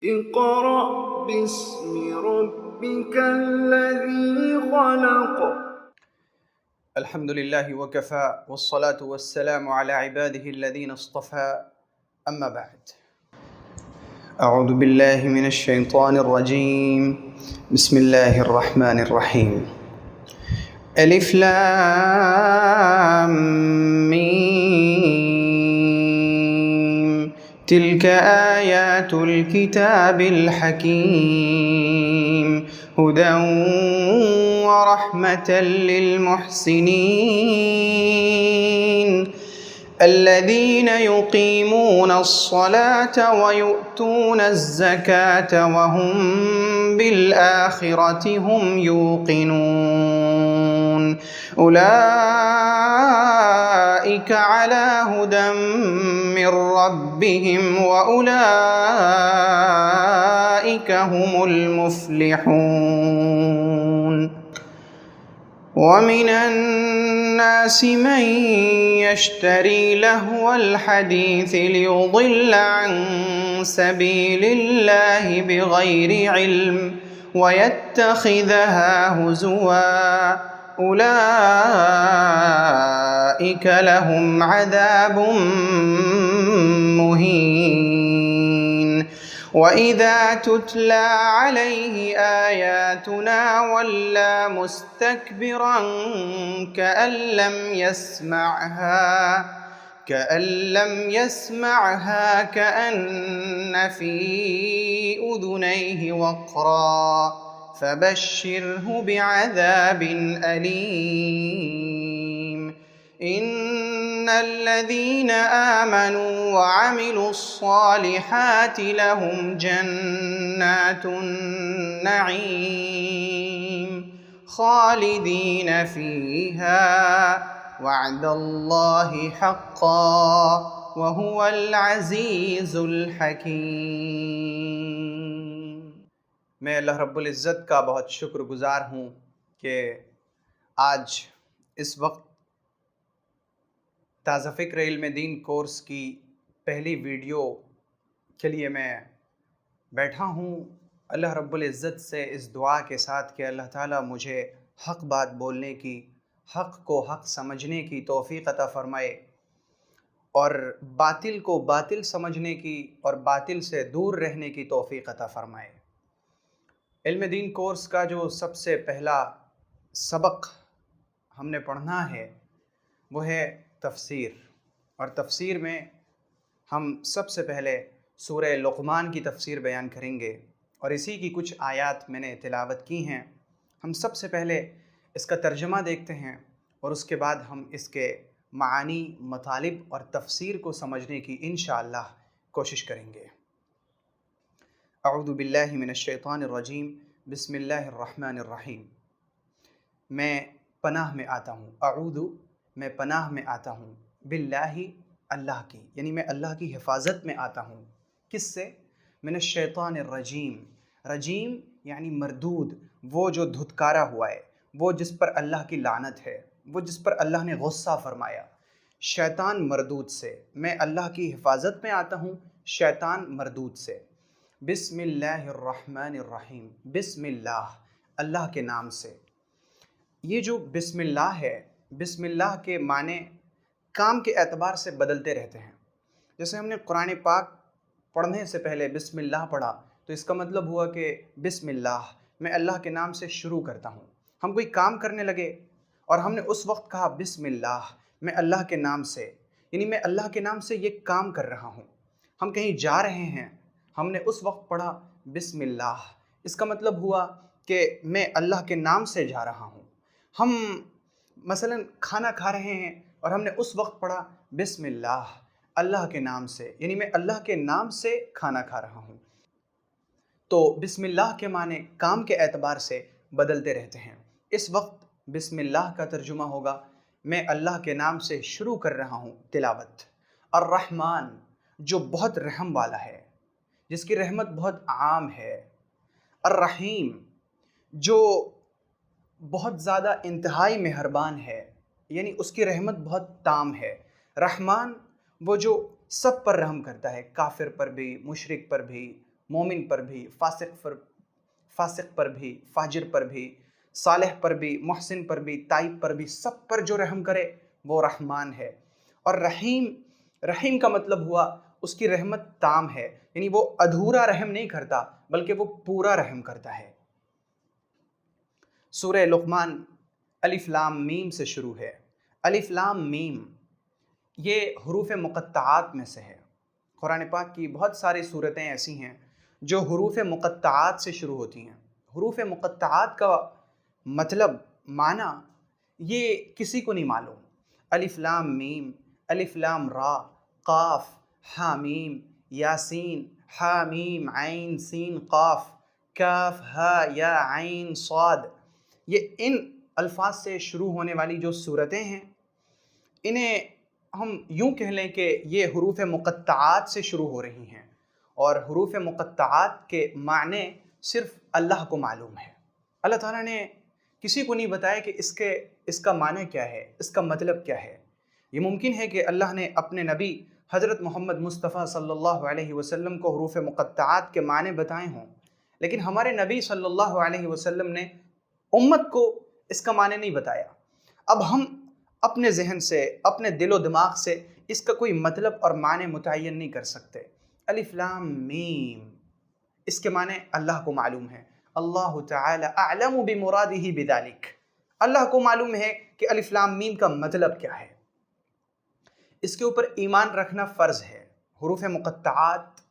اقرأ باسم ربك الذي خلق. الحمد لله وكفى والصلاة والسلام على عباده الذين اصطفى أما بعد. أعوذ بالله من الشيطان الرجيم. بسم الله الرحمن الرحيم. ألف لام ميم تلك آيات الكتاب الحكيم هدى ورحمة للمحسنين الذين يقيمون الصلاة ويؤتون الزكاة وهم بالآخرة هم يوقنون أولئك على هدى من ربهم وأولئك هم المفلحون ومن الناس من يشتري لهو الحديث ليضل عن سبيل الله بغير علم ويتخذها هزوا أولئك لهم عذاب مهين وإذا تتلى عليه آياتنا ولى مستكبرا كأن لم يسمعها كأن في أذنيه وقرا فبشره بعذاب أليم إن الذين آمنوا وعملوا الصالحات لهم جنات النعيم خالدين فيها وعد الله حقا وهو العزیز الحکیم۔ میں اللہ رب العزت کا بہت شکر گزار ہوں کہ آج اس وقت تازہ فکر علم دین کورس کی پہلی ویڈیو کے لیے میں بیٹھا ہوں۔ اللہ رب العزت سے اس دعا کے ساتھ کہ اللہ تعالیٰ مجھے حق بات بولنے کی، حق کو حق سمجھنے کی توفیق عطا فرمائے اور باطل کو باطل سمجھنے کی اور باطل سے دور رہنے کی توفیق عطا فرمائے۔ علم دین کورس کا جو سب سے پہلا سبق ہم نے پڑھنا ہے وہ ہے تفسیر، اور تفسیر میں ہم سب سے پہلے سورہ لقمان کی تفسیر بیان کریں گے، اور اسی کی کچھ آیات میں نے تلاوت کی ہیں۔ ہم سب سے پہلے اس کا ترجمہ دیکھتے ہیں اور اس کے بعد ہم اس کے معانی، مطالب اور تفسیر کو سمجھنے کی انشاءاللہ کوشش کریں گے۔ اعوذ باللہ من الشیطان الرجیم، بسم اللہ الرحمن الرحیم۔ میں پناہ میں آتا ہوں، اعوذ میں پناہ میں آتا ہوں، باللہ اللہ کی، یعنی میں اللہ کی حفاظت میں آتا ہوں۔ کس سے؟ من الشیطان الرجیم۔ رجیم یعنی مردود، وہ جو دھتکارا ہوا ہے، وہ جس پر اللہ کی لعنت ہے، وہ جس پر اللہ نے غصہ فرمایا۔ شیطان مردود سے میں اللہ کی حفاظت میں آتا ہوں، شیطان مردود سے۔ بسم اللہ الرحمن الرحیم، بسم اللہ، اللہ کے نام سے۔ یہ جو بسم اللہ ہے، بسم اللہ کے معنی کام کے اعتبار سے بدلتے رہتے ہیں۔ جیسے ہم نے قرآن پاک پڑھنے سے پہلے بسم اللہ پڑھا تو اس کا مطلب ہوا کہ بسم اللہ، میں اللہ کے نام سے شروع کرتا ہوں۔ ہم کوئی کام کرنے لگے اور ہم نے اس وقت کہا بسم اللہ، میں اللہ کے نام سے، یعنی میں اللہ کے نام سے یہ کام کر رہا ہوں۔ ہم کہیں جا رہے ہیں، ہم نے اس وقت پڑھا بسم اللہ، اس کا مطلب ہوا کہ میں اللہ کے نام سے جا رہا ہوں۔ ہم مثلا کھانا کھا رہے ہیں اور ہم نے اس وقت پڑھا بسم اللہ، اللہ کے نام سے، یعنی میں اللہ کے نام سے کھانا کھا رہا ہوں۔ تو بسم اللہ کے معنی کام کے اعتبار سے بدلتے رہتے ہیں۔ اس وقت بسم اللہ کا ترجمہ ہوگا میں اللہ کے نام سے شروع کر رہا ہوں تلاوت۔ الرحمن، جو بہت رحم والا ہے، جس کی رحمت بہت عام ہے۔ الرحیم، جو بہت زیادہ انتہائی مہربان ہے، یعنی اس کی رحمت بہت تام ہے۔ رحمان وہ جو سب پر رحم کرتا ہے، کافر پر بھی، مشرک پر بھی، مومن پر بھی، فاسق پر بھی، فاجر پر بھی، صالح پر بھی، محسن پر بھی، تائب پر بھی، سب پر جو رحم کرے وہ رحمان ہے۔ اور رحیم کا مطلب ہوا اس کی رحمت تام ہے، یعنی وہ ادھورا رحم نہیں کرتا بلکہ وہ پورا رحم کرتا ہے۔ سورہ لقمان الف لام میم سے شروع ہے۔ الف لام میم یہ حروف مقطعات میں سے ہے۔ قرآن پاک کی بہت ساری صورتیں ایسی ہیں جو حروف مقطعات سے شروع ہوتی ہیں۔ حروف مقطعات کا مطلب، معنی یہ کسی کو نہیں معلوم۔ الف لام میم، الف لام را، قاف، حامیم، یاسین، حامیم عین سین قاف، کاف ہا یا عین صاد، یہ ان الفاظ سے شروع ہونے والی جو صورتیں ہیں انہیں ہم یوں کہہ لیں کہ یہ حروف مقطعات سے شروع ہو رہی ہیں، اور حروف مقطعات کے معنی صرف اللہ کو معلوم ہے۔ اللہ تعالیٰ نے کسی کو نہیں بتایا کہ اس کا معنی کیا ہے، اس کا مطلب کیا ہے۔ یہ ممکن ہے کہ اللہ نے اپنے نبی حضرت محمد مصطفیٰ صلی اللہ علیہ وسلم کو حروف مقطعات کے معنی بتائے ہوں، لیکن ہمارے نبی صلی اللہ علیہ وسلم نے امت کو اس کا معنی نہیں بتایا۔ اب ہم اپنے ذہن سے، اپنے دل و دماغ سے اس کا کوئی مطلب اور معنی متعین نہیں کر سکتے۔ الف لام میم، اس کے معنی اللہ کو معلوم ہے۔ اللہ تعالی اعلم بمرادہ بذالک، اللہ کو معلوم ہے کہ الف لام میم کا مطلب کیا ہے۔ اس کے اوپر ایمان رکھنا فرض ہے۔ حروف مقطعات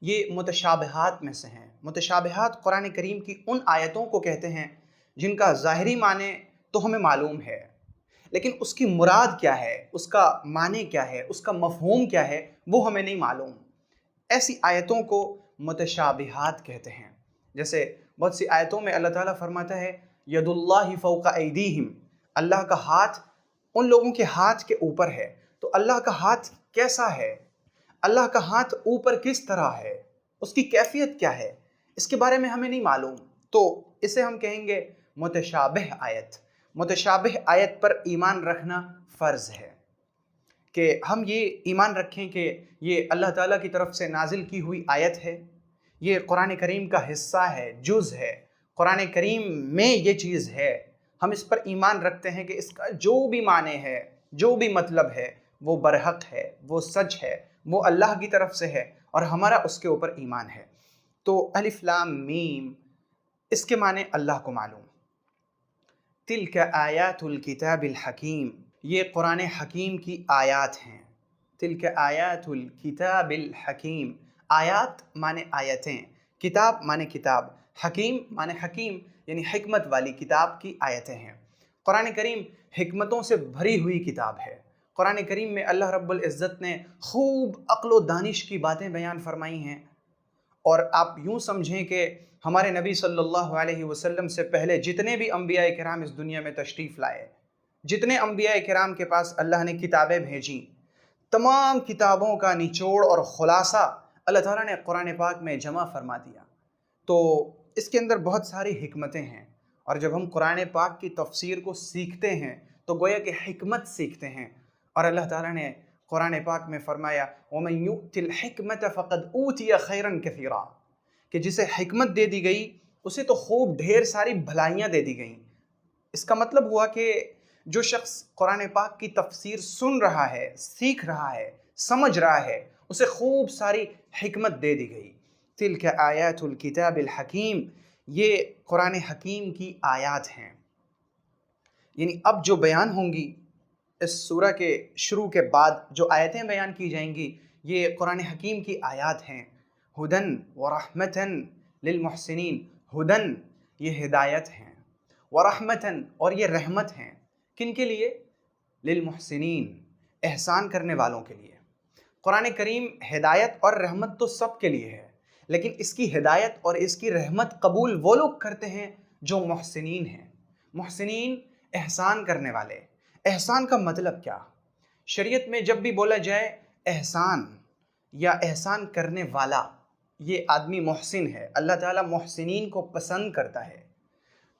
یہ متشابہات میں سے ہیں۔ متشابہات قرآن کریم کی ان آیتوں کو کہتے ہیں جن کا ظاہری معنی تو ہمیں معلوم ہے، لیکن اس کی مراد کیا ہے، اس کا معنی کیا ہے، اس کا مفہوم کیا ہے، وہ ہمیں نہیں معلوم۔ ایسی آیتوں کو متشابہات کہتے ہیں۔ جیسے بہت سی آیتوں میں اللہ تعالیٰ فرماتا ہے ید اللہ فوق ایدیہم، اللہ کا ہاتھ ان لوگوں کے ہاتھ کے اوپر ہے۔ تو اللہ کا ہاتھ کیسا ہے؟ اللہ کا ہاتھ اوپر کس طرح ہے؟ اس کی کیفیت کیا ہے؟ اس کے بارے میں ہمیں نہیں معلوم، تو اسے ہم کہیں گے متشابہ آیت۔ متشابہ آیت پر ایمان رکھنا فرض ہے کہ ہم یہ ایمان رکھیں کہ یہ اللہ تعالیٰ کی طرف سے نازل کی ہوئی آیت ہے، یہ قرآن کریم کا حصہ ہے، جز ہے، قرآن کریم میں یہ چیز ہے۔ ہم اس پر ایمان رکھتے ہیں کہ اس کا جو بھی معنی ہے، جو بھی مطلب ہے، وہ برحق ہے، وہ سچ ہے، وہ اللہ کی طرف سے ہے، اور ہمارا اس کے اوپر ایمان ہے۔ تو الف لام میم اس کے معنی اللہ کو معلوم۔ تلک آیات الکتاب الحکیم، یہ قرآن حکیم کی آیات ہیں۔ تلک آیات الکتاب الحکیم، آیات معنی آیتیں، کتاب معنی کتاب، حکیم معنی حکیم، یعنی حکمت والی کتاب کی آیتیں ہیں۔ قرآن کریم حکمتوں سے بھری ہوئی کتاب ہے۔ قرآن کریم میں اللہ رب العزت نے خوب عقل و دانش کی باتیں بیان فرمائی ہیں، اور آپ یوں سمجھیں کہ ہمارے نبی صلی اللہ علیہ وسلم سے پہلے جتنے بھی انبیاء کرام اس دنیا میں تشریف لائے، جتنے انبیاء کرام کے پاس اللہ نے کتابیں بھیجیں، تمام کتابوں کا نچوڑ اور خلاصہ اللہ تعالیٰ نے قرآن پاک میں جمع فرما دیا۔ تو اس کے اندر بہت ساری حکمتیں ہیں، اور جب ہم قرآن پاک کی تفسیر کو سیکھتے ہیں تو گویا کہ حکمت سیکھتے ہیں۔ اور اللہ تعالیٰ نے قرآن پاک میں فرمایا وَمَن يُؤْتِ الْحِكْمَةَ فَقَدْ أُوتِيَ خَيْرًا كَثِيرًا، کہ جسے حکمت دے دی گئی اسے تو خوب ڈھیر ساری بھلائیاں دے دی گئیں۔ اس کا مطلب ہوا کہ جو شخص قرآن پاک کی تفسیر سن رہا ہے، سیکھ رہا ہے، سمجھ رہا ہے، اسے خوب ساری حکمت دے دی گئی۔ تلک آیات الکتاب الحکیم، یہ قرآن حکیم کی آیات ہیں۔ یعنی اب جو بیان ہوں گی اس سورہ کے شروع کے بعد جو آیتیں بیان کی جائیں گی، یہ قرآن حکیم کی آیات ہیں۔ ہدن ورحمتن للمحسنین، ہدن یہ ہدایت ہیں، ورحمتن اور یہ رحمت ہیں، کن کے لیے؟ للمحسنین، احسان کرنے والوں کے لیے۔ قرآن کریم ہدایت اور رحمت تو سب کے لیے ہے، لیکن اس کی ہدایت اور اس کی رحمت قبول وہ لوگ کرتے ہیں جو محسنین ہیں۔ محسنین احسان کرنے والے۔ احسان کا مطلب کیا؟ شریعت میں جب بھی بولا جائے احسان یا احسان کرنے والا، یہ آدمی محسن ہے، اللہ تعالیٰ محسنین کو پسند کرتا ہے۔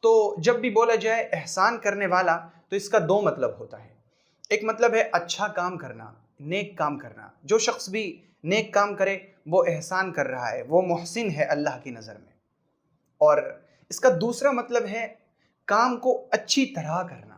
تو جب بھی بولا جائے احسان کرنے والا تو اس کا دو مطلب ہوتا ہے۔ ایک مطلب ہے اچھا کام کرنا، نیک کام کرنا۔ جو شخص بھی نیک کام کرے وہ احسان کر رہا ہے، وہ محسن ہے اللہ کی نظر میں۔ اور اس کا دوسرا مطلب ہے کام کو اچھی طرح کرنا،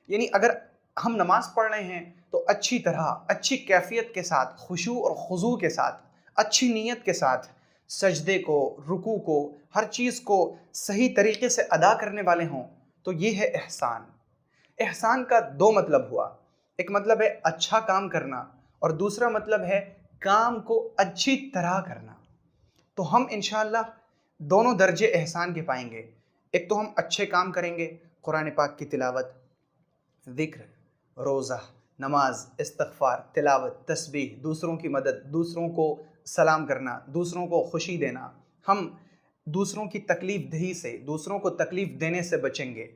یعنی اگر ہم نماز پڑھ رہے ہیں تو اچھی طرح، اچھی کیفیت کے ساتھ، خشوع اور خضوع کے ساتھ، اچھی نیت کے ساتھ سجدے کو، رکوع کو، ہر چیز کو صحیح طریقے سے ادا کرنے والے ہوں، تو یہ ہے احسان۔ احسان کا دو مطلب ہوا، ایک مطلب ہے اچھا کام کرنا اور دوسرا مطلب ہے کام کو اچھی طرح کرنا۔ تو ہم انشاءاللہ دونوں درجے احسان کے پائیں گے۔ ایک تو ہم اچھے کام کریں گے، قرآن پاک کی تلاوت، ذکر، روزہ، نماز، استغفار، تلاوت، تسبیح، دوسروں کی مدد، دوسروں کو سلام کرنا، دوسروں کو خوشی دینا۔ ہم دوسروں کی تکلیف دہی سے، دوسروں کو تکلیف دینے سے بچیں گے۔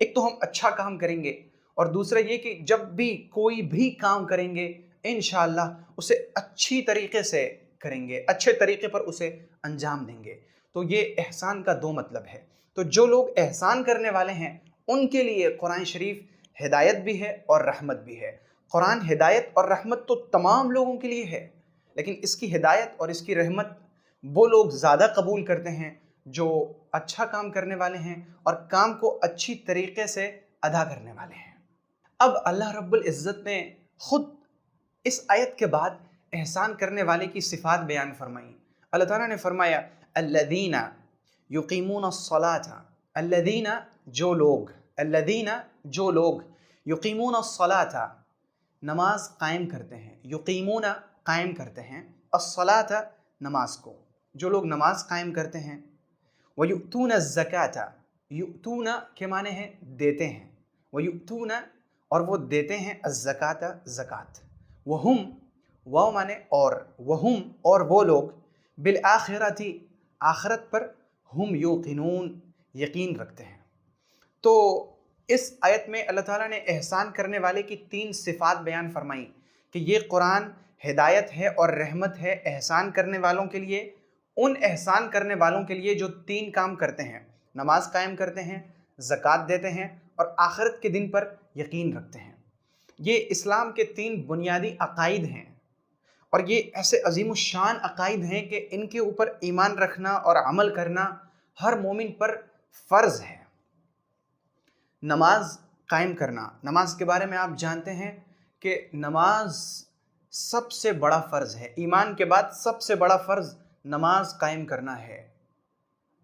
ایک تو ہم اچھا کام کریں گے اور دوسرا یہ کہ جب بھی کوئی بھی کام کریں گے انشاءاللہ اسے اچھی طریقے سے کریں گے، اچھے طریقے پر اسے انجام دیں گے۔ تو یہ احسان کا دو مطلب ہے۔ تو جو لوگ احسان کرنے والے ہیں ان کے لیے قرآن شریف ہدایت بھی ہے اور رحمت بھی ہے۔ قرآن ہدایت اور رحمت تو تمام لوگوں کے لیے ہے، لیکن اس کی ہدایت اور اس کی رحمت وہ لوگ زیادہ قبول کرتے ہیں جو اچھا کام کرنے والے ہیں اور کام کو اچھی طریقے سے ادا کرنے والے ہیں۔ اب اللہ رب العزت نے خود اس آیت کے بعد احسان کرنے والے کی صفات بیان فرمائی۔ اللہ تعالیٰ نے فرمایا الذین یقیمون الصلاۃ، الذین جو لوگ یقیمون الصلاۃ نماز قائم کرتے ہیں، یقیمون قائم کرتے ہیں، الصلاۃ نماز کو، جو لوگ نماز قائم کرتے ہیں، وَيُؤْتُونَ الزَّكَاةَ، یؤتون کے معنی ہے دیتے ہیں، وَيُؤْتُونَ اور وہ دیتے ہیں، الزَّكَاةَ زکوٰۃ، وَهُمْ واو معنی اور، وَهُمْ اور وہ لوگ، بِالْآخِرَةِ آخرت پر، ہم یوقنون یقین رکھتے ہیں۔ تو اس آیت میں اللہ تعالیٰ نے احسان کرنے والے کی تین صفات بیان فرمائی کہ یہ قرآن ہدایت ہے اور رحمت ہے احسان کرنے والوں کے لیے، ان احسان کرنے والوں کے لیے جو تین کام کرتے ہیں، نماز قائم کرتے ہیں، زکوٰۃ دیتے ہیں اور آخرت کے دن پر یقین رکھتے ہیں۔ یہ اسلام کے تین بنیادی عقائد ہیں اور یہ ایسے عظیم الشان عقائد ہیں کہ ان کے اوپر ایمان رکھنا اور عمل کرنا ہر مومن پر فرض ہے۔ نماز قائم کرنا، نماز کے بارے میں آپ جانتے ہیں کہ نماز سب سے بڑا فرض ہے، ایمان کے بعد سب سے بڑا فرض نماز قائم کرنا ہے۔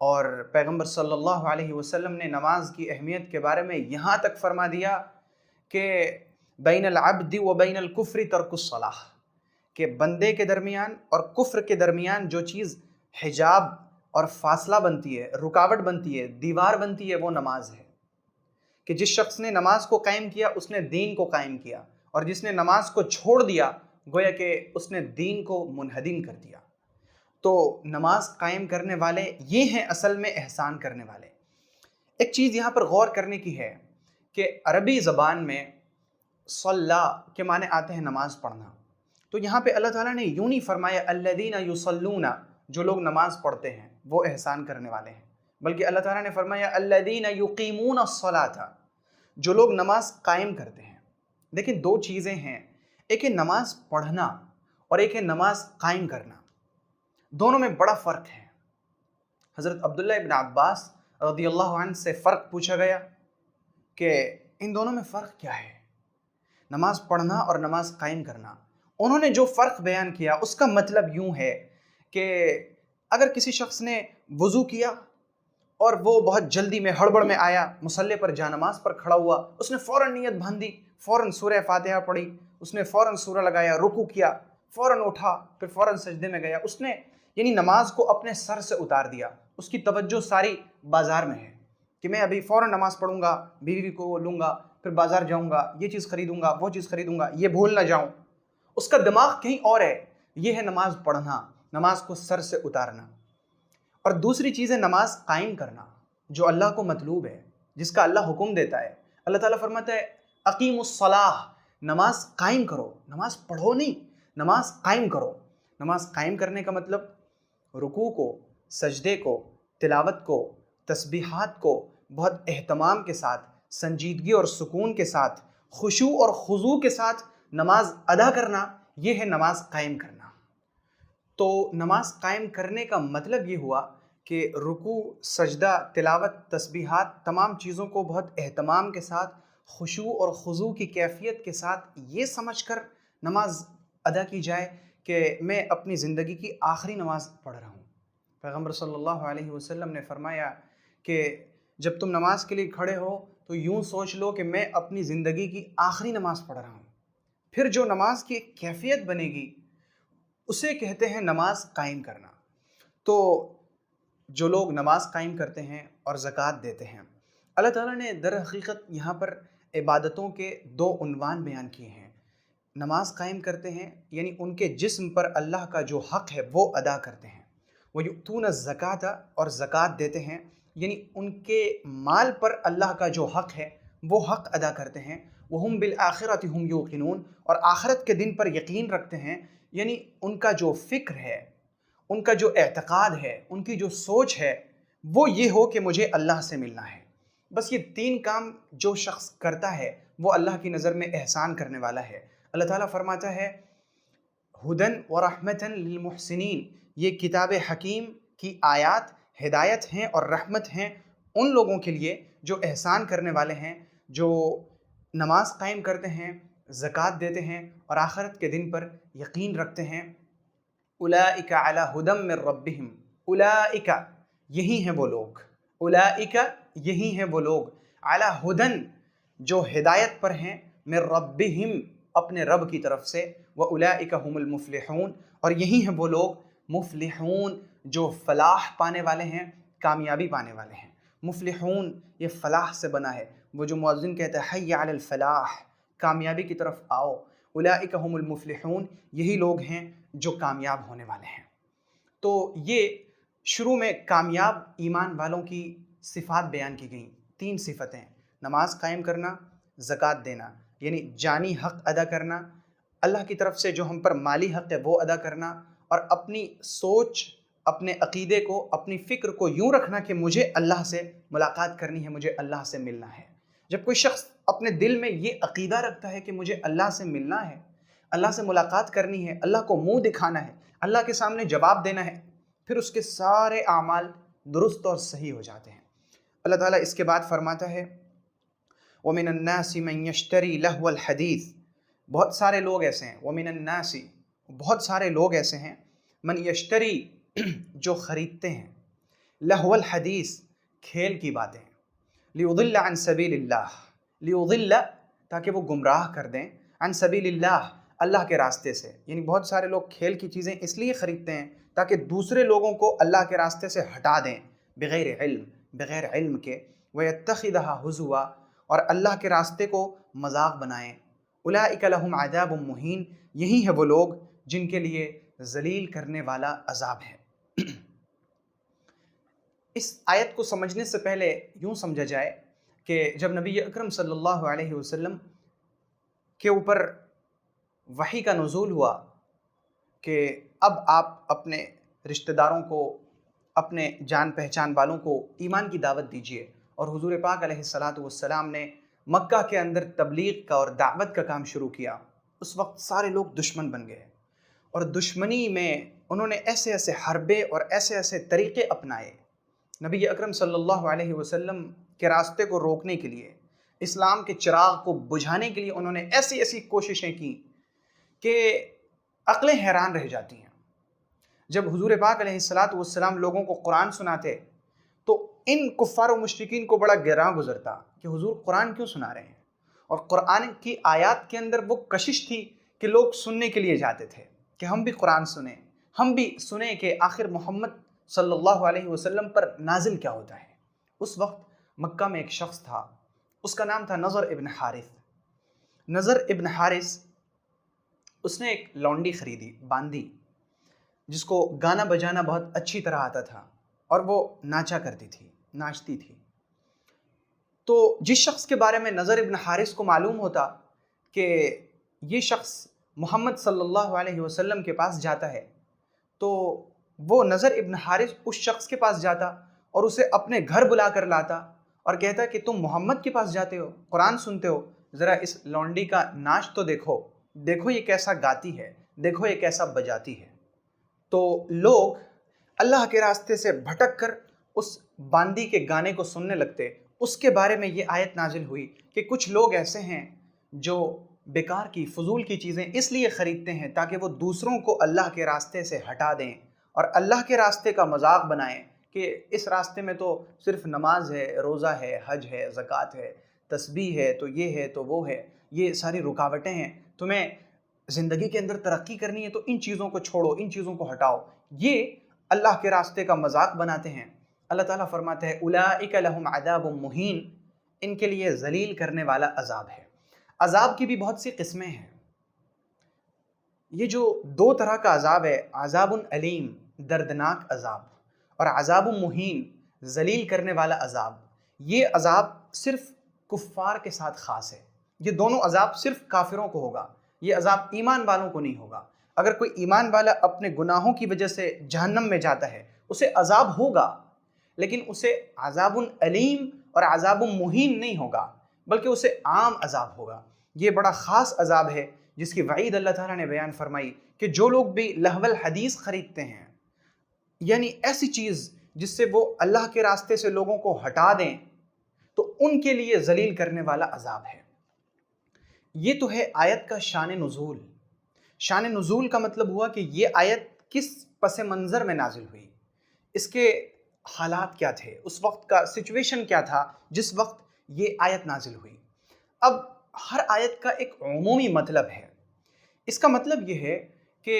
اور پیغمبر صلی اللہ علیہ وسلم نے نماز کی اہمیت کے بارے میں یہاں تک فرما دیا کہ بین العبد و بین الکفر ترک الصلاۃ، کہ بندے کے درمیان اور کفر کے درمیان جو چیز حجاب اور فاصلہ بنتی ہے، رکاوٹ بنتی ہے، دیوار بنتی ہے، وہ نماز ہے۔ کہ جس شخص نے نماز کو قائم کیا اس نے دین کو قائم کیا، اور جس نے نماز کو چھوڑ دیا گویا کہ اس نے دین کو منہدم کر دیا۔ تو نماز قائم کرنے والے یہ ہیں اصل میں احسان کرنے والے۔ ایک چیز یہاں پر غور کرنے کی ہے کہ عربی زبان میں صلی کے معنی آتے ہیں نماز پڑھنا، تو یہاں پہ اللہ تعالیٰ نے یوں نہیں فرمایا الذین یصلون، جو لوگ نماز پڑھتے ہیں وہ احسان کرنے والے ہیں، بلکہ اللہ تعالیٰ نے فرمایا الذین یقیمون الصلاۃ، جو لوگ نماز قائم کرتے ہیں۔ لیکن دو چیزیں ہیں، ایک ہے نماز پڑھنا اور ایک ہے نماز قائم کرنا، دونوں میں بڑا فرق ہے۔ حضرت عبداللہ ابن عباس رضی اللہ عنہ سے فرق پوچھا گیا کہ ان دونوں میں فرق کیا ہے، نماز پڑھنا اور نماز قائم کرنا۔ انہوں نے جو فرق بیان کیا اس کا مطلب یوں ہے کہ اگر کسی شخص نے وضو کیا اور وہ بہت جلدی میں ہڑبڑ میں آیا، مصلی پر جا نماز پر کھڑا ہوا، اس نے فوراً نیت باندھی، فوراً سورہ فاتحہ پڑھی، اس نے فوراً سورہ لگایا، رکوع کیا، فوراً اٹھا، پھر فوراً سجدے میں گیا، اس نے یعنی نماز کو اپنے سر سے اتار دیا، اس کی توجہ ساری بازار میں ہے کہ میں ابھی فوراً نماز پڑھوں گا، بیوی کو لوں گا، پھر بازار جاؤں گا، یہ چیز خریدوں گا، وہ چیز خریدوں گا، یہ بھول نہ جاؤں، اس کا دماغ کہیں اور ہے۔ یہ ہے نماز پڑھنا، نماز کو سر سے اتارنا۔ اور دوسری چیز ہے نماز قائم کرنا، جو اللہ کو مطلوب ہے، جس کا اللہ حکم دیتا ہے۔ اللہ تعالیٰ فرماتا ہے اقیم الصلاۃ، نماز قائم کرو، نماز پڑھو نہیں، نماز قائم کرو۔ نماز قائم کرنے کا مطلب رکوع کو، سجدے کو، تلاوت کو، تسبیحات کو بہت اہتمام کے ساتھ، سنجیدگی اور سکون کے ساتھ، خشوع اور خضوع کے ساتھ نماز ادا کرنا، یہ ہے نماز قائم کرنا۔ تو نماز قائم کرنے کا مطلب یہ ہوا کہ رکوع، سجدہ، تلاوت، تسبیحات، تمام چیزوں کو بہت اہتمام کے ساتھ، خشوع اور خضوع کی کیفیت کے ساتھ یہ سمجھ کر نماز ادا کی جائے کہ میں اپنی زندگی کی آخری نماز پڑھ رہا ہوں۔ پیغمبر صلی اللہ علیہ وسلم نے فرمایا کہ جب تم نماز کے لیے کھڑے ہو تو یوں سوچ لو کہ میں اپنی زندگی کی آخری نماز پڑھ رہا ہوں۔ پھر جو نماز کی ایک کیفیت بنے گی اسے کہتے ہیں نماز قائم کرنا۔ تو جو لوگ نماز قائم کرتے ہیں اور زکوٰۃ دیتے ہیں، اللہ تعالیٰ نے در حقیقت یہاں پر عبادتوں کے دو عنوان بیان کیے ہیں۔ نماز قائم کرتے ہیں یعنی ان کے جسم پر اللہ کا جو حق ہے وہ ادا کرتے ہیں، وَيُؤْتُونَ الزَّكَاةَ، اور زکوٰۃ دیتے ہیں یعنی ان کے مال پر اللہ کا جو حق ہے وہ حق ادا کرتے ہیں، وَهُمْ بِالْآخِرَةِ هُمْ يُوقِنُونَ، اور آخرت کے دن پر یقین رکھتے ہیں، یعنی ان کا جو فکر ہے، ان کا جو اعتقاد ہے، ان کی جو سوچ ہے وہ یہ ہو کہ مجھے اللہ سے ملنا ہے۔ بس یہ تین کام جو شخص کرتا ہے وہ اللہ کی نظر میں احسان کرنے والا ہے۔ اللہ تعالیٰ فرماتا ہے ہدن و رحمتن للمحسنین، یہ کتاب حکیم کی آیات ہدایت ہیں اور رحمت ہیں ان لوگوں کے لیے جو احسان کرنے والے ہیں، جو نماز قائم کرتے ہیں، زکوٰۃ دیتے ہیں اور آخرت کے دن پر یقین رکھتے ہیں۔ اولئک علی ھدی من ربہم، اولئک یہی ہیں وہ لوگ، اولئک یہی ہیں وہ لوگ، علی ھدی جو ہدایت پر ہیں، من ربہم اپنے رب کی طرف سے، واولئک ھم المفلحون اور یہی ہیں وہ لوگ مفلحون جو فلاح پانے والے ہیں، کامیابی پانے والے ہیں۔ مفلحون یہ فلاح سے بنا ہے، وہ جو مؤذن کہتا ہے حی علی الفلاح، کامیابی کی طرف آؤ، اولئک ھم المفلحون یہی لوگ ہیں جو کامیاب ہونے والے ہیں۔ تو یہ شروع میں کامیاب ایمان والوں کی صفات بیان کی گئیں، تین صفتیں، نماز قائم کرنا، زکوٰۃ دینا یعنی جانی حق ادا کرنا، اللہ کی طرف سے جو ہم پر مالی حق ہے وہ ادا کرنا، اور اپنی سوچ، اپنے عقیدے کو، اپنی فکر کو یوں رکھنا کہ مجھے اللہ سے ملاقات کرنی ہے، مجھے اللہ سے ملنا ہے۔ جب کوئی شخص اپنے دل میں یہ عقیدہ رکھتا ہے کہ مجھے اللہ سے ملنا ہے، اللہ سے ملاقات کرنی ہے، اللہ کو منہ دکھانا ہے، اللہ کے سامنے جواب دینا ہے، پھر اس کے سارے اعمال درست اور صحیح ہو جاتے ہیں۔ اللہ تعالیٰ اس کے بعد فرماتا ہے وَمِنَ النَّاسِ مَن يَشْتَرِي لَهْوَ الْحَدِيثِ، بہت سارے لوگ ایسے ہیں، وَمِنَ النَّاسِ بہت سارے لوگ ایسے ہیں، من یشتری جو خریدتے ہیں، لہو الحدیث کھیل کی باتیں، لیضل عن سبیل اللہ، لیضل تاکہ وہ گمراہ کر دیں، عن سبیل اللہ اللہ کے راستے سے، یعنی بہت سارے لوگ کھیل کی چیزیں اس لیے خریدتے ہیں تاکہ دوسرے لوگوں کو اللہ کے راستے سے ہٹا دیں، بغیر علم کے، وَيَتَّخِذَهَا ہُزُوًا اور اللہ کے راستے کو مذاق بنائیں، اولئک لہم عذاب مہین یہی ہے وہ لوگ جن کے لیے ذلیل کرنے والا عذاب ہے۔ اس آیت کو سمجھنے سے پہلے یوں سمجھا جائے کہ جب نبی اکرم صلی اللہ علیہ وسلم کے اوپر وحی کا نزول ہوا کہ اب آپ اپنے رشتہ داروں کو، اپنے جان پہچان والوں کو ایمان کی دعوت دیجیے، اور حضور پاک علیہ السلام نے مکہ کے اندر تبلیغ کا اور دعوت کا کام شروع کیا، اس وقت سارے لوگ دشمن بن گئے، اور دشمنی میں انہوں نے ایسے ایسے حربے اور ایسے ایسے طریقے اپنائے نبی اکرم صلی اللہ علیہ وسلم کے راستے کو روکنے کے لیے، اسلام کے چراغ کو بجھانے کے لیے انہوں نے ایسی ایسی کوششیں کی کہ عقلیں حیران رہ جاتی ہیں۔ جب حضور پاک علیہ السلام لوگوں کو قرآن سناتے تو ان کفار و مشرکین کو بڑا گراں گزرتا کہ حضور قرآن کیوں سنا رہے ہیں، اور قرآن کی آیات کے اندر وہ کشش تھی کہ لوگ سننے کے لیے جاتے تھے کہ ہم بھی قرآن سنیں، ہم بھی سنیں کہ آخر محمد صلی اللہ علیہ وسلم پر نازل کیا ہوتا ہے۔ اس وقت مکہ میں ایک شخص تھا، اس کا نام تھا نضر ابن حارث۔ نضر ابن حارث اس نے ایک لونڈی خریدی، باندی، جس کو گانا بجانا بہت اچھی طرح آتا تھا اور وہ ناچا کرتی تھی، ناچتی تھی۔ تو جس شخص کے بارے میں نضر ابن حارث کو معلوم ہوتا کہ یہ شخص محمد صلی اللہ علیہ وسلم کے پاس جاتا ہے، تو وہ نضر ابن حارث اس شخص کے پاس جاتا اور اسے اپنے گھر بلا کر لاتا اور کہتا کہ تم محمد کے پاس جاتے ہو، قرآن سنتے ہو، ذرا اس لونڈی کا ناچ تو دیکھو، دیکھو یہ کیسا گاتی ہے، دیکھو یہ کیسا بجاتی ہے۔ تو لوگ اللہ کے راستے سے بھٹک کر اس باندی کے گانے کو سننے لگتے۔ اس کے بارے میں یہ آیت نازل ہوئی کہ کچھ لوگ ایسے ہیں جو بیکار کی فضول کی چیزیں اس لیے خریدتے ہیں تاکہ وہ دوسروں کو اللہ کے راستے سے ہٹا دیں اور اللہ کے راستے کا مذاق بنائیں کہ اس راستے میں تو صرف نماز ہے، روزہ ہے، حج ہے، زکوٰۃ ہے، تسبیح ہے، تو یہ ہے تو وہ ہے، یہ ساری رکاوٹیں ہیں، تمہیں زندگی کے اندر ترقی کرنی ہے تو ان چیزوں کو چھوڑو، ان چیزوں کو ہٹاؤ۔ یہ اللہ کے راستے کا مذاق بناتے ہیں۔ اللہ تعالیٰ فرماتا ہے اولئک لہم عذاب مہین، ان کے لیے ذلیل کرنے والا عذاب ہے۔ عذاب کی بھی بہت سی قسمیں ہیں۔ یہ جو دو طرح کا عذاب ہے، عذاب علیم دردناک عذاب اور عذاب مہین ذلیل کرنے والا عذاب، یہ عذاب صرف کفار کے ساتھ خاص ہے۔ یہ دونوں عذاب صرف کافروں کو ہوگا، یہ عذاب ایمان والوں کو نہیں ہوگا۔ اگر کوئی ایمان والا اپنے گناہوں کی وجہ سے جہنم میں جاتا ہے اسے عذاب ہوگا، لیکن اسے عذاب علیم اور عذاب مہین نہیں ہوگا، بلکہ اسے عام عذاب ہوگا۔ یہ بڑا خاص عذاب ہے جس کی وعید اللہ تعالیٰ نے بیان فرمائی کہ جو لوگ بھی لہو الحدیث خریدتے ہیں، یعنی ایسی چیز جس سے وہ اللہ کے راستے سے لوگوں کو ہٹا دیں، تو ان کے لیے ذلیل کرنے والا عذاب ہے۔ یہ تو ہے آیت کا شان نزول۔ شان نزول کا مطلب ہوا کہ یہ آیت کس پس منظر میں نازل ہوئی، اس کے حالات کیا تھے، اس وقت کا سچویشن کیا تھا جس وقت یہ آیت نازل ہوئی۔ اب ہر آیت کا ایک عمومی مطلب ہے۔ اس کا مطلب یہ ہے کہ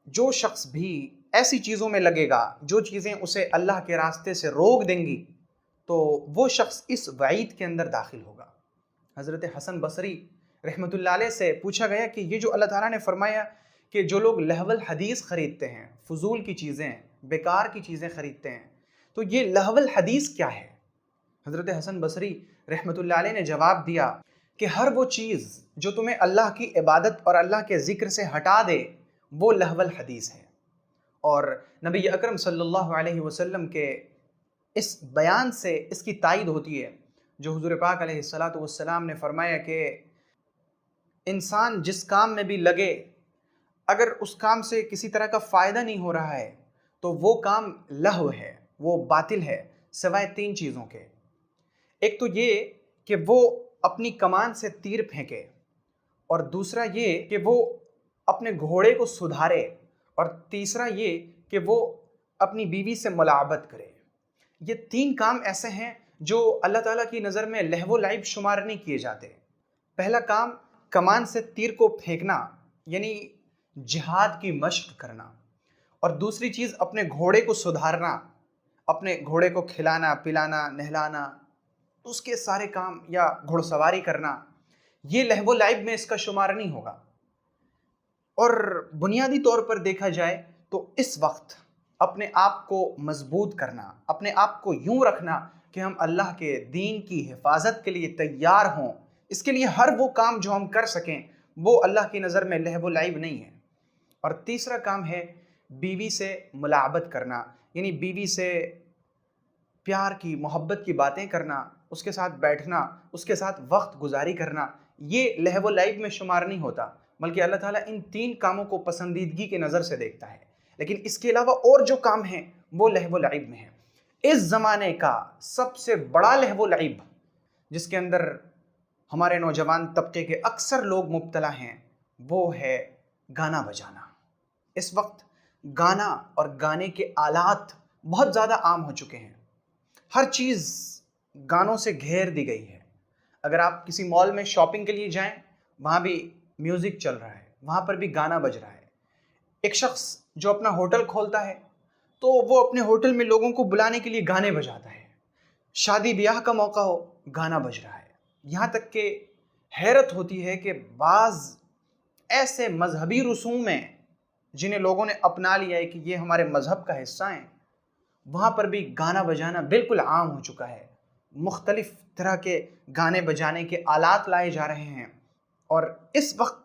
جو شخص بھی ایسی چیزوں میں لگے گا جو چیزیں اسے اللہ کے راستے سے روک دیں گی تو وہ شخص اس وعید کے اندر داخل ہوگا۔ حضرت حسن بصری رحمۃ اللہ علیہ سے پوچھا گیا کہ یہ جو اللہ تعالیٰ نے فرمایا کہ جو لوگ لہو الحدیث خریدتے ہیں، فضول کی چیزیں، بیکار کی چیزیں خریدتے ہیں، تو یہ لہو الحدیث کیا ہے؟ حضرت حسن بصری رحمۃ اللہ علیہ نے جواب دیا کہ ہر وہ چیز جو تمہیں اللہ کی عبادت اور اللہ کے ذکر سے ہٹا دے وہ لہو الحدیث ہے۔ اور نبی اکرم صلی اللہ علیہ وسلم کے اس بیان سے اس کی تائید ہوتی ہے جو حضور پاک علیہ السلام نے فرمایا کہ انسان جس کام میں بھی لگے، اگر اس کام سے کسی طرح کا فائدہ نہیں ہو رہا ہے تو وہ کام لہو ہے، وہ باطل ہے، سوائے تین چیزوں کے۔ ایک تو یہ کہ وہ اپنی کمان سے تیر پھینکے، اور دوسرا یہ کہ وہ اپنے گھوڑے کو سدھارے، اور تیسرا یہ کہ وہ اپنی بیوی سے ملاعبت کرے۔ یہ تین کام ایسے ہیں جو اللہ تعالیٰ کی نظر میں لہو و لعب شمار نہیں کیے جاتے۔ پہلا کام کمان سے تیر کو پھینکنا، یعنی جہاد کی مشق کرنا، اور دوسری چیز اپنے گھوڑے کو سدھارنا، اپنے گھوڑے کو کھلانا پلانا نہلانا، اس کے سارے کام، یا گھوڑ سواری کرنا، یہ لہو و لعب میں اس کا شمار نہیں ہوگا۔ اور بنیادی طور پر دیکھا جائے تو اس وقت اپنے آپ کو مضبوط کرنا، اپنے آپ کو یوں رکھنا کہ ہم اللہ کے دین کی حفاظت کے لیے تیار ہوں، اس کے لیے ہر وہ کام جو ہم کر سکیں وہ اللہ کی نظر میں لہو و لعب نہیں ہے۔ اور تیسرا کام ہے بیوی سے ملاعبت کرنا، یعنی بیوی سے پیار کی محبت کی باتیں کرنا، اس کے ساتھ بیٹھنا، اس کے ساتھ وقت گزاری کرنا، یہ لہو و لعب میں شمار نہیں ہوتا، بلکہ اللہ تعالیٰ ان تین کاموں کو پسندیدگی کے نظر سے دیکھتا ہے۔ لیکن اس کے علاوہ اور جو کام ہیں وہ لہو و لعب میں ہیں۔ اس زمانے کا سب سے بڑا لہو و لعب جس کے اندر ہمارے نوجوان طبقے کے اکثر لوگ مبتلا ہیں وہ ہے گانا بجانا۔ اس وقت گانا اور گانے کے آلات بہت زیادہ عام ہو چکے ہیں، ہر چیز گانوں سے گھیر دی گئی ہے۔ اگر آپ کسی مال میں شاپنگ کے لیے جائیں وہاں بھی میوزک چل رہا ہے، وہاں پر بھی گانا بج رہا ہے۔ ایک شخص جو اپنا ہوٹل کھولتا ہے تو وہ اپنے ہوٹل میں لوگوں کو بلانے کے لیے گانے بجاتا ہے، شادی بیاہ کا موقع ہو گانا بج رہا ہے۔ یہاں تک کہ حیرت ہوتی ہے کہ بعض ایسے مذہبی رسوم ہیں جنہیں لوگوں نے اپنا لیا ہے کہ یہ ہمارے مذہب کا حصہ ہیں، وہاں پر بھی گانا بجانا بالکل عام ہو چکا ہے۔ مختلف طرح کے گانے بجانے کے آلات لائے جا رہے ہیں، اور اس وقت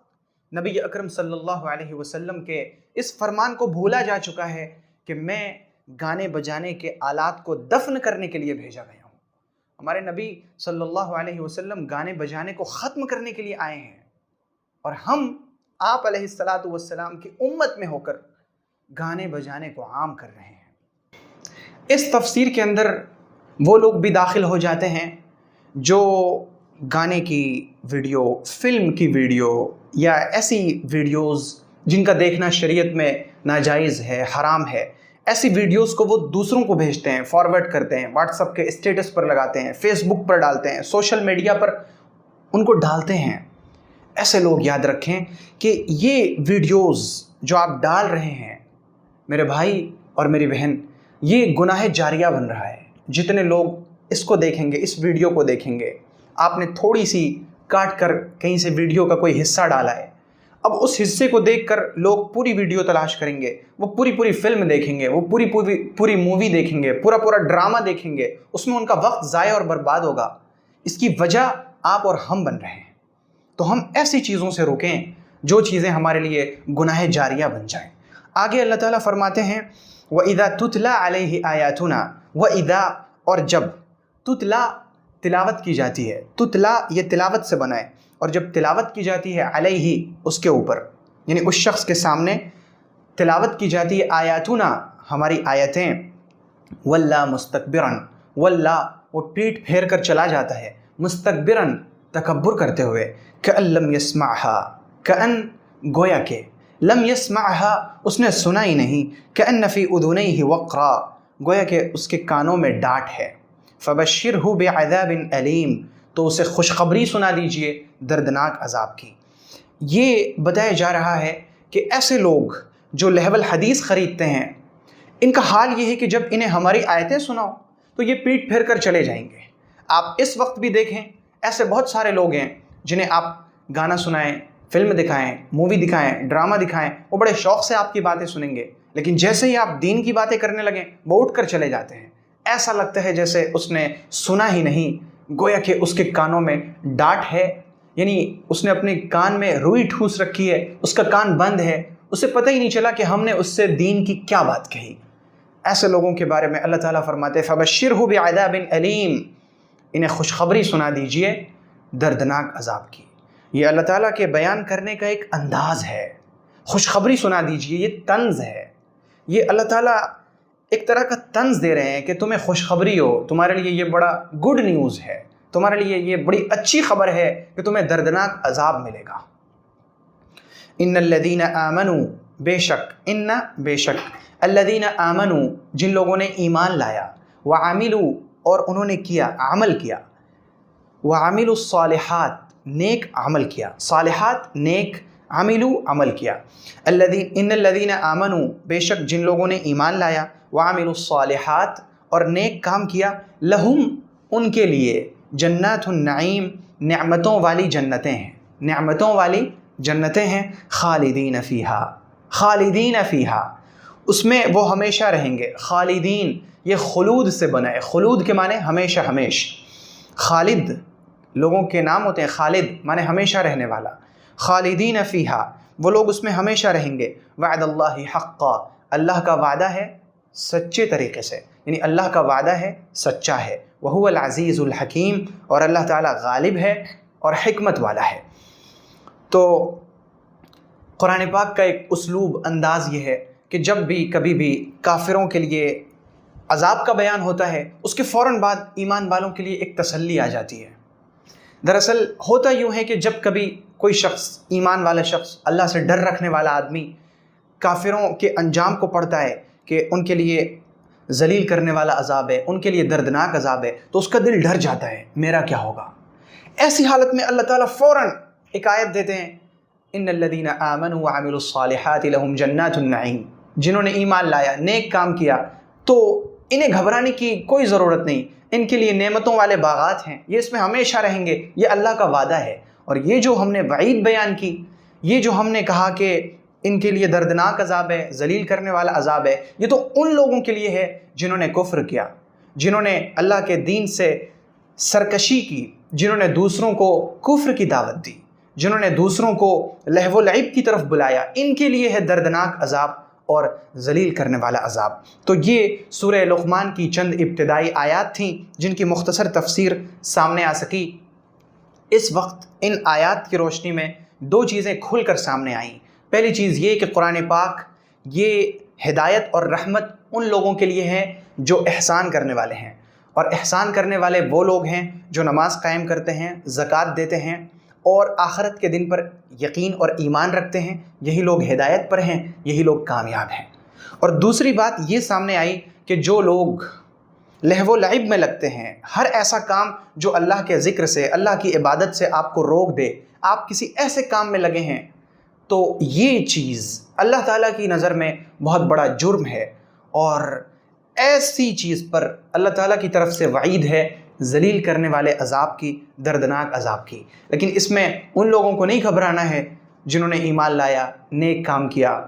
نبی اکرم صلی اللہ علیہ وسلم کے اس فرمان کو بھولا جا چکا ہے کہ میں گانے بجانے کے آلات کو دفن کرنے کے لیے بھیجا گیا ہوں۔ ہمارے نبی صلی اللہ علیہ وسلم گانے بجانے کو ختم کرنے کے لیے آئے ہیں، اور ہم آپ علیہ الصلاۃ والسلام کی امت میں ہو کر گانے بجانے کو عام کر رہے ہیں۔ اس تفسیر کے اندر وہ لوگ بھی داخل ہو جاتے ہیں جو گانے کی ویڈیو، فلم کی ویڈیو یا ایسی ویڈیوز جن کا دیکھنا شریعت میں ناجائز ہے، حرام ہے، ایسی ویڈیوز کو وہ دوسروں کو بھیجتے ہیں، فارورڈ کرتے ہیں، واٹس ایپ کے اسٹیٹس پر لگاتے ہیں، فیس بک پر ڈالتے ہیں، سوشل میڈیا پر ان کو ڈالتے ہیں۔ ایسے لوگ یاد رکھیں کہ یہ ویڈیوز جو آپ ڈال رہے ہیں میرے بھائی اور میری بہن، یہ گناہ جاریہ بن رہا ہے۔ جتنے لوگ اس کو دیکھیں گے، اس ویڈیو کو دیکھیں گے، آپ نے تھوڑی سی کاٹ کر کہیں سے ویڈیو کا کوئی حصہ ڈالا ہے، اب اس حصے کو دیکھ کر لوگ پوری ویڈیو تلاش کریں گے، وہ پوری فلم دیکھیں گے، وہ پوری مووی دیکھیں گے، پورا ڈرامہ دیکھیں گے، اس میں ان کا وقت ضائع اور برباد ہوگا۔ اس کی وجہ آپ اور ہم بن رہے ہیں۔ تو ہم ایسی چیزوں سے روکیں جو چیزیں ہمارے لیے گناہ جاریہ بن جائیں۔ آگے اللہ تعالیٰ فرماتے ہیں وَإِذَا تُتْلَى عَلَيْهِ آيَاتُنَا، وَإِذَا اور جب، تتلا تلاوت کی جاتی ہے، تتلا یہ تلاوت سے بنا ہے، اور جب تلاوت کی جاتی ہے علیہ اس کے اوپر، یعنی اس شخص کے سامنے تلاوت کی جاتی ہے آیاتنا ہماری آیتیں، واللہ مستکبرن، واللہ وہ پیٹ پھیر کر چلا جاتا ہے، مستکبرن تکبر کرتے ہوئے، کأن لم یسمعها، کأن گویا کہ، لم یسمعها اس نے سنا ہی نہیں، کأن فی اذنیہ وقرا گویا کہ اس کے کانوں میں ڈانٹ ہے، فبشرہ بعذاب علیم تو اسے خوشخبری سنا دیجئے دردناک عذاب کی۔ یہ بتایا جا رہا ہے کہ ایسے لوگ جو لہو الحدیث خریدتے ہیں، ان کا حال یہ ہے کہ جب انہیں ہماری آیتیں سناؤ تو یہ پیٹ پھیر کر چلے جائیں گے۔ آپ اس وقت بھی دیکھیں ایسے بہت سارے لوگ ہیں جنہیں آپ گانا سنائیں، فلم دکھائیں، مووی دکھائیں، ڈرامہ دکھائیں، وہ بڑے شوق سے آپ کی باتیں سنیں گے، لیکن جیسے ہی آپ دین کی باتیں کرنے لگیں وہ اٹھ کر چلے جاتے ہیں۔ ایسا لگتا ہے جیسے اس نے سنا ہی نہیں، گویا کہ اس کے کانوں میں ڈانٹ ہے، یعنی اس نے اپنے کان میں روئی ٹھوس رکھی ہے، اس کا کان بند ہے، اسے پتہ ہی نہیں چلا کہ ہم نے اس سے دین کی کیا بات کہی۔ ایسے لوگوں کے بارے میں اللہ تعالیٰ فرماتے ہیں فَبَشِّرْهُ بِعَذَابٍ أَلِيمٍ انہیں خوشخبری سنا دیجئے دردناک عذاب کی۔ یہ اللہ تعالیٰ کے بیان کرنے کا ایک انداز ہے، خوشخبری سنا دیجئے، یہ طنز ہے، یہ اللہ تعالیٰ ایک طرح کا طنز دے رہے ہیں کہ تمہیں خوشخبری ہو، تمہارے لیے یہ بڑا گڈ نیوز ہے، تمہارے لیے یہ بڑی اچھی خبر ہے کہ تمہیں دردناک عذاب ملے گا۔ ان الذین آمنوا بے شک الذین آمنوا جن لوگوں نے ایمان لایا، وعملوا اور انہوں نے کیا، عمل کیا، وعملوا الصالحات نیک عمل کیا، صالحات نیک، عملوا عمل کیا، ان الذین آمنوا بے شک جن لوگوں نے ایمان لایا، وعملوا الصالحات اور نیک کام کیا، لہم ان کے لیے جنات النعیم نعمتوں والی جنتیں ہیں، نعمتوں والی جنتیں ہیں، خالدین فیہا اس میں وہ ہمیشہ رہیں گے۔ خالدین یہ خلود سے بنا ہے، خلود کے معنی ہمیشہ ہمیش، خالد لوگوں کے نام ہوتے ہیں، خالد معنی ہمیشہ رہنے والا، خالدین فیہا وہ لوگ اس میں ہمیشہ رہیں گے۔ وعد اللہ حقا اللہ کا وعدہ ہے سچے طریقے سے، یعنی اللہ کا وعدہ ہے سچا ہے، وہو العزیز الحکیم اور اللہ تعالیٰ غالب ہے اور حکمت والا ہے۔ تو قرآن پاک کا ایک اسلوب انداز یہ ہے کہ جب بھی کبھی بھی کافروں کے لیے عذاب کا بیان ہوتا ہے اس کے فوراً بعد ایمان والوں کے لیے ایک تسلی آ جاتی ہے۔ دراصل ہوتا یوں ہے کہ جب کبھی کوئی شخص، ایمان والا شخص، اللہ سے ڈر رکھنے والا آدمی کافروں کے انجام کو پڑھتا ہے کہ ان کے لیے ذلیل کرنے والا عذاب ہے، ان کے لیے دردناک عذاب ہے، تو اس کا دل ڈر جاتا ہے میرا کیا ہوگا۔ ایسی حالت میں اللہ تعالیٰ فوراً ایک آیت دیتے ہیں ان الذین آمنوا وعملوا الصالحات لہم جنات النعیم جنہوں نے ایمان لایا، نیک کام کیا، تو انہیں گھبرانے کی کوئی ضرورت نہیں، ان کے لیے نعمتوں والے باغات ہیں، یہ اس میں ہمیشہ رہیں گے، یہ اللہ کا وعدہ ہے۔ اور یہ جو ہم نے وعید بیان کی، یہ جو ہم نے کہا کہ ان کے لیے دردناک عذاب ہے، ذلیل کرنے والا عذاب ہے، یہ تو ان لوگوں کے لیے ہے جنہوں نے کفر کیا، جنہوں نے اللہ کے دین سے سرکشی کی، جنہوں نے دوسروں کو کفر کی دعوت دی، جنہوں نے دوسروں کو لہو و لعب کی طرف بلایا، ان کے لیے ہے دردناک عذاب اور ذلیل کرنے والا عذاب۔ تو یہ سورہ لقمان کی چند ابتدائی آیات تھیں جن کی مختصر تفسیر سامنے آ سکی۔ اس وقت ان آیات کی روشنی میں دو چیزیں کھل کر سامنے آئیں۔ پہلی چیز یہ کہ قرآن پاک یہ ہدایت اور رحمت ان لوگوں کے لیے ہے جو احسان کرنے والے ہیں، اور احسان کرنے والے وہ لوگ ہیں جو نماز قائم کرتے ہیں، زکوٰۃ دیتے ہیں اور آخرت کے دن پر یقین اور ایمان رکھتے ہیں۔ یہی لوگ ہدایت پر ہیں، یہی لوگ کامیاب ہیں۔ اور دوسری بات یہ سامنے آئی کہ جو لوگ لہو و لعب میں لگتے ہیں، ہر ایسا کام جو اللہ کے ذکر سے، اللہ کی عبادت سے آپ کو روک دے، آپ کسی ایسے کام میں لگے ہیں، تو یہ چیز اللہ تعالیٰ کی نظر میں بہت بڑا جرم ہے، اور ایسی چیز پر اللہ تعالیٰ کی طرف سے وعید ہے ذلیل کرنے والے عذاب کی، دردناک عذاب کی۔ لیکن اس میں ان لوگوں کو نہیں گھبرانا ہے جنہوں نے ایمان لایا، نیک کام کیا۔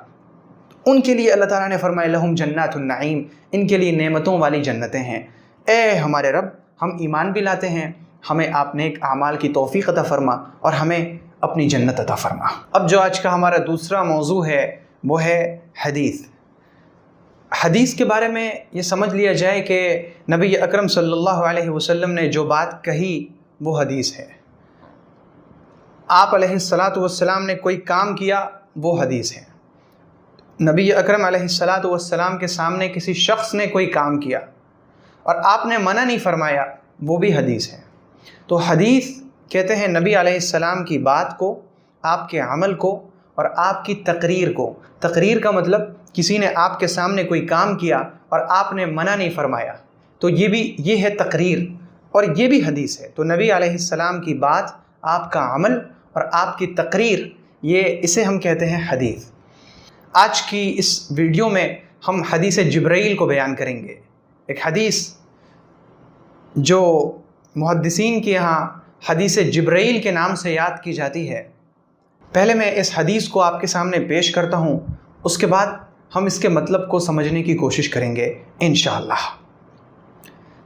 ان کے لیے اللہ تعالیٰ نے فرمایا لہم جنات النعیم، ان کے لیے نعمتوں والی جنتیں ہیں۔ اے ہمارے رب، ہم ایمان بھی لاتے ہیں، ہمیں آپ نیک اعمال کی توفیق عطا فرما اور ہمیں اپنی جنت عطا فرما۔ اب جو آج کا ہمارا دوسرا موضوع ہے وہ ہے حدیث۔ حدیث کے بارے میں یہ سمجھ لیا جائے کہ نبی اکرم صلی اللہ علیہ وسلم نے جو بات کہی وہ حدیث ہے۔ آپ علیہ الصلاۃ والسلام نے کوئی کام کیا وہ حدیث ہے۔ نبی اکرم علیہ الصلاۃ والسلام کے سامنے کسی شخص نے کوئی کام کیا اور آپ نے منع نہیں فرمایا، وہ بھی حدیث ہے۔ تو حدیث کہتے ہیں نبی علیہ السلام کی بات کو، آپ کے عمل کو اور آپ کی تقریر کو۔ تقریر کا مطلب کسی نے آپ کے سامنے کوئی کام کیا اور آپ نے منع نہیں فرمایا، تو یہ ہے تقریر، اور یہ بھی حدیث ہے۔ تو نبی علیہ السلام کی بات، آپ کا عمل اور آپ کی تقریر، اسے ہم کہتے ہیں حدیث۔ آج کی اس ویڈیو میں ہم حدیث جبرائیل کو بیان کریں گے، ایک حدیث جو محدثین کے یہاں حدیث جبرائیل کے نام سے یاد کی جاتی ہے۔ پہلے میں اس حدیث کو آپ کے سامنے پیش کرتا ہوں، اس کے بعد ہم اس کے مطلب کو سمجھنے کی کوشش کریں گے انشاءاللہ۔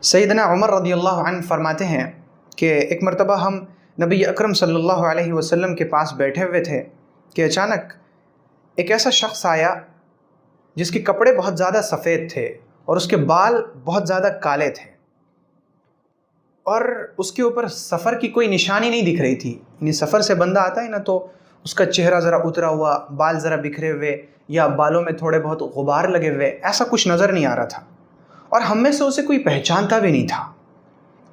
سیدنا عمر رضی اللہ عنہ فرماتے ہیں کہ ایک مرتبہ ہم نبی اکرم صلی اللہ علیہ وسلم کے پاس بیٹھے ہوئے تھے کہ اچانک ایک ایسا شخص آیا جس کے کپڑے بہت زیادہ سفید تھے اور اس کے بال بہت زیادہ کالے تھے، اور اس کے اوپر سفر کی کوئی نشانی نہیں دکھ رہی تھی۔ یعنی سفر سے بندہ آتا ہے نا تو اس کا چہرہ ذرا اترا ہوا، بال ذرا بکھرے ہوئے یا بالوں میں تھوڑے بہت غبار لگے ہوئے، ایسا کچھ نظر نہیں آ رہا تھا، اور ہم میں سے اسے کوئی پہچانتا بھی نہیں تھا۔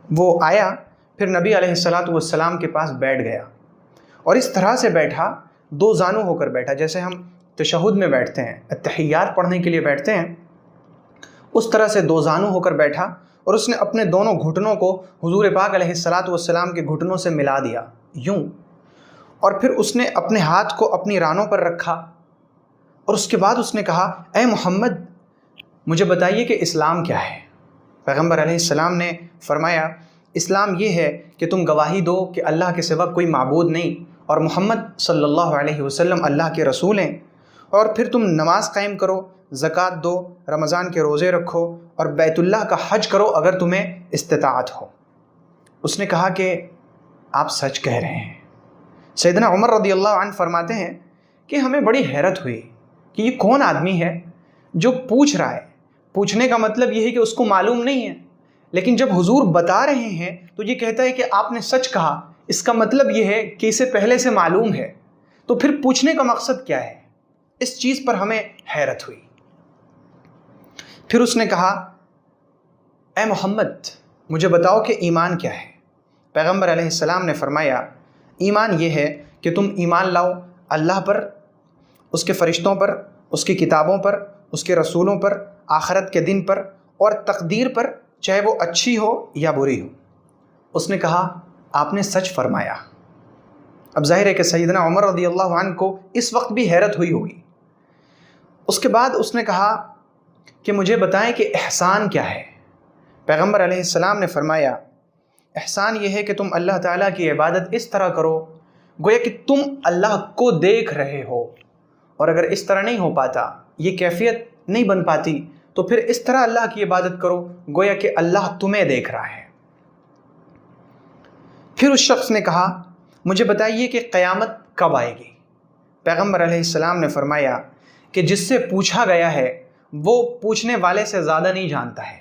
وہ آیا، پھر نبی علیہ الصلاۃ والسلام کے پاس بیٹھ گیا، اور اس طرح سے بیٹھا، دو زانو ہو کر بیٹھا، جیسے ہم تشہد میں بیٹھتے ہیں، اتحیات پڑھنے کے لیے بیٹھتے ہیں، اس طرح سے دو زانو ہو کر بیٹھا، اور اس نے اپنے دونوں گھٹنوں کو حضور پاک علیہ الصلاۃ والسلام کے گھٹنوں سے ملا دیا یوں، اور پھر اس نے اپنے ہاتھ کو اپنی رانوں پر رکھا، اور اس کے بعد اس نے کہا اے محمد مجھے بتائیے کہ اسلام کیا ہے۔ پیغمبر علیہ السلام نے فرمایا اسلام یہ ہے کہ تم گواہی دو کہ اللہ کے سوا کوئی معبود نہیں اور محمد صلی اللہ علیہ وسلم اللہ کے رسول ہیں، اور پھر تم نماز قائم کرو، زکوٰۃ دو، رمضان کے روزے رکھو اور بیت اللہ کا حج کرو اگر تمہیں استطاعت ہو۔ اس نے کہا کہ آپ سچ کہہ رہے ہیں۔ سیدنا عمر رضی اللہ عنہ فرماتے ہیں کہ ہمیں بڑی حیرت ہوئی کہ یہ کون آدمی ہے جو پوچھ رہا ہے۔ پوچھنے کا مطلب یہ ہے کہ اس کو معلوم نہیں ہے، لیکن جب حضور بتا رہے ہیں تو یہ کہتا ہے کہ آپ نے سچ کہا، اس کا مطلب یہ ہے کہ اسے پہلے سے معلوم ہے، تو پھر پوچھنے کا مقصد کیا ہے؟ اس چیز پر ہمیں حیرت ہوئی۔ پھر اس نے کہا اے محمد مجھے بتاؤ کہ ایمان کیا ہے۔ پیغمبر علیہ السلام نے فرمایا ایمان یہ ہے کہ تم ایمان لاؤ اللہ پر، اس کے فرشتوں پر، اس کی کتابوں پر، اس کے رسولوں پر، آخرت کے دن پر اور تقدیر پر، چاہے وہ اچھی ہو یا بری ہو۔ اس نے کہا آپ نے سچ فرمایا۔ اب ظاہر ہے کہ سیدنا عمر رضی اللہ عنہ کو اس وقت بھی حیرت ہوئی ہوگی۔ اس کے بعد اس نے کہا کہ مجھے بتائیں کہ احسان کیا ہے۔ پیغمبر علیہ السلام نے فرمایا احسان یہ ہے کہ تم اللہ تعالیٰ کی عبادت اس طرح کرو گویا کہ تم اللہ کو دیکھ رہے ہو، اور اگر اس طرح نہیں ہو پاتا، یہ کیفیت نہیں بن پاتی، تو پھر اس طرح اللہ کی عبادت کرو گویا کہ اللہ تمہیں دیکھ رہا ہے۔ پھر اس شخص نے کہا مجھے بتائیے کہ قیامت کب آئے گی۔ پیغمبر علیہ السلام نے فرمایا کہ جس سے پوچھا گیا ہے وہ پوچھنے والے سے زیادہ نہیں جانتا ہے،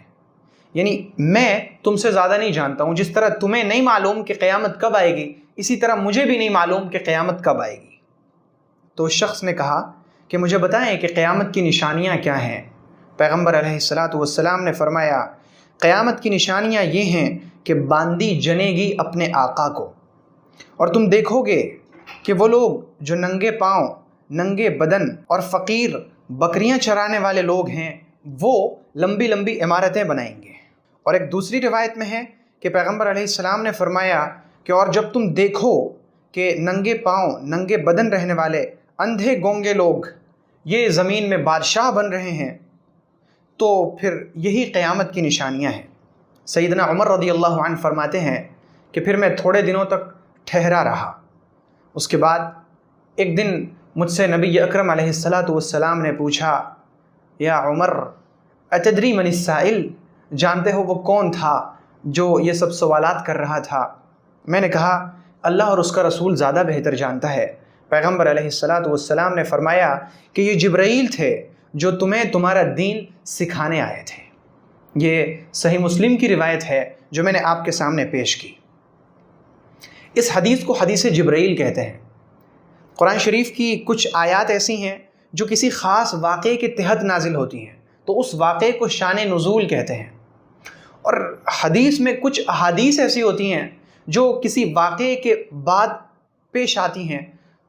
یعنی میں تم سے زیادہ نہیں جانتا ہوں۔ جس طرح تمہیں نہیں معلوم کہ قیامت کب آئے گی، اسی طرح مجھے بھی نہیں معلوم کہ قیامت کب آئے گی۔ تو اس شخص نے کہا کہ مجھے بتائیں کہ قیامت کی نشانیاں کیا ہیں؟ پیغمبر علیہ الصلاۃ والسلام نے فرمایا قیامت کی نشانیاں یہ ہیں کہ باندی جنے گی اپنے آقا کو، اور تم دیکھو گے کہ وہ لوگ جو ننگے پاؤں، ننگے بدن اور فقیر بکریاں چرانے والے لوگ ہیں وہ لمبی لمبی عمارتیں بنائیں گے۔ اور ایک دوسری روایت میں ہے کہ پیغمبر علیہ السلام نے فرمایا کہ اور جب تم دیکھو کہ ننگے پاؤں، ننگے بدن رہنے والے اندھے گونگے لوگ یہ زمین میں بادشاہ بن رہے ہیں تو پھر یہی قیامت کی نشانیاں ہیں۔ سیدنا عمر رضی اللہ عنہ فرماتے ہیں کہ پھر میں تھوڑے دنوں تک ٹھہرا رہا، اس کے بعد ایک دن مجھ سے نبی اکرم علیہ الصلاۃ والسلام نے پوچھا یا عمر اتدری من السائل، جانتے ہو وہ کون تھا جو یہ سب سوالات کر رہا تھا؟ میں نے کہا اللہ اور اس کا رسول زیادہ بہتر جانتا ہے۔ پیغمبر علیہ الصلاۃ والسلام نے فرمایا کہ یہ جبرائیل تھے جو تمہیں تمہارا دین سکھانے آئے تھے۔ یہ صحیح مسلم کی روایت ہے جو میں نے آپ کے سامنے پیش کی۔ اس حدیث کو حدیث جبرائیل کہتے ہیں۔ قرآن شریف کی کچھ آیات ایسی ہیں جو کسی خاص واقعے کے تحت نازل ہوتی ہیں تو اس واقعے کو شان نزول کہتے ہیں، اور حدیث میں کچھ احادیث ایسی ہوتی ہیں جو کسی واقعے کے بعد پیش آتی ہیں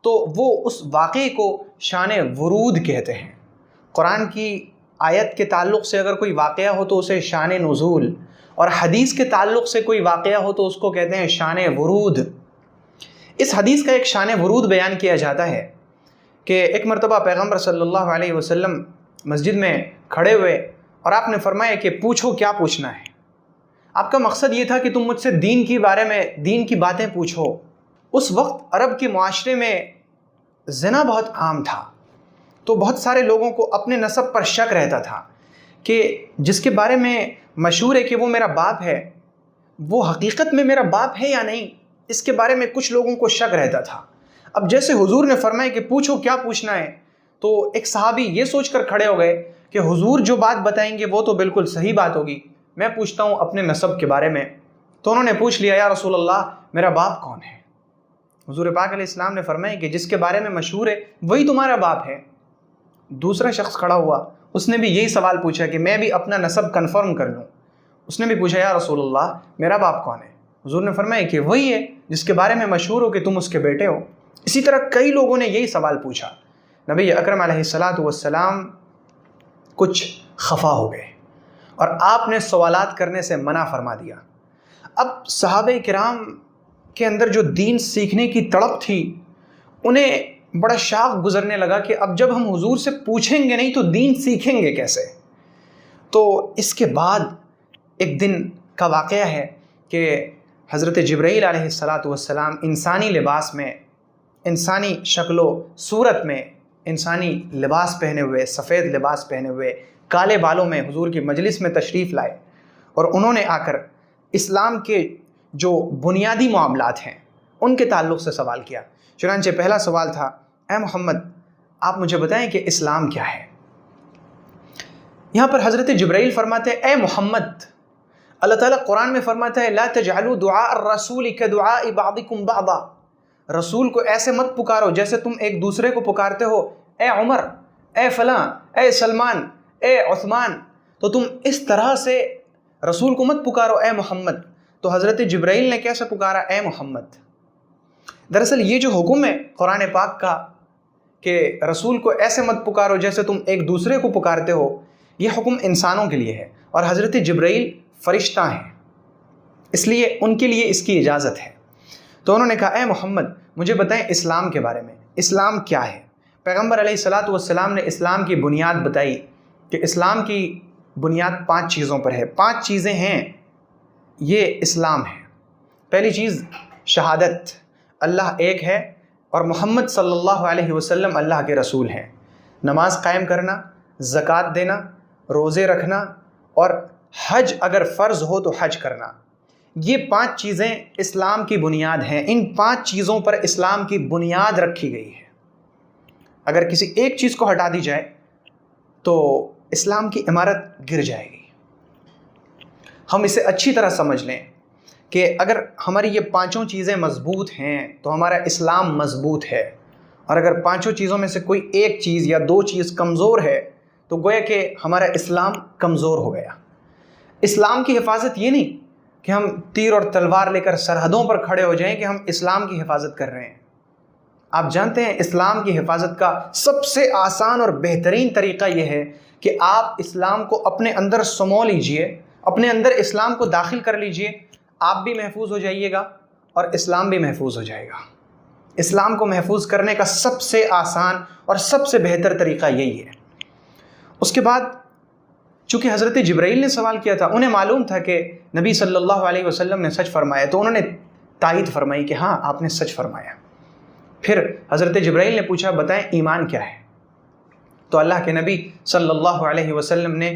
تو وہ اس واقعے کو شان ورود کہتے ہیں۔ قرآن کی آیت کے تعلق سے اگر کوئی واقعہ ہو تو اسے شان نزول، اور حدیث کے تعلق سے کوئی واقعہ ہو تو اس کو کہتے ہیں شان ورود۔ اس حدیث کا ایک شان ورود بیان کیا جاتا ہے کہ ایک مرتبہ پیغمبر صلی اللہ علیہ وسلم مسجد میں کھڑے ہوئے اور آپ نے فرمایا کہ پوچھو کیا پوچھنا ہے۔ آپ کا مقصد یہ تھا کہ تم مجھ سے دین کی بارے میں دین کی باتیں پوچھو۔ اس وقت عرب کے معاشرے میں زنا بہت عام تھا تو بہت سارے لوگوں کو اپنے نسب پر شک رہتا تھا کہ جس کے بارے میں مشہور ہے کہ وہ میرا باپ ہے وہ حقیقت میں میرا باپ ہے یا نہیں، اس کے بارے میں کچھ لوگوں کو شک رہتا تھا۔ اب جیسے حضور نے فرمایا کہ پوچھو کیا پوچھنا ہے تو ایک صحابی یہ سوچ کر کھڑے ہو گئے کہ حضور جو بات بتائیں گے وہ تو بالکل صحیح بات ہوگی، میں پوچھتا ہوں اپنے نسب کے بارے میں۔ تو انہوں نے پوچھ لیا یا رسول اللہ میرا باپ کون ہے؟ حضور پاک علیہ السلام نے فرمایا کہ جس کے بارے میں مشہور ہے وہی تمہارا باپ ہے۔ دوسرا شخص کھڑا ہوا، اس نے بھی یہی سوال پوچھا کہ میں بھی اپنا نسب کنفرم کر لوں۔ اس نے بھی پوچھا یا رسول اللہ میرا باپ کون ہے؟ حضور نے فرمایا کہ وہی ہے جس کے بارے میں مشہور ہو کہ تم اس کے بیٹے ہو۔ اسی طرح کئی لوگوں نے یہی سوال پوچھا۔ نبی اکرم علیہ الصلاۃ والسلام کچھ خفا ہو گئے اور آپ نے سوالات کرنے سے منع فرما دیا۔ اب صحابہ کرام کے اندر جو دین سیکھنے کی تڑپ تھی انہیں بڑا شاق گزرنے لگا کہ اب جب ہم حضور سے پوچھیں گے نہیں تو دین سیکھیں گے کیسے؟ تو اس کے بعد ایک دن کا واقعہ ہے کہ حضرت جبرائیل علیہ الصلاۃ والسلام انسانی لباس میں، انسانی شکل و صورت میں انسانی لباس پہنے ہوئے، سفید لباس پہنے ہوئے، کالے بالوں میں حضور کی مجلس میں تشریف لائے، اور انہوں نے آ کر اسلام کے جو بنیادی معاملات ہیں ان کے تعلق سے سوال کیا۔ چنانچہ پہلا سوال تھا اے محمد آپ مجھے بتائیں کہ اسلام کیا ہے؟ یہاں پر حضرت جبرائیل فرماتے ہیں اے محمد، اللہ تعالیٰ قرآن میں فرماتا ہے لا تجعلوا دعاء الرسول كدعاء بعضكم بعضا، رسول کو ایسے مت پکارو جیسے تم ایک دوسرے کو پکارتے ہو، اے عمر، اے فلاں، اے سلمان، اے عثمان، تو تم اس طرح سے رسول کو مت پکارو اے محمد۔ تو حضرت جبرائیل نے کیسے پکارا اے محمد؟ دراصل یہ جو حکم ہے قرآن پاک کا کہ رسول کو ایسے مت پکارو جیسے تم ایک دوسرے کو پکارتے ہو، یہ حکم انسانوں کے لیے ہے، اور حضرت جبرائیل فرشتہ ہیں اس لیے ان کے لیے اس کی اجازت ہے۔ تو انہوں نے کہا اے محمد مجھے بتائیں اسلام کے بارے میں، اسلام کیا ہے؟ پیغمبر علیہ الصلاۃ والسلام نے اسلام کی بنیاد بتائی کہ اسلام کی بنیاد 5 چیزوں پر ہے۔ 5 چیزیں ہیں یہ اسلام ہے۔ پہلی چیز شہادت، اللہ ایک ہے اور محمد صلی اللہ علیہ وسلم اللہ کے رسول ہیں۔ نماز قائم کرنا، زکوٰۃ دینا، روزے رکھنا، اور حج اگر فرض ہو تو حج کرنا، یہ 5 چیزیں اسلام کی بنیاد ہیں۔ ان 5 چیزوں پر اسلام کی بنیاد رکھی گئی ہے۔ اگر کسی ایک چیز کو ہٹا دی جائے تو اسلام کی عمارت گر جائے گی۔ ہم اسے اچھی طرح سمجھ لیں کہ اگر ہماری یہ 5 چیزیں مضبوط ہیں تو ہمارا اسلام مضبوط ہے، اور اگر پانچوں چیزوں میں سے کوئی ایک چیز یا دو چیز کمزور ہے تو گویا کہ ہمارا اسلام کمزور ہو گیا۔ اسلام کی حفاظت یہ نہیں کہ ہم تیر اور تلوار لے کر سرحدوں پر کھڑے ہو جائیں کہ ہم اسلام کی حفاظت کر رہے ہیں۔ آپ جانتے ہیں اسلام کی حفاظت کا سب سے آسان اور بہترین طریقہ یہ ہے کہ آپ اسلام کو اپنے اندر سمو لیجئے، اپنے اندر اسلام کو داخل کر لیجئے، آپ بھی محفوظ ہو جائیے گا اور اسلام بھی محفوظ ہو جائے گا۔ اسلام کو محفوظ کرنے کا سب سے آسان اور سب سے بہتر طریقہ یہی ہے۔ اس کے بعد چونکہ حضرت جبرائیل نے سوال کیا تھا، انہیں معلوم تھا کہ نبی صلی اللہ علیہ وسلم نے سچ فرمایا، تو انہوں نے تائید فرمائی کہ ہاں آپ نے سچ فرمایا۔ پھر حضرت جبرائیل نے پوچھا بتائیں ایمان کیا ہے؟ تو اللہ کے نبی صلی اللہ علیہ وسلم نے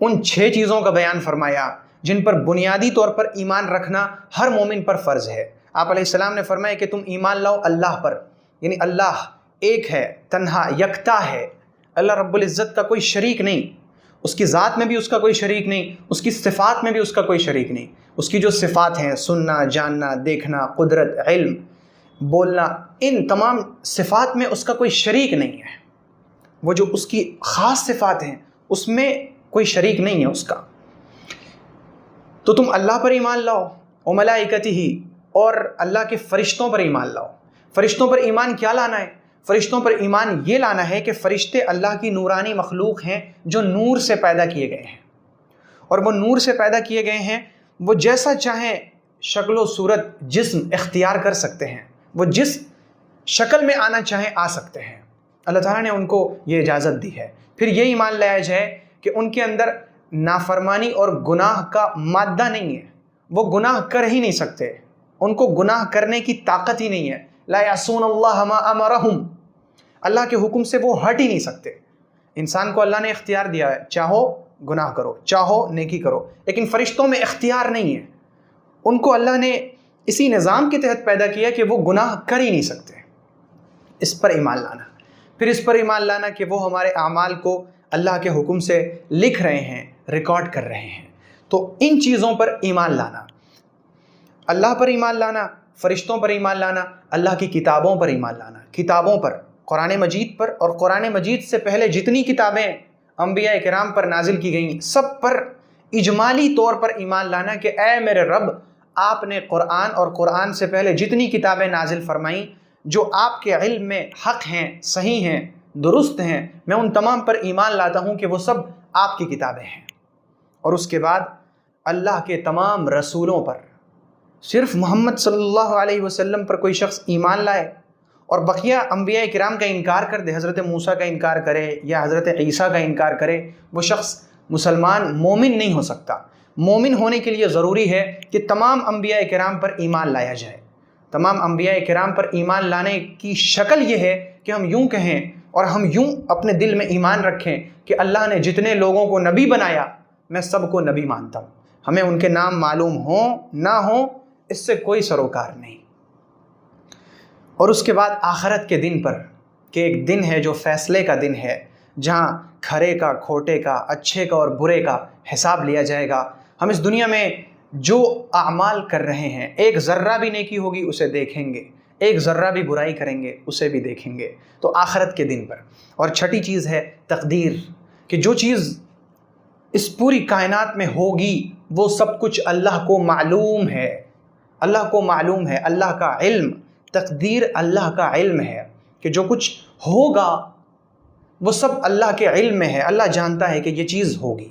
ان 6 چیزوں کا بیان فرمایا جن پر بنیادی طور پر ایمان رکھنا ہر مومن پر فرض ہے۔ آپ علیہ السلام نے فرمایا کہ تم ایمان لاؤ اللہ پر، یعنی اللہ ایک ہے، تنہا یکتا ہے، اللہ رب العزت کا کوئی شریک نہیں، اس کی ذات میں بھی اس کا کوئی شریک نہیں، اس کی صفات میں بھی اس کا کوئی شریک نہیں۔ اس کی جو صفات ہیں، سننا، جاننا، دیکھنا، قدرت، علم، بولنا، ان تمام صفات میں اس کا کوئی شریک نہیں ہے۔ وہ جو اس کی خاص صفات ہیں اس میں کوئی شریک نہیں ہے اس کا۔ تو تم اللہ پر ایمان لاؤ، و ملائکتہ، اور اللہ کے فرشتوں پر ایمان لاؤ۔ فرشتوں پر ایمان کیا لانا ہے؟ فرشتوں پر ایمان یہ لانا ہے کہ فرشتے اللہ کی نورانی مخلوق ہیں جو نور سے پیدا کیے گئے ہیں، اور وہ نور سے پیدا کیے گئے ہیں، وہ جیسا چاہیں شکل و صورت جسم اختیار کر سکتے ہیں، وہ جس شکل میں آنا چاہیں آ سکتے ہیں۔ اللہ تعالیٰ نے ان کو یہ اجازت دی ہے۔ پھر یہ ایمان لایا جائے کہ ان کے اندر نافرمانی اور گناہ کا مادہ نہیں ہے، وہ گناہ کر ہی نہیں سکتے، ان کو گناہ کرنے کی طاقت ہی نہیں ہے۔ لا یعصون اللہ ما امرہم، اللہ کے حکم سے وہ ہٹ ہی نہیں سکتے۔ انسان کو اللہ نے اختیار دیا ہے، چاہو گناہ کرو، چاہو نیکی کرو، لیکن فرشتوں میں اختیار نہیں ہے۔ ان کو اللہ نے اسی نظام کے تحت پیدا کیا کہ وہ گناہ کر ہی نہیں سکتے۔ اس پر ایمان لانا، پھر اس پر ایمان لانا کہ وہ ہمارے اعمال کو اللہ کے حکم سے لکھ رہے ہیں، ریکارڈ کر رہے ہیں۔ تو ان چیزوں پر ایمان لانا، اللہ پر ایمان لانا، فرشتوں پر ایمان لانا، اللہ کی کتابوں پر ایمان لانا، کتابوں پر، قرآن مجید پر، اور قرآن مجید سے پہلے جتنی کتابیں انبیاء کرام پر نازل کی گئیں سب پر اجمالی طور پر ایمان لانا کہ اے میرے رب، آپ نے قرآن اور قرآن سے پہلے جتنی کتابیں نازل فرمائیں جو آپ کے علم میں حق ہیں، صحیح ہیں، درست ہیں، میں ان تمام پر ایمان لاتا ہوں کہ وہ سب آپ کی کتابیں ہیں۔ اور اس کے بعد اللہ کے تمام رسولوں پر، صرف محمد صلی اللہ علیہ وسلم پر کوئی شخص ایمان لائے اور بقیہ انبیاء کرام کا انکار کر دے، حضرت موسیٰ کا انکار کرے یا حضرت عیسیٰ کا انکار کرے، وہ شخص مسلمان مومن نہیں ہو سکتا۔ مومن ہونے کے لیے ضروری ہے کہ تمام انبیاء کرام پر ایمان لایا جائے۔ تمام انبیاء کرام پر ایمان لانے کی شکل یہ ہے کہ ہم یوں کہیں اور ہم یوں اپنے دل میں ایمان رکھیں کہ اللہ نے جتنے لوگوں کو نبی بنایا میں سب کو نبی مانتا ہوں، ہمیں ان کے نام معلوم ہوں نہ ہوں اس سے کوئی سروکار نہیں۔ اور اس کے بعد آخرت کے دن پر، کہ ایک دن ہے جو فیصلے کا دن ہے، جہاں کھرے کا، کھوٹے کا، اچھے کا اور برے کا حساب لیا جائے گا۔ ہم اس دنیا میں جو اعمال کر رہے ہیں، ایک ذرہ بھی نیکی ہوگی اسے دیکھیں گے، ایک ذرہ بھی برائی کریں گے اسے بھی دیکھیں گے۔ تو آخرت کے دن پر۔ اور چھٹی چیز ہے تقدیر، کہ جو چیز اس پوری کائنات میں ہوگی وہ سب کچھ اللہ کو معلوم ہے، اللہ کو معلوم ہے، اللہ کا علم، تقدیر اللہ کا علم ہے کہ جو کچھ ہوگا وہ سب اللہ کے علم میں ہے، اللہ جانتا ہے کہ یہ چیز ہوگی۔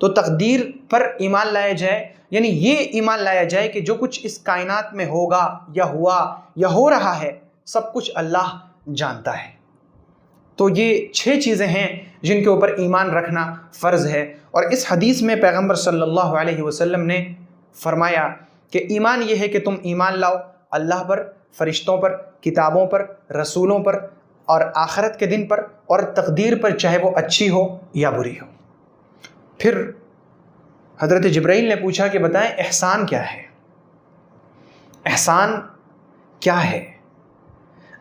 تو تقدیر پر ایمان لایا جائے، یعنی یہ ایمان لایا جائے کہ جو کچھ اس کائنات میں ہوگا یا ہوا یا ہو رہا ہے سب کچھ اللہ جانتا ہے۔ تو یہ 6 چیزیں ہیں جن کے اوپر ایمان رکھنا فرض ہے۔ اور اس حدیث میں پیغمبر صلی اللہ علیہ وسلم نے فرمایا کہ ایمان یہ ہے کہ تم ایمان لاؤ اللہ پر، فرشتوں پر، کتابوں پر، رسولوں پر، اور آخرت کے دن پر، اور تقدیر پر، چاہے وہ اچھی ہو یا بری ہو۔ پھر حضرت جبرائیل نے پوچھا کہ بتائیں احسان کیا ہے؟ احسان کیا ہے؟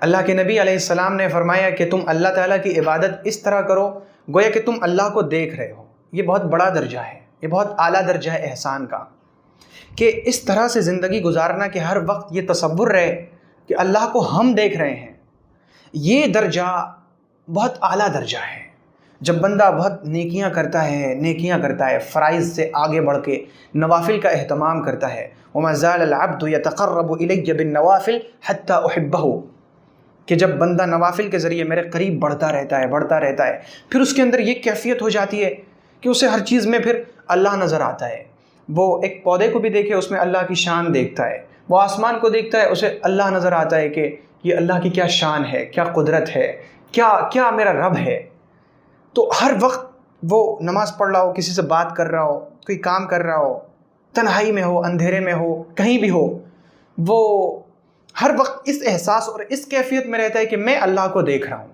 اللہ کے نبی علیہ السلام نے فرمایا کہ تم اللہ تعالیٰ کی عبادت اس طرح کرو گویا کہ تم اللہ کو دیکھ رہے ہو۔ یہ بہت بڑا درجہ ہے، یہ بہت اعلیٰ درجہ ہے احسان کا، کہ اس طرح سے زندگی گزارنا کہ ہر وقت یہ تصور رہے کہ اللہ کو ہم دیکھ رہے ہیں۔ یہ درجہ بہت اعلیٰ درجہ ہے. جب بندہ بہت نیکیاں کرتا ہے فرائض سے آگے بڑھ کے نوافل کا اہتمام کرتا ہے. وَمَا زَالَ الْعَبْدُ يَتَقَرَّبُ إِلَيَّ بِالنَّوَافِلِ حَتَّى أُحِبَّهُ، کہ جب بندہ نوافل کے ذریعے میرے قریب بڑھتا رہتا ہے، پھر اس کے اندر یہ کیفیت ہو جاتی ہے کہ اسے ہر چیز میں پھر اللہ نظر آتا ہے. وہ ایک پودے کو بھی دیکھے اس میں اللہ کی شان دیکھتا ہے، وہ آسمان کو دیکھتا ہے اسے اللہ نظر آتا ہے کہ یہ اللہ کی کیا شان ہے، کیا قدرت ہے، کیا میرا رب ہے. تو ہر وقت وہ نماز پڑھ رہا ہو، کسی سے بات کر رہا ہو، کوئی کام کر رہا ہو، تنہائی میں ہو، اندھیرے میں ہو، کہیں بھی ہو، وہ ہر وقت اس احساس اور اس کیفیت میں رہتا ہے کہ میں اللہ کو دیکھ رہا ہوں.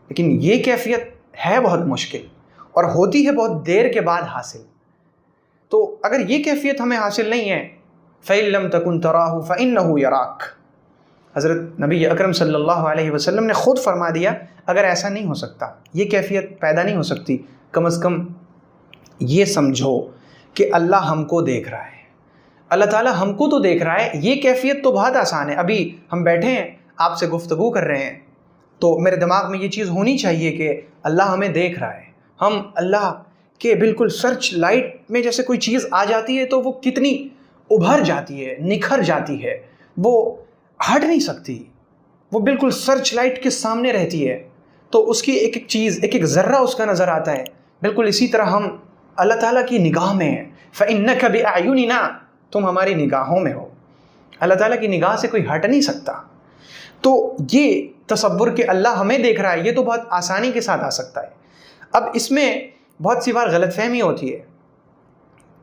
لیکن یہ کیفیت ہے بہت مشکل اور ہوتی ہے بہت دیر کے بعد حاصل. تو اگر یہ کیفیت ہمیں حاصل نہیں ہے، فَإِن لَمْ تَكُنْ تَرَاهُ فَإِنَّهُ يَرَاكَ، حضرت نبی اکرم صلی اللہ علیہ وسلم نے خود فرما دیا اگر ایسا نہیں ہو سکتا، یہ کیفیت پیدا نہیں ہو سکتی، کم از کم یہ سمجھو کہ اللہ ہم کو دیکھ رہا ہے، اللہ تعالیٰ ہم کو تو دیکھ رہا ہے. یہ کیفیت تو بہت آسان ہے. ابھی ہم بیٹھے ہیں آپ سے گفتگو کر رہے ہیں تو میرے دماغ میں یہ چیز ہونی چاہیے کہ اللہ ہمیں دیکھ رہا ہے. ہم اللہ کے بالکل سرچ لائٹ میں جیسے کوئی چیز آ جاتی ہے تو وہ کتنی ابھر جاتی ہے، نکھر جاتی ہے، وہ ہٹ نہیں سکتی، وہ بالکل سرچ لائٹ کے سامنے رہتی ہے تو اس کی ایک ایک چیز، ایک ایک ذرہ اس کا نظر آتا ہے. بالکل اسی طرح ہم اللہ تعالیٰ کی نگاہ میں ہیں. فَإِنَّكَ بِأَعْيُنِنَا، تم ہماری نگاہوں میں ہو. اللہ تعالیٰ کی نگاہ سے کوئی ہٹ نہیں سکتا. تو یہ تصور کہ اللہ ہمیں دیکھ رہا ہے یہ تو بہت آسانی کے ساتھ آ سکتا ہے. اب اس میں بہت سی بار غلط فہمی ہوتی ہے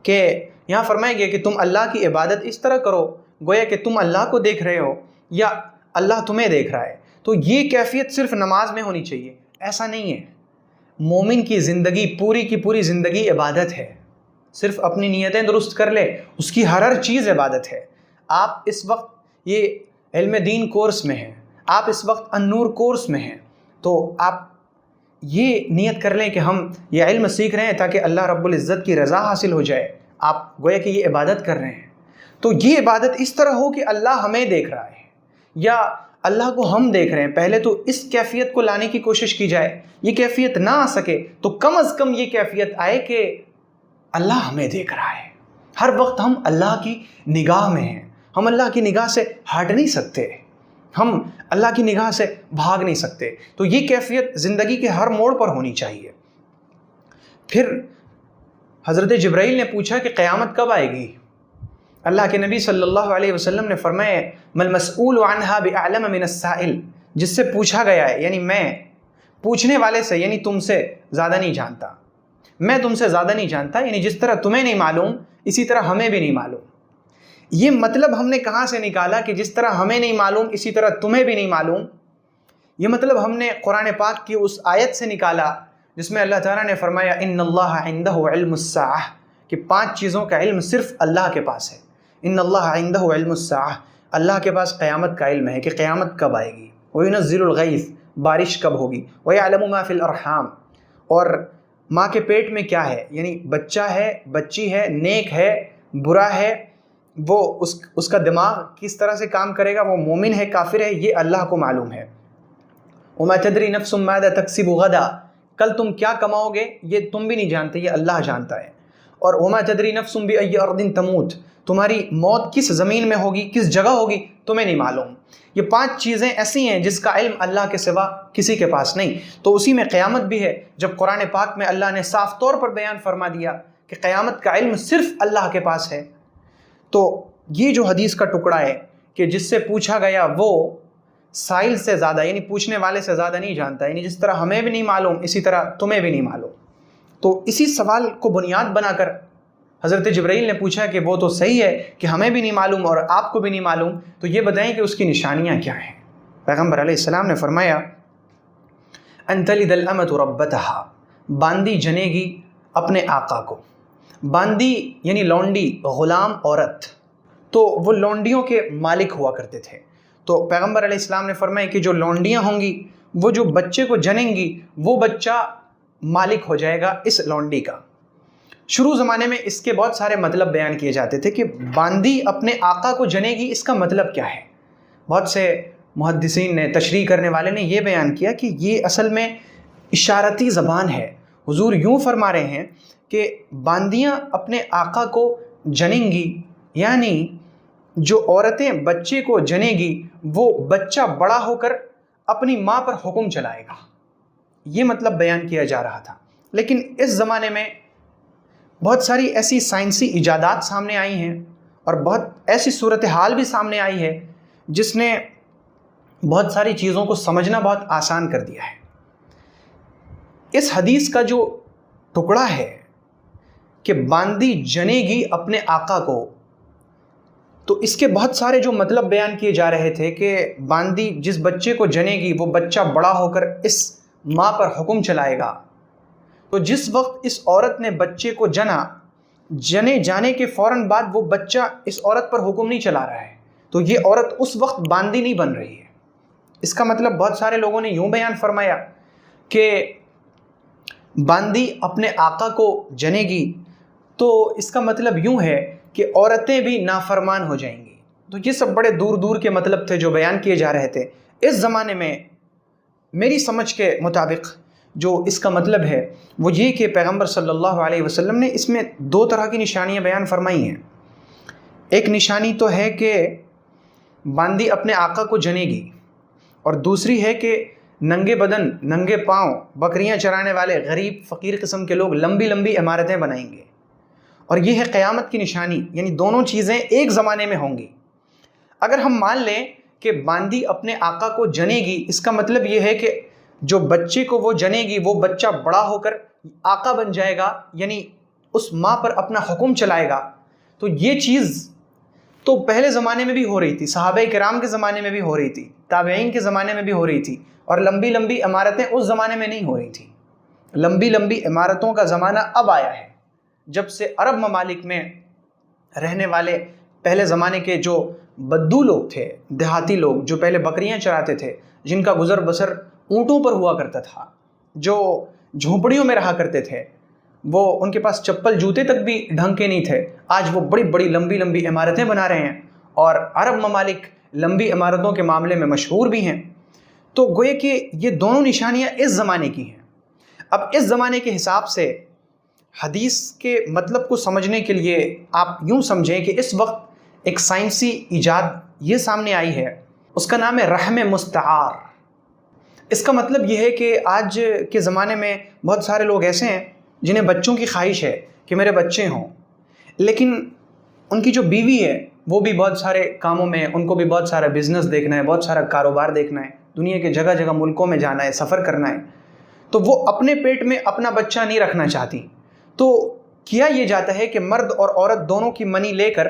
کہ یہاں فرمایا گیا کہ تم اللہ کی عبادت اس طرح کرو گویا کہ تم اللہ کو دیکھ رہے ہو یا اللہ تمہیں دیکھ رہا ہے. تو یہ کیفیت صرف نماز میں ہونی چاہیے. ایسا نہیں ہے. مومن کی زندگی پوری کی پوری زندگی عبادت ہے. صرف اپنی نیتیں درست کر لے، اس کی ہر چیز عبادت ہے. آپ اس وقت یہ علم دین کورس میں ہیں، آپ اس وقت النور کورس میں ہیں، تو آپ یہ نیت کر لیں کہ ہم یہ علم سیکھ رہے ہیں تاکہ اللہ رب العزت کی رضا حاصل ہو جائے. آپ گویا کہ یہ عبادت کر رہے ہیں. تو یہ عبادت اس طرح ہو کہ اللہ ہمیں دیکھ رہا ہے یا اللہ کو ہم دیکھ رہے ہیں. پہلے تو اس کیفیت کو لانے کی کوشش کی جائے. یہ کیفیت نہ آ سکے تو کم از کم یہ کیفیت آئے کہ اللہ ہمیں دیکھ رہا ہے. ہر وقت ہم اللہ کی نگاہ میں ہیں. ہم اللہ کی نگاہ سے ہٹ نہیں سکتے، ہم اللہ کی نگاہ سے بھاگ نہیں سکتے. تو یہ کیفیت زندگی کے ہر موڑ پر ہونی چاہیے. پھر حضرت جبرائیل نے پوچھا کہ قیامت کب آئے گی؟ اللہ کے نبی صلی اللہ علیہ وسلم نے فرمایا مَا الْمَسْئُولُ عَنْهَا بِأَعْلَمَ مِنَ السَّائِلِ، جس سے پوچھا گیا ہے یعنی میں پوچھنے والے سے یعنی تم سے زیادہ نہیں جانتا، میں تم سے زیادہ نہیں جانتا. یعنی جس طرح تمہیں نہیں معلوم اسی طرح ہمیں بھی نہیں معلوم. یہ مطلب ہم نے کہاں سے نکالا کہ جس طرح ہمیں نہیں معلوم اسی طرح تمہیں بھی نہیں معلوم؟ یہ مطلب ہم نے قرآن پاک کی اس آیت سے نکالا جس میں اللہ تعالیٰ نے فرمایا ان اللہ عندہ علم الساعہ، کہ 5 چیزوں کا علم صرف اللہ کے پاس ہے. ان اللہ عندہ علم الساعہ، اللہ کے پاس قیامت کا علم ہے کہ قیامت کب آئے گی. وینزل الغیث، بارش کب ہوگی. ویعلم ما فی الارحام، اور ماں کے پیٹ میں کیا ہے، یعنی بچہ ہے، بچی ہے، نیک ہے، برا ہے، وہ اس کا دماغ کس طرح سے کام کرے گا، وہ مومن ہے کافر ہے، یہ اللہ کو معلوم ہے. وما تدری نفس ماذا تکسب غدا، کل تم کیا کماؤ گے یہ تم بھی نہیں جانتے، یہ اللہ جانتا ہے. اور وما تدری نفس بأی ارض تموت، تمہاری موت کس زمین میں ہوگی، کس جگہ ہوگی، تمہیں نہیں معلوم. یہ 5 چیزیں ایسی ہیں جس کا علم اللہ کے سوا کسی کے پاس نہیں. تو اسی میں قیامت بھی ہے. جب قرآن پاک میں اللہ نے صاف طور پر بیان فرما دیا کہ قیامت کا علم صرف اللہ کے پاس ہے، تو یہ جو حدیث کا ٹکڑا ہے کہ جس سے پوچھا گیا وہ سائل سے زیادہ یعنی پوچھنے والے سے زیادہ نہیں جانتا، یعنی جس طرح ہمیں بھی نہیں معلوم اسی طرح تمہیں بھی نہیں معلوم. تو اسی سوال کو بنیاد بنا کر حضرت جبرائیل نے پوچھا کہ وہ تو صحیح ہے کہ ہمیں بھی نہیں معلوم اور آپ کو بھی نہیں معلوم، تو یہ بتائیں کہ اس کی نشانیاں کیا ہیں. پیغمبر علیہ السلام نے فرمایا ان تلد الامۃ ربتها، باندی جنے گی اپنے آقا کو. باندی یعنی لونڈی، غلام، عورت. تو وہ لونڈیوں کے مالک ہوا کرتے تھے. تو پیغمبر علیہ السلام نے فرمایا کہ جو لونڈیاں ہوں گی وہ جو بچے کو جنیں گی وہ بچہ مالک ہو جائے گا اس لونڈی کا. شروع زمانے میں اس کے بہت سارے مطلب بیان کیے جاتے تھے کہ باندی اپنے آقا کو جنے گی، اس کا مطلب کیا ہے. بہت سے محدثین نے، تشریح کرنے والے نے یہ بیان کیا کہ یہ اصل میں اشارتی زبان ہے۔ حضور یوں فرما رہے ہیں کہ باندیاں اپنے آقا کو جنیں گی، یعنی جو عورتیں بچے کو جنیں گی وہ بچہ بڑا ہو کر اپنی ماں پر حکم چلائے گا، یہ مطلب بیان کیا جا رہا تھا۔ لیکن اس زمانے میں بہت ساری ایسی سائنسی ایجادات سامنے آئی ہیں اور بہت ایسی صورتحال بھی سامنے آئی ہے جس نے بہت ساری چیزوں کو سمجھنا بہت آسان کر دیا ہے۔ اس حدیث کا جو ٹکڑا ہے کہ باندی جنے گی اپنے آقا کو، تو اس کے بہت سارے جو مطلب بیان کیے جا رہے تھے کہ باندی جس بچے کو جنے گی وہ بچہ بڑا ہو کر اس ماں پر حکم چلائے گا۔ تو جس وقت اس عورت نے بچے کو جنے جانے کے فوراً بعد وہ بچہ اس عورت پر حکم نہیں چلا رہا ہے، تو یہ عورت اس وقت باندی نہیں بن رہی ہے۔ اس کا مطلب بہت سارے لوگوں نے یوں بیان فرمایا کہ باندی اپنے آقا کو جنے گی تو اس کا مطلب یوں ہے کہ عورتیں بھی نافرمان ہو جائیں گی۔ تو یہ سب بڑے دور دور کے مطلب تھے جو بیان کیے جا رہے تھے۔ اس زمانے میں میری سمجھ کے مطابق جو اس کا مطلب ہے وہ یہ کہ پیغمبر صلی اللہ علیہ وسلم نے اس میں دو طرح کی نشانیاں بیان فرمائی ہیں۔ ایک نشانی تو ہے کہ باندی اپنے آقا کو جنے گی، اور دوسری ہے کہ ننگے بدن ننگے پاؤں بکریاں چرانے والے غریب فقیر قسم کے لوگ لمبی لمبی عمارتیں بنائیں گے، اور یہ ہے قیامت کی نشانی، یعنی دونوں چیزیں ایک زمانے میں ہوں گی۔ اگر ہم مان لیں کہ باندی اپنے آقا کو جنے گی، اس کا مطلب یہ ہے کہ جو بچے کو وہ جنے گی وہ بچہ بڑا ہو کر آقا بن جائے گا، یعنی اس ماں پر اپنا حکم چلائے گا۔ تو یہ چیز تو پہلے زمانے میں بھی ہو رہی تھی، صحابہ کرام کے زمانے میں بھی ہو رہی تھی، تابعین کے زمانے میں بھی ہو رہی تھی، اور لمبی لمبی عمارتیں اس زمانے میں نہیں ہو رہی تھیں۔ لمبی لمبی عمارتوں کا زمانہ اب آیا ہے، جب سے عرب ممالک میں رہنے والے پہلے زمانے کے جو بدو لوگ تھے، دیہاتی لوگ جو پہلے بکریاں چراتے تھے، جن کا گزر بسر اونٹوں پر ہوا کرتا تھا، جو جھونپڑیوں میں رہا کرتے تھے، وہ ان کے پاس چپل جوتے تک بھی ڈھنگ کے نہیں تھے، آج وہ بڑی بڑی لمبی لمبی عمارتیں بنا رہے ہیں، اور عرب ممالک لمبی عمارتوں کے معاملے میں مشہور بھی ہیں۔ تو گویا کہ یہ دونوں نشانیاں اس زمانے کی ہیں۔ اب اس زمانے کے حساب سے حدیث کے مطلب کو سمجھنے کے لیے آپ یوں سمجھیں کہ اس وقت ایک سائنسی ایجاد یہ سامنے آئی ہے، اس کا نام ہے رحم مستعار۔ اس کا مطلب یہ ہے کہ آج کے زمانے میں بہت سارے لوگ ایسے ہیں جنہیں بچوں کی خواہش ہے کہ میرے بچے ہوں، لیکن ان کی جو بیوی ہے وہ بھی بہت سارے کاموں میں، ان کو بھی بہت سارا بزنس دیکھنا ہے، بہت سارا کاروبار دیکھنا ہے، دنیا کے جگہ جگہ ملکوں میں جانا ہے، سفر کرنا ہے، تو وہ اپنے پیٹ میں اپنا بچہ نہیں رکھنا چاہتی۔ تو کیا یہ جاتا ہے کہ مرد اور عورت دونوں کی منی لے کر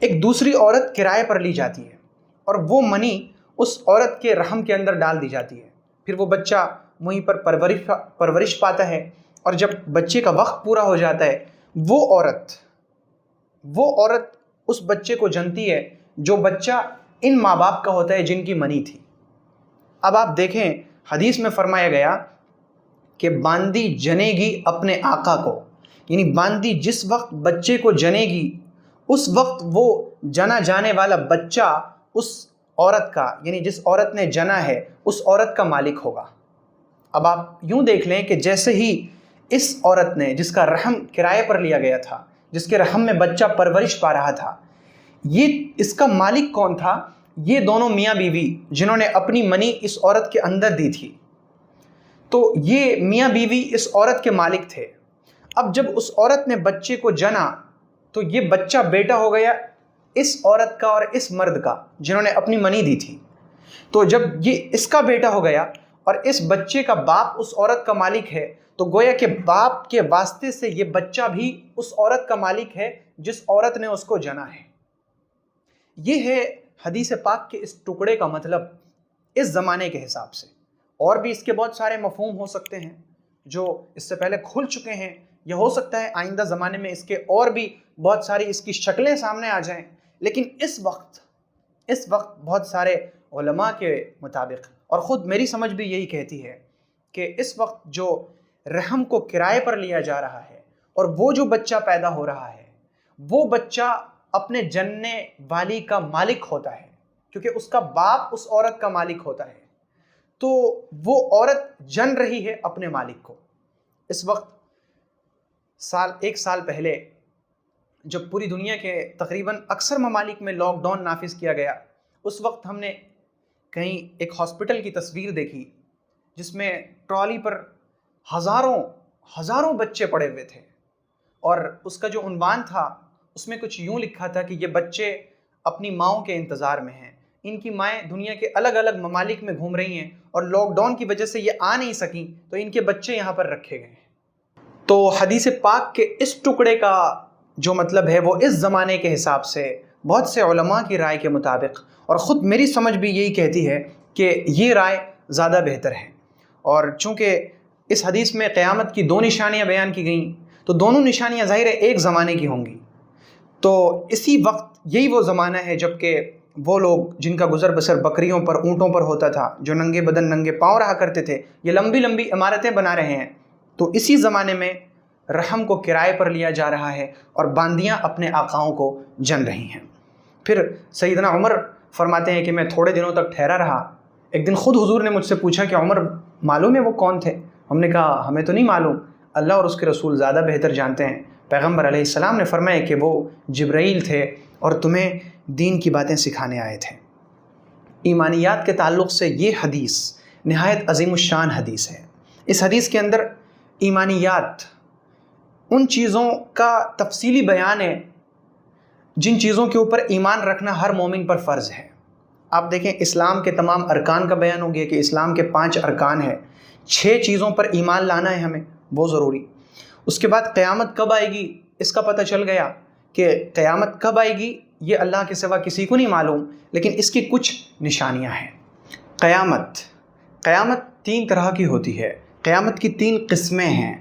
ایک دوسری عورت کرائے پر لی جاتی ہے، اور وہ منی اس عورت کے رحم کے اندر ڈال دی جاتی ہے، پھر وہ بچہ وہیں پر پرورش پاتا ہے، اور جب بچے کا وقت پورا ہو جاتا ہے وہ عورت اس بچے کو جنتی ہے جو بچہ ان ماں باپ کا ہوتا ہے جن کی منی تھی۔ اب آپ دیکھیں حدیث میں فرمایا گیا کہ باندی جنے گی اپنے آقا کو، یعنی باندی جس وقت بچے کو جنے گی اس وقت وہ جنا جانے والا بچہ اس عورت کا، یعنی جس عورت نے جنا ہے اس عورت کا مالک ہوگا۔ اب آپ یوں دیکھ لیں کہ جیسے ہی اس عورت نے جس کا رحم کرائے پر لیا گیا تھا، جس کے رحم میں بچہ پرورش پا رہا تھا، یہ اس کا مالک کون تھا؟ یہ دونوں میاں بیوی جنہوں نے اپنی منی اس عورت کے اندر دی تھی، تو یہ میاں بیوی اس عورت کے مالک تھے۔ اب جب اس عورت نے بچے کو جنا تو یہ بچہ بیٹا ہو گیا اس عورت کا اور اس مرد کا جنہوں نے اپنی منی دی تھی۔ تو جب یہ اس کا بیٹا ہو گیا اور اس بچے کا باپ اس عورت کا مالک ہے، تو گویا کہ باپ کے واسطے سے یہ بچہ بھی اس عورت کا مالک ہے جس عورت نے اس کو جنا ہے۔ یہ ہے حدیث پاک کے اس ٹکڑے کا مطلب اس زمانے کے حساب سے۔ اور بھی اس کے بہت سارے مفہوم ہو سکتے ہیں جو اس سے پہلے کھل چکے ہیں، یا ہو سکتا ہے آئندہ زمانے میں اس کے اور بھی بہت ساری اس کی شکلیں سامنے آ جائیں، لیکن اس وقت بہت سارے علماء کے مطابق، اور خود میری سمجھ بھی یہی کہتی ہے کہ اس وقت جو رحم کو کرائے پر لیا جا رہا ہے اور وہ جو بچہ پیدا ہو رہا ہے وہ بچہ اپنے جننے والی کا مالک ہوتا ہے، کیونکہ اس کا باپ اس عورت کا مالک ہوتا ہے، تو وہ عورت جن رہی ہے اپنے مالک کو۔ اس وقت ایک سال پہلے جب پوری دنیا کے تقریباً اکثر ممالک میں لاک ڈاؤن نافذ کیا گیا، اس وقت ہم نے کہیں ایک ہاسپٹل کی تصویر دیکھی جس میں ٹرالی پر ہزاروں بچے پڑے ہوئے تھے، اور اس کا جو عنوان تھا اس میں کچھ یوں لکھا تھا کہ یہ بچے اپنی ماؤں کے انتظار میں ہیں، ان کی مائیں دنیا کے الگ الگ ممالک میں گھوم رہی ہیں اور لاک ڈاؤن کی وجہ سے یہ آ نہیں سکیں، تو ان کے بچے یہاں پر رکھے گئے ہیں۔ تو حدیث پاک کے اس ٹکڑے کا جو مطلب ہے وہ اس زمانے کے حساب سے بہت سے علماء کی رائے کے مطابق، اور خود میری سمجھ بھی یہی کہتی ہے کہ یہ رائے زیادہ بہتر ہے۔ اور چونکہ اس حدیث میں قیامت کی 2 نشانیاں بیان کی گئیں، تو دونوں نشانیاں ظاہر ہے ایک زمانے کی ہوں گی، تو اسی وقت یہی وہ زمانہ ہے جب کہ وہ لوگ جن کا گزر بسر بکریوں پر، اونٹوں پر ہوتا تھا، جو ننگے بدن ننگے پاؤں رہا کرتے تھے، یہ لمبی لمبی عمارتیں بنا رہے ہیں۔ تو اسی زمانے میں رحم کو کرائے پر لیا جا رہا ہے اور باندیاں اپنے آقاؤں کو جن رہی ہیں۔ پھر سیدنا عمر فرماتے ہیں کہ میں تھوڑے دنوں تک ٹھہرا رہا، ایک دن خود حضور نے مجھ سے پوچھا کہ عمر معلوم ہے وہ کون تھے؟ ہم نے کہا ہمیں تو نہیں معلوم، اللہ اور اس کے رسول زیادہ بہتر جانتے ہیں۔ پیغمبر علیہ السلام نے فرمایا کہ وہ جبرائیل تھے اور تمہیں دین کی باتیں سکھانے آئے تھے۔ ایمانیات کے تعلق سے یہ حدیث نہایت عظیم الشان حدیث ہے۔ اس حدیث کے اندر ایمانیات ان چیزوں کا تفصیلی بیان ہے جن چیزوں کے اوپر ایمان رکھنا ہر مومن پر فرض ہے۔ آپ دیکھیں اسلام کے تمام ارکان کا بیان ہو گیا کہ اسلام کے 5 ارکان ہیں، 6 چیزوں پر ایمان لانا ہے ہمیں، بہت ضروری۔ اس کے بعد قیامت کب آئے گی اس کا پتہ چل گیا کہ قیامت کب آئے گی یہ اللہ کے سوا کسی کو نہیں معلوم، لیکن اس کی کچھ نشانیاں ہیں۔ قیامت 3 طرح کی ہوتی ہے، قیامت کی 3 قسمیں ہیں۔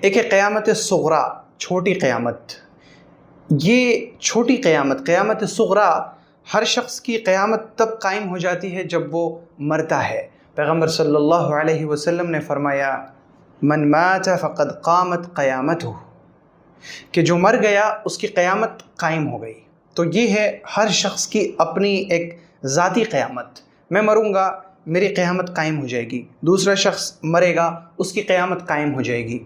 ایک ہے قیامت صغریٰ، چھوٹی قیامت۔ یہ چھوٹی قیامت صغریٰ، ہر شخص کی قیامت تب قائم ہو جاتی ہے جب وہ مرتا ہے۔ پیغمبر صلی اللہ علیہ وسلم نے فرمایا من مات فقد قامت قیامتہ، کہ جو مر گیا اس کی قیامت قائم ہو گئی۔ تو یہ ہے ہر شخص کی اپنی ایک ذاتی قیامت، میں مروں گا میری قیامت قائم ہو جائے گی، دوسرا شخص مرے گا اس کی قیامت قائم ہو جائے گی۔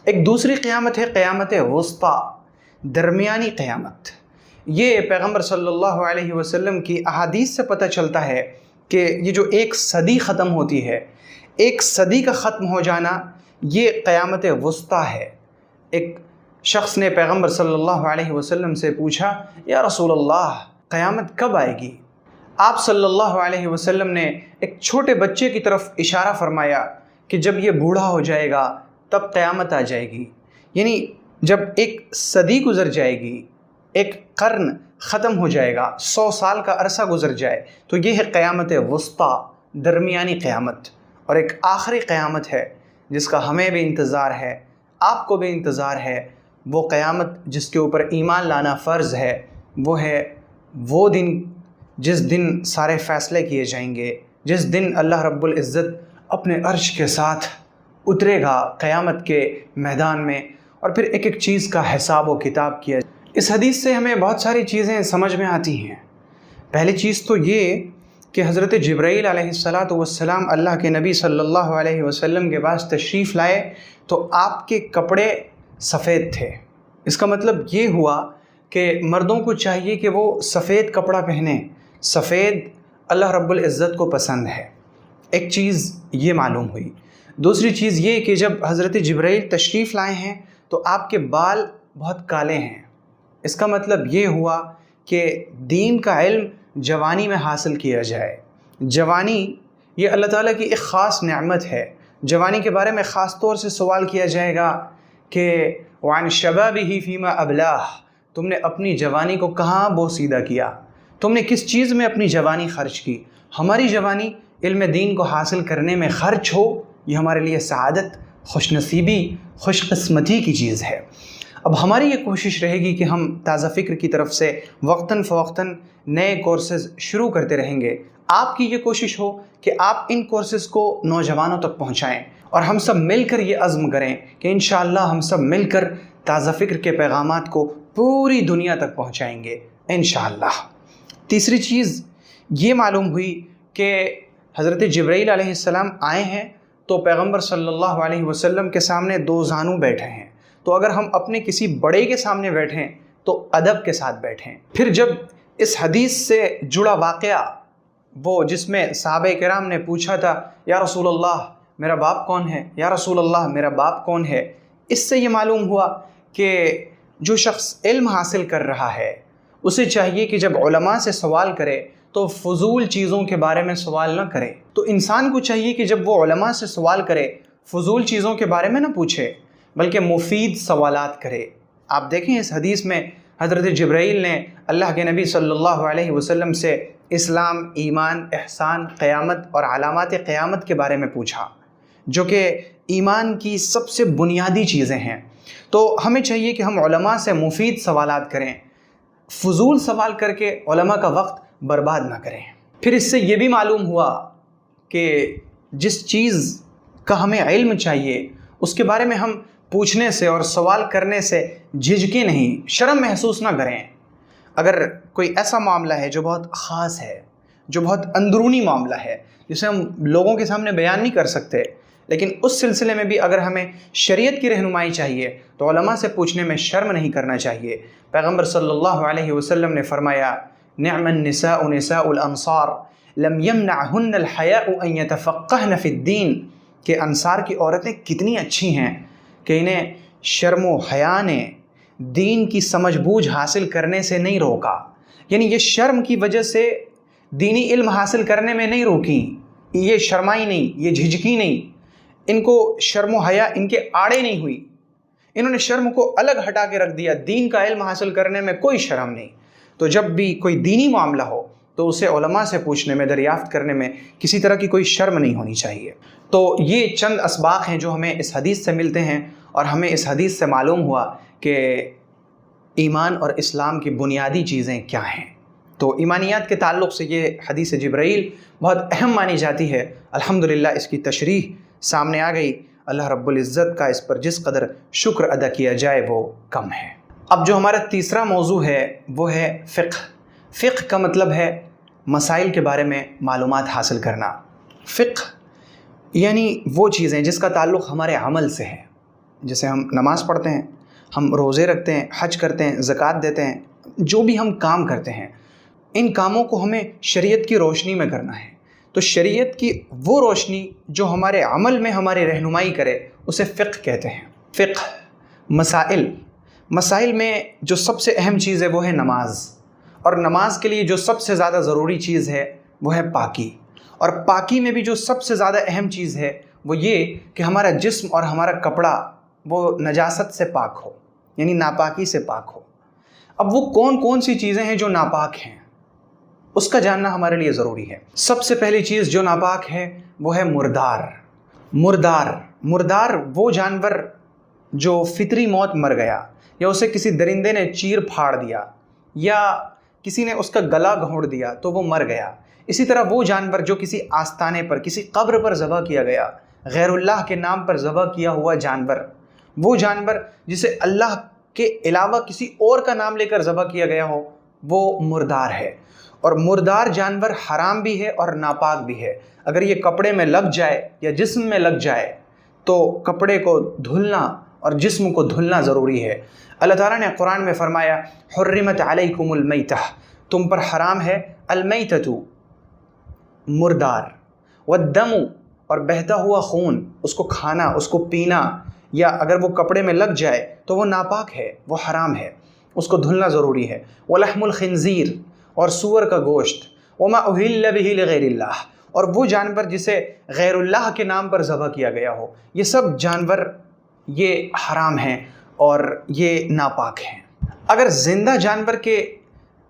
ایک دوسری قیامت ہے قیامت وسطیٰ، درمیانی قیامت۔ یہ پیغمبر صلی اللہ علیہ وسلم کی احادیث سے پتہ چلتا ہے کہ یہ جو 1 صدی ختم ہوتی ہے، 1 صدی کا ختم ہو جانا یہ قیامت وسطیٰ ہے۔ ایک شخص نے پیغمبر صلی اللہ علیہ وسلم سے پوچھا یا رسول اللہ قیامت کب آئے گی؟ آپ صلی اللہ علیہ وسلم نے ایک چھوٹے بچے کی طرف اشارہ فرمایا کہ جب یہ بوڑھا ہو جائے گا تب قیامت آ جائے گی، یعنی جب 1 صدی گزر جائے گی، 1 قرن ختم ہو جائے گا، 100 سال کا عرصہ گزر جائے، تو یہ ہے قیامت وسطیٰ، درمیانی قیامت۔ اور ایک آخری قیامت ہے جس کا ہمیں بھی انتظار ہے، آپ کو بھی انتظار ہے، وہ قیامت جس کے اوپر ایمان لانا فرض ہے، وہ ہے وہ دن جس دن سارے فیصلے کیے جائیں گے، جس دن اللہ رب العزت اپنے عرش کے ساتھ اترے گا قیامت کے میدان میں، اور پھر ایک ایک چیز کا حساب و کتاب کیا۔ اس حدیث سے ہمیں بہت ساری چیزیں سمجھ میں آتی ہیں۔ پہلی چیز تو یہ کہ حضرت جبرائیل علیہ السلام اللہ کے نبی صلی اللہ علیہ وسلم کے پاس تشریف لائے تو آپ کے کپڑے سفید تھے۔ اس کا مطلب یہ ہوا کہ مردوں کو چاہیے کہ وہ سفید کپڑا پہنیں، سفید اللہ رب العزت کو پسند ہے۔ ایک چیز یہ معلوم ہوئی۔ دوسری چیز یہ کہ جب حضرت جبرائیل تشریف لائے ہیں تو آپ کے بال بہت کالے ہیں۔ اس کا مطلب یہ ہوا کہ دین کا علم جوانی میں حاصل کیا جائے۔ جوانی یہ اللہ تعالیٰ کی ایک خاص نعمت ہے۔ جوانی کے بارے میں خاص طور سے سوال کیا جائے گا کہ وعن شبابہ فیما ابلاہ، تم نے اپنی جوانی کو کہاں بوسیدہ کیا، تم نے کس چیز میں اپنی جوانی خرچ کی۔ ہماری جوانی علم دین کو حاصل کرنے میں خرچ ہو، یہ ہمارے لیے سعادت، خوش نصیبی، خوش قسمتی کی چیز ہے۔ اب ہماری یہ کوشش رہے گی کہ ہم تازہ فکر کی طرف سے وقتاً فوقتاً نئے کورسز شروع کرتے رہیں گے۔ آپ کی یہ کوشش ہو کہ آپ ان کورسز کو نوجوانوں تک پہنچائیں، اور ہم سب مل کر یہ عزم کریں کہ انشاءاللہ ہم سب مل کر تازہ فکر کے پیغامات کو پوری دنیا تک پہنچائیں گے انشاءاللہ۔ تیسری چیز یہ معلوم ہوئی کہ حضرت جبرائیل علیہ السلام آئے ہیں تو پیغمبر صلی اللہ علیہ وسلم کے سامنے دو زانو بیٹھے ہیں، تو اگر ہم اپنے کسی بڑے کے سامنے بیٹھیں تو ادب کے ساتھ بیٹھیں۔ پھر جب اس حدیث سے جڑا واقعہ وہ جس میں صحابہ کرام نے پوچھا تھا یا رسول اللہ میرا باپ کون ہے، یا رسول اللہ میرا باپ کون ہے، اس سے یہ معلوم ہوا کہ جو شخص علم حاصل کر رہا ہے اسے چاہیے کہ جب علماء سے سوال کرے تو فضول چیزوں کے بارے میں سوال نہ کرے۔ تو انسان کو چاہیے کہ جب وہ علماء سے سوال کرے فضول چیزوں کے بارے میں نہ پوچھے بلکہ مفید سوالات کرے۔ آپ دیکھیں اس حدیث میں حضرت جبرائیل نے اللہ کے نبی صلی اللہ علیہ وسلم سے اسلام، ایمان، احسان، قیامت اور علامات قیامت کے بارے میں پوچھا، جو کہ ایمان کی سب سے بنیادی چیزیں ہیں۔ تو ہمیں چاہیے کہ ہم علماء سے مفید سوالات کریں، فضول سوال کر کے علماء کا وقت برباد نہ کریں۔ پھر اس سے یہ بھی معلوم ہوا کہ جس چیز کا ہمیں علم چاہیے اس کے بارے میں ہم پوچھنے سے اور سوال کرنے سے جھجکیں نہیں، شرم محسوس نہ کریں۔ اگر کوئی ایسا معاملہ ہے جو بہت خاص ہے، جو بہت اندرونی معاملہ ہے، جسے ہم لوگوں کے سامنے بیان نہیں کر سکتے، لیکن اس سلسلے میں بھی اگر ہمیں شریعت کی رہنمائی چاہیے تو علماء سے پوچھنے میں شرم نہیں کرنا چاہیے۔ پیغمبر صلی اللہ علیہ وسلم نے فرمایا نعم النساء نساء الانصار لم يمنعهن الحیاء ان يتفقهن فی الدین، کہ انصار کی عورتیں کتنی اچھی ہیں کہ انہیں شرم و حیا نے دین کی سمجھ بوجھ حاصل کرنے سے نہیں روکا، یعنی یہ شرم کی وجہ سے دینی علم حاصل کرنے میں نہیں روکی، یہ شرمائی نہیں، یہ جھجکی نہیں، ان کو شرم و حیا ان کے آڑے نہیں ہوئی، انہوں نے شرم کو الگ ہٹا کے رکھ دیا، دین کا علم حاصل کرنے میں کوئی شرم نہیں۔ تو جب بھی کوئی دینی معاملہ ہو تو اسے علماء سے پوچھنے میں، دریافت کرنے میں کسی طرح کی کوئی شرم نہیں ہونی چاہیے۔ تو یہ چند اسباق ہیں جو ہمیں اس حدیث سے ملتے ہیں، اور ہمیں اس حدیث سے معلوم ہوا کہ ایمان اور اسلام کی بنیادی چیزیں کیا ہیں۔ تو ایمانیات کے تعلق سے یہ حدیث جبرائیل بہت اہم مانی جاتی ہے۔ الحمدللہ اس کی تشریح سامنے آ گئی۔ اللہ رب العزت کا اس پر جس قدر شکر ادا کیا جائے وہ کم ہے۔ اب جو ہمارا تیسرا موضوع ہے وہ ہے فقہ۔ فقہ کا مطلب ہے مسائل کے بارے میں معلومات حاصل کرنا۔ فقہ یعنی وہ چیزیں جس کا تعلق ہمارے عمل سے ہے، جیسے ہم نماز پڑھتے ہیں، ہم روزے رکھتے ہیں، حج کرتے ہیں، زکوٰۃ دیتے ہیں، جو بھی ہم کام کرتے ہیں ان کاموں کو ہمیں شریعت کی روشنی میں کرنا ہے۔ تو شریعت کی وہ روشنی جو ہمارے عمل میں ہماری رہنمائی کرے اسے فقہ کہتے ہیں۔ فقہ مسائل میں جو سب سے اہم چیز ہے وہ ہے نماز، اور نماز کے لیے جو سب سے زیادہ ضروری چیز ہے وہ ہے پاکی، اور پاکی میں بھی جو سب سے زیادہ اہم چیز ہے وہ یہ کہ ہمارا جسم اور ہمارا کپڑا وہ نجاست سے پاک ہو، یعنی ناپاکی سے پاک ہو۔ اب وہ کون کون سی چیزیں ہیں جو ناپاک ہیں اس کا جاننا ہمارے لیے ضروری ہے۔ سب سے پہلی چیز جو ناپاک ہے وہ ہے مردار وہ جانور جو فطری موت مر گیا، یا اسے کسی درندے نے چیر پھاڑ دیا، یا کسی نے اس کا گلا گھونٹ دیا تو وہ مر گیا۔ اسی طرح وہ جانور جو کسی آستانے پر، کسی قبر پر ذبح کیا گیا، غیر اللہ کے نام پر ذبح کیا ہوا جانور، وہ جانور جسے اللہ کے علاوہ کسی اور کا نام لے کر ذبح کیا گیا ہو، وہ مردار ہے۔ اور مردار جانور حرام بھی ہے اور ناپاک بھی ہے۔ اگر یہ کپڑے میں لگ جائے یا جسم میں لگ جائے تو کپڑے کو دھلنا اور جسم کو دھلنا ضروری ہے۔ اللہ تعالیٰ نے قرآن میں فرمایا حرمت علیکم المیتہ، تم پر حرام ہے المیتۃ مردار، والدم اور بہتا ہوا خون، اس کو کھانا، اس کو پینا، یا اگر وہ کپڑے میں لگ جائے تو وہ ناپاک ہے، وہ حرام ہے، اس کو دھلنا ضروری ہے۔ ولحم الخنزیر اور سور کا گوشت، وما اہل بہ لغیر اللہ، اور وہ جانور جسے غیر اللہ کے نام پر ذبح کیا گیا ہو، یہ سب جانور یہ حرام ہیں اور یہ ناپاک ہیں۔ اگر زندہ جانور کے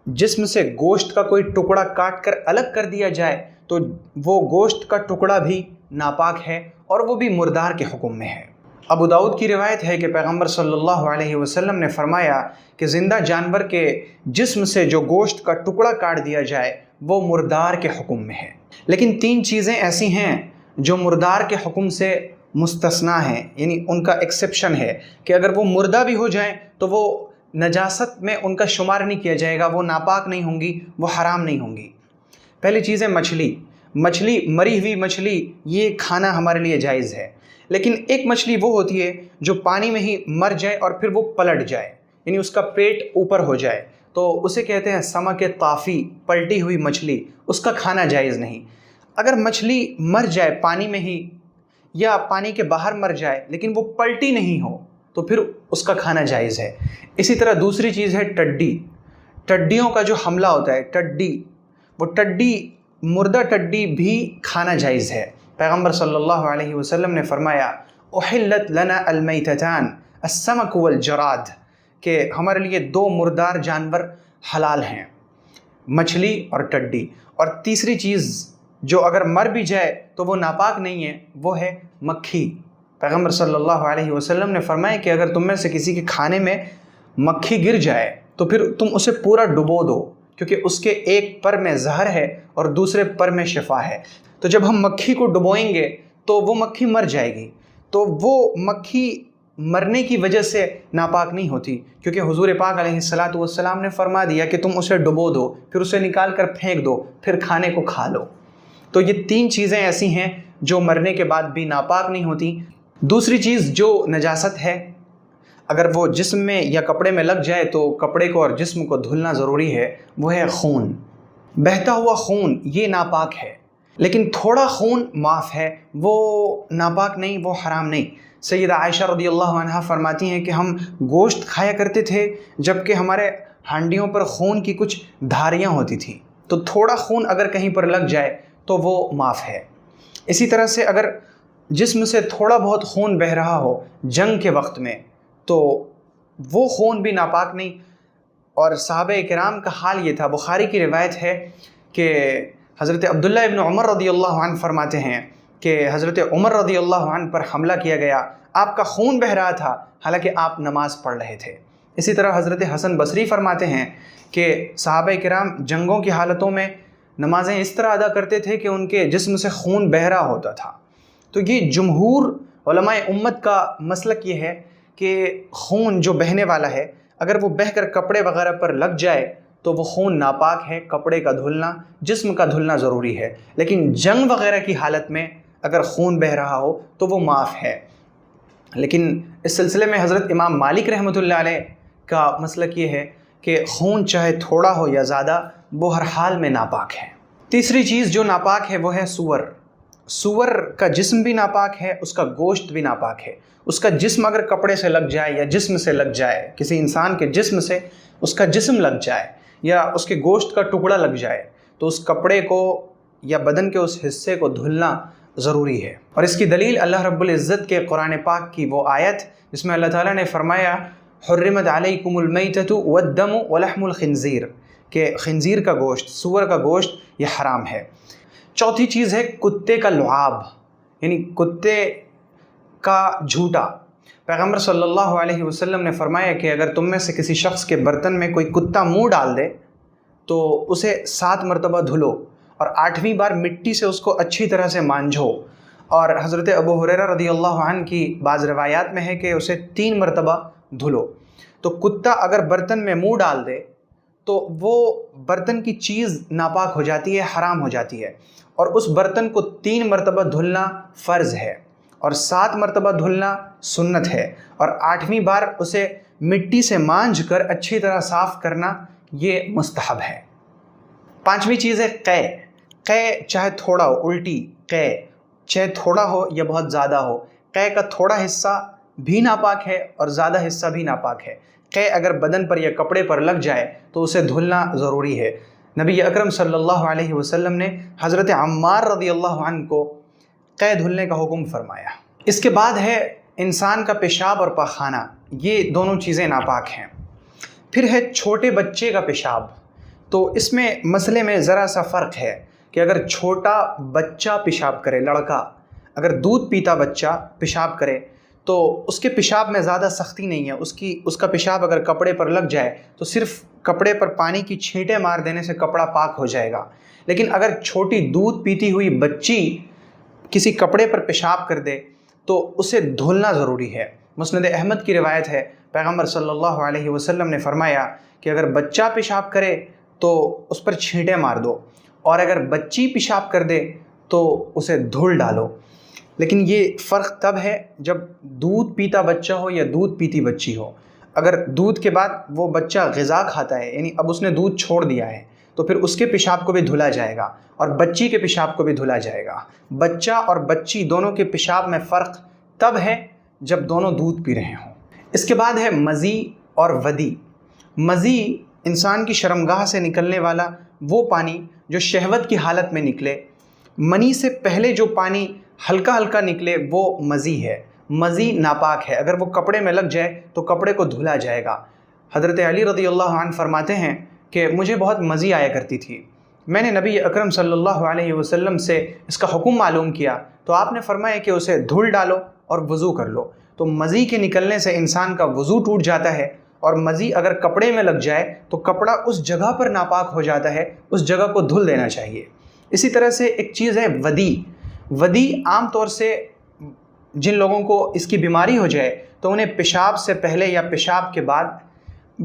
جسم سے گوشت کا کوئی ٹکڑا کاٹ کر الگ کر دیا جائے تو وہ گوشت کا ٹکڑا بھی ناپاک ہے اور وہ بھی مردار کے حکم میں ہے۔ ابو داؤد کی روایت ہے کہ پیغمبر صلی اللہ علیہ وسلم نے فرمایا کہ زندہ جانور کے جسم سے جو گوشت کا ٹکڑا کاٹ دیا جائے وہ مردار کے حکم میں ہے۔ لیکن 3 چیزیں ایسی ہیں جو مردار کے حکم سے مستثنا ہیں، یعنی ان کا ایکسیپشن ہے کہ اگر وہ مردہ بھی ہو جائیں تو وہ نجاست میں ان کا شمار نہیں کیا جائے گا، وہ ناپاک نہیں ہوں گی، وہ حرام نہیں ہوں گی۔ پہلی چیز ہے مچھلی، مری ہوئی مچھلی یہ کھانا ہمارے لیے جائز ہے، لیکن ایک مچھلی وہ ہوتی ہے جو پانی میں ہی مر جائے اور پھر وہ پلٹ جائے، یعنی اس کا پیٹ اوپر ہو جائے، تو اسے کہتے ہیں سمک طافی، پلٹی ہوئی مچھلی، اس کا کھانا جائز نہیں۔ اگر مچھلی مر جائے پانی میں ہی یا پانی کے باہر مر جائے لیکن وہ پلٹی نہیں ہو تو پھر اس کا کھانا جائز ہے۔ اسی طرح دوسری چیز ہے ٹڈیوں کا جو حملہ ہوتا ہے، وہ مردہ ٹڈی بھی کھانا جائز ہے۔ پیغمبر صلی اللہ علیہ وسلم نے فرمایا احلت لنا المیتتان السمک والجراد، کہ ہمارے لیے دو مردار جانور حلال ہیں، مچھلی اور ٹڈی۔ اور تیسری چیز جو اگر مر بھی جائے تو وہ ناپاک نہیں ہے، وہ ہے مکھی۔ پیغمبر صلی اللہ علیہ وسلم نے فرمایا کہ اگر تم میں سے کسی کے کھانے میں مکھی گر جائے تو پھر تم اسے پورا ڈبو دو، کیونکہ اس کے ایک پر میں زہر ہے اور دوسرے پر میں شفا ہے۔ تو جب ہم مکھی کو ڈبوئیں گے تو وہ مکھی مر جائے گی، تو وہ مکھی مرنے کی وجہ سے ناپاک نہیں ہوتی، کیونکہ حضور پاک علیہ السلام نے فرما دیا کہ تم اسے ڈبو دو، پھر اسے نکال کر پھینک دو، پھر کھانے کو کھا لو۔ تو یہ تین چیزیں ایسی ہیں جو مرنے کے بعد بھی ناپاک نہیں ہوتی۔ دوسری چیز جو نجاست ہے، اگر وہ جسم میں یا کپڑے میں لگ جائے تو کپڑے کو اور جسم کو دھلنا ضروری ہے، وہ ہے خون۔ بہتا ہوا خون یہ ناپاک ہے، لیکن تھوڑا خون معاف ہے، وہ ناپاک نہیں، وہ حرام نہیں۔ سیدہ عائشہ رضی اللہ عنہا فرماتی ہیں کہ ہم گوشت کھایا کرتے تھے جبکہ ہمارے ہانڈیوں پر خون کی کچھ دھاریاں ہوتی تھیں، تو تھوڑا خون اگر کہیں پر لگ جائے تو وہ معاف ہے۔ اسی طرح سے اگر جسم سے تھوڑا بہت خون بہہ رہا ہو جنگ کے وقت میں تو وہ خون بھی ناپاک نہیں۔ اور صحابہ کرام کا حال یہ تھا، بخاری کی روایت ہے کہ حضرت عبداللہ ابن عمر رضی اللہ عنہ فرماتے ہیں کہ حضرت عمر رضی اللہ عنہ پر حملہ کیا گیا، آپ کا خون بہہ رہا تھا حالانکہ آپ نماز پڑھ رہے تھے۔ اسی طرح حضرت حسن بصری فرماتے ہیں کہ صحابہ کرام جنگوں کی حالتوں میں نمازیں اس طرح ادا کرتے تھے کہ ان کے جسم سے خون بہہ رہا ہوتا تھا۔ تو یہ جمہور علماء امت کا مسلک یہ ہے کہ خون جو بہنے والا ہے اگر وہ بہہ کر کپڑے وغیرہ پر لگ جائے تو وہ خون ناپاک ہے، کپڑے کا دھلنا، جسم کا دھلنا ضروری ہے، لیکن جنگ وغیرہ کی حالت میں اگر خون بہہ رہا ہو تو وہ معاف ہے۔ لیکن اس سلسلے میں حضرت امام مالک رحمۃ اللہ علیہ کا مسلک یہ ہے کہ خون چاہے تھوڑا ہو یا زیادہ وہ ہر حال میں ناپاک ہے۔ تیسری چیز جو ناپاک ہے وہ ہے سور کا جسم بھی ناپاک ہے، اس کا گوشت بھی ناپاک ہے۔ اس کا جسم اگر کپڑے سے لگ جائے یا جسم سے لگ جائے، کسی انسان کے جسم سے اس کا جسم لگ جائے یا اس کے گوشت کا ٹکڑا لگ جائے تو اس کپڑے کو یا بدن کے اس حصے کو دھلنا ضروری ہے۔ اور اس کی دلیل اللہ رب العزت کے قرآن پاک کی وہ آیت جس میں اللہ تعالیٰ نے فرمایا حرمت علیکم المیتۃ والدم ولحم الخنزیر، کہ خنزیر کا گوشت، سور کا گوشت یہ حرام ہے۔ چوتھی چیز ہے کتے کا لعاب، یعنی کتے کا جھوٹا۔ پیغمبر صلی اللہ علیہ وسلم نے فرمایا کہ اگر تم میں سے کسی شخص کے برتن میں کوئی کتا منہ ڈال دے تو اسے 7 مرتبہ دھلو اور 8ویں بار مٹی سے اس کو اچھی طرح سے مانجھو۔ اور حضرت ابو ہریرہ رضی اللہ عنہ کی بعض روایات میں ہے کہ اسے 3 مرتبہ دھلو۔ تو کتا اگر برتن میں منہ ڈال دے تو وہ برتن کی چیز ناپاک ہو جاتی ہے، حرام ہو جاتی ہے، اور اس برتن کو 3 مرتبہ دھلنا فرض ہے اور 7 مرتبہ دھلنا سنت ہے، اور 8ویں بار اسے مٹی سے مانجھ کر اچھی طرح صاف کرنا یہ مستحب ہے۔ 5ویں چیز ہے قے چاہے تھوڑا ہو، الٹی قے چاہے تھوڑا ہو یا بہت زیادہ ہو، قے کا تھوڑا حصہ بھی ناپاک ہے اور زیادہ حصہ بھی ناپاک ہے۔ قے اگر بدن پر یا کپڑے پر لگ جائے تو اسے دھلنا ضروری ہے۔ نبی اکرم صلی اللہ علیہ وسلم نے حضرت عمار رضی اللہ عنہ کو قے دھلنے کا حکم فرمایا۔ اس کے بعد ہے انسان کا پیشاب اور پاخانہ، یہ دونوں چیزیں ناپاک ہیں۔ پھر ہے چھوٹے بچے کا پیشاب، تو اس میں مسئلے میں ذرا سا فرق ہے کہ اگر چھوٹا بچہ پیشاب کرے، لڑکا اگر دودھ پیتا بچہ پیشاب کرے تو اس کے پیشاب میں زیادہ سختی نہیں ہے، اس کا پیشاب اگر کپڑے پر لگ جائے تو صرف کپڑے پر پانی کی چھینٹیں مار دینے سے کپڑا پاک ہو جائے گا۔ لیکن اگر چھوٹی دودھ پیتی ہوئی بچی کسی کپڑے پر پیشاب کر دے تو اسے دھلنا ضروری ہے۔ مسند احمد کی روایت ہے، پیغمبر صلی اللہ علیہ وسلم نے فرمایا کہ اگر بچہ پیشاب کرے تو اس پر چھینٹیں مار دو، اور اگر بچی پیشاب کر دے تو اسے دھل ڈالو۔ لیکن یہ فرق تب ہے جب دودھ پیتا بچہ ہو یا دودھ پیتی بچی ہو۔ اگر دودھ کے بعد وہ بچہ غذا کھاتا ہے، یعنی اب اس نے دودھ چھوڑ دیا ہے، تو پھر اس کے پیشاب کو بھی دھلا جائے گا اور بچی کے پیشاب کو بھی دھلا جائے گا۔ بچہ اور بچی دونوں کے پیشاب میں فرق تب ہے جب دونوں دودھ پی رہے ہوں۔ اس کے بعد ہے مزی اور ودی۔ مزی انسان کی شرمگاہ سے نکلنے والا وہ پانی جو شہوت کی حالت میں نکلے۔ منی سے پہلے جو پانی ہلکا ہلکا نکلے وہ مزی ہے۔ مزی ناپاک ہے، اگر وہ کپڑے میں لگ جائے تو کپڑے کو دھلا جائے گا۔ حضرت علی رضی اللہ عنہ فرماتے ہیں کہ مجھے بہت مزی آیا کرتی تھی، میں نے نبی اکرم صلی اللہ علیہ وسلم سے اس کا حکم معلوم کیا تو آپ نے فرمایا کہ اسے دھل ڈالو اور وضو کر لو۔ تو مزی کے نکلنے سے انسان کا وضو ٹوٹ جاتا ہے، اور مزی اگر کپڑے میں لگ جائے تو کپڑا اس جگہ پر ناپاک ہو جاتا ہے، اس جگہ کو دھل دینا چاہیے۔ اسی طرح سے ایک چیز ہے ودی۔ ودی عام طور سے جن لوگوں کو اس کی بیماری ہو جائے تو انہیں پیشاب سے پہلے یا پیشاب کے بعد